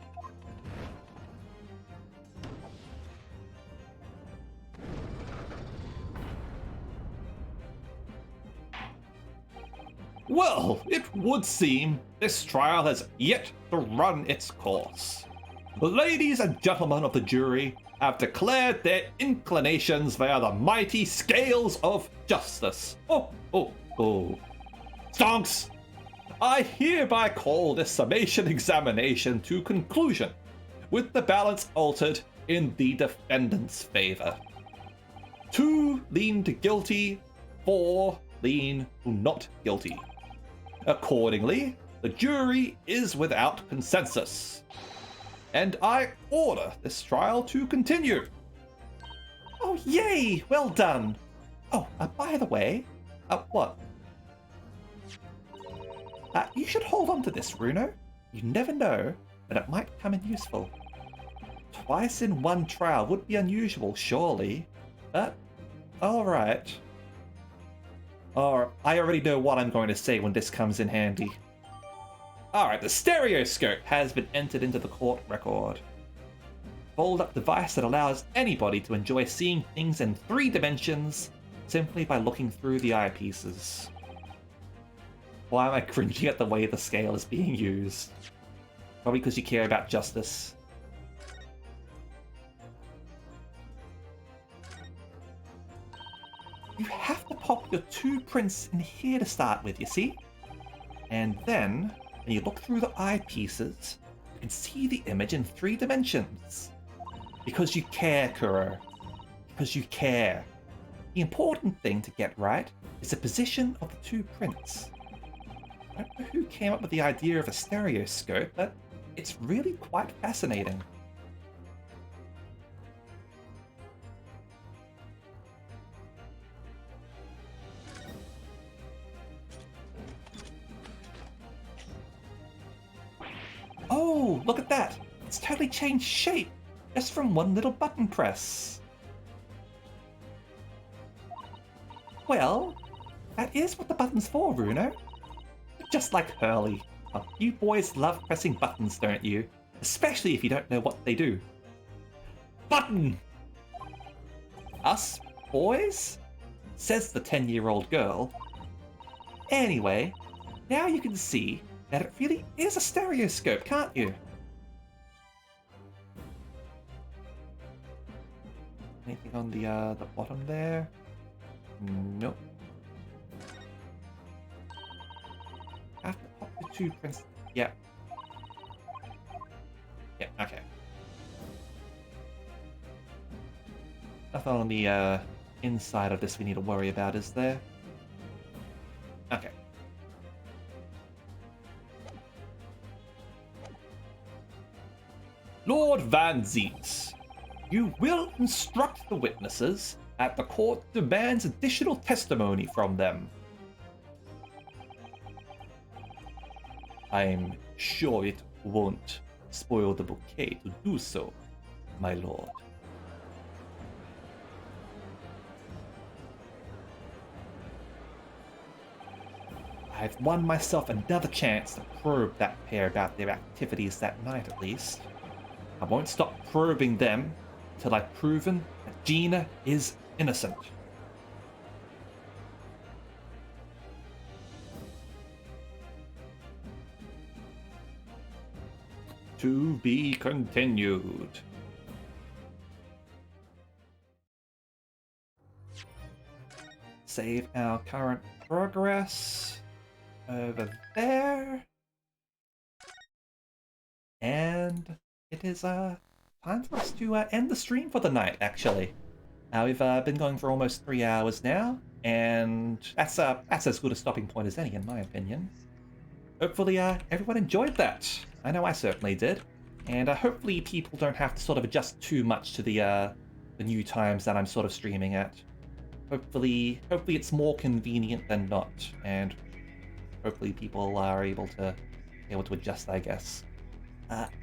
Well, it would seem this trial has yet to run its course. The ladies and gentlemen of the jury have declared their inclinations via the mighty scales of justice. Oh. Stonks! I hereby call this summation examination to conclusion, with the balance altered in the defendant's favor. 2 lean to guilty, 4 lean to not guilty. Accordingly, the jury is without consensus, and I order this trial to continue. Oh, yay! Well done! Oh, by the way, what? You should hold on to this, Runo. You never know, but it might come in useful. Twice in one trial would be unusual, surely, but alright. Or I already know what I'm going to say when this comes in handy. Alright, the stereoscope has been entered into the court record. Fold-up device that allows anybody to enjoy seeing things in 3 dimensions simply by looking through the eyepieces. Why am I cringing at the way the scale is being used? Probably because you care about justice. You have to pop your 2 prints in here to start with, you see? And then, when you look through the eyepieces, you can see the image in 3 dimensions. Because you care, Kuro. Because you care. The important thing to get right is the position of the 2 prints. I don't know who came up with the idea of a stereoscope, but it's really quite fascinating. Oh, look at that! It's totally changed shape, just from one little button press. Well, that is what the button's for, Runo. Just like Hurley. Oh, you boys love pressing buttons, don't you? Especially if you don't know what they do. Button! Us boys? Says the 10-year-old girl. Anyway, now you can see that it really is a stereoscope, can't you? Anything on the bottom there? Nope. Have to pop the 2 prints. Yeah. Yeah, okay. Nothing on the inside of this we need to worry about, is there? Okay. Lord Van Ziet, you will instruct the witnesses at the court demands additional testimony from them. I'm sure it won't spoil the bouquet to do so, my lord. I've won myself another chance to probe that pair about their activities that night, at least. I won't stop probing them till I've proven that Gina is innocent. To be continued. Save our current progress over there. And it is time for us to end the stream for the night, actually. We've been going for almost 3 hours now, and that's as good a stopping point as any, in my opinion. Hopefully, everyone enjoyed that. I know I certainly did, and hopefully people don't have to sort of adjust too much to the new times that I'm sort of streaming at. Hopefully it's more convenient than not, and hopefully people are able to adjust, I guess.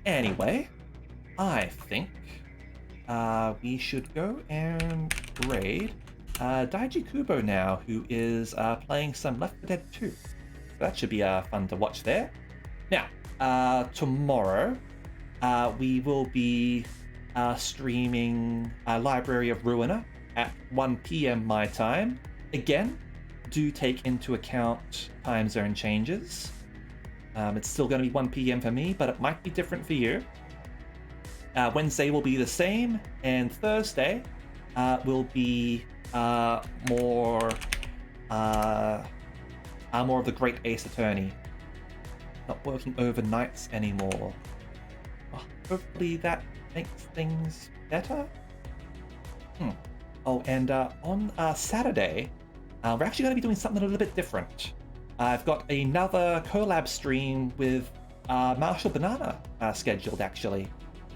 Anyway, I think we should go and raid Daiji Kubo now, who is playing some Left 4 Dead 2. So that should be fun to watch there. Now, tomorrow we will be streaming Library of Ruiner at 1 p.m. my time. Again, do take into account time zone changes. It's still going to be 1 p.m. for me, but it might be different for you. Wednesday will be the same, and Thursday will be more of the Great Ace Attorney. Not working overnights anymore. Hopefully that makes things better. Oh, and on Saturday, we're actually going to be doing something a little bit different. I've got another collab stream with Marshall Banana scheduled, actually.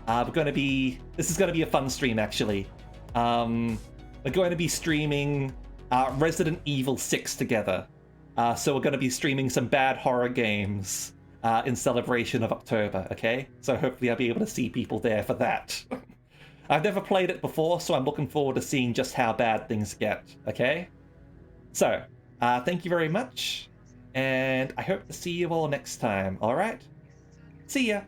This is going to be a fun stream, actually. We're going to be streaming Resident Evil 6 together. So we're going to be streaming some bad horror games in celebration of October, okay? So hopefully I'll be able to see people there for that. I've never played it before, so I'm looking forward to seeing just how bad things get, okay? So, thank you very much, and I hope to see you all next time, alright? See ya!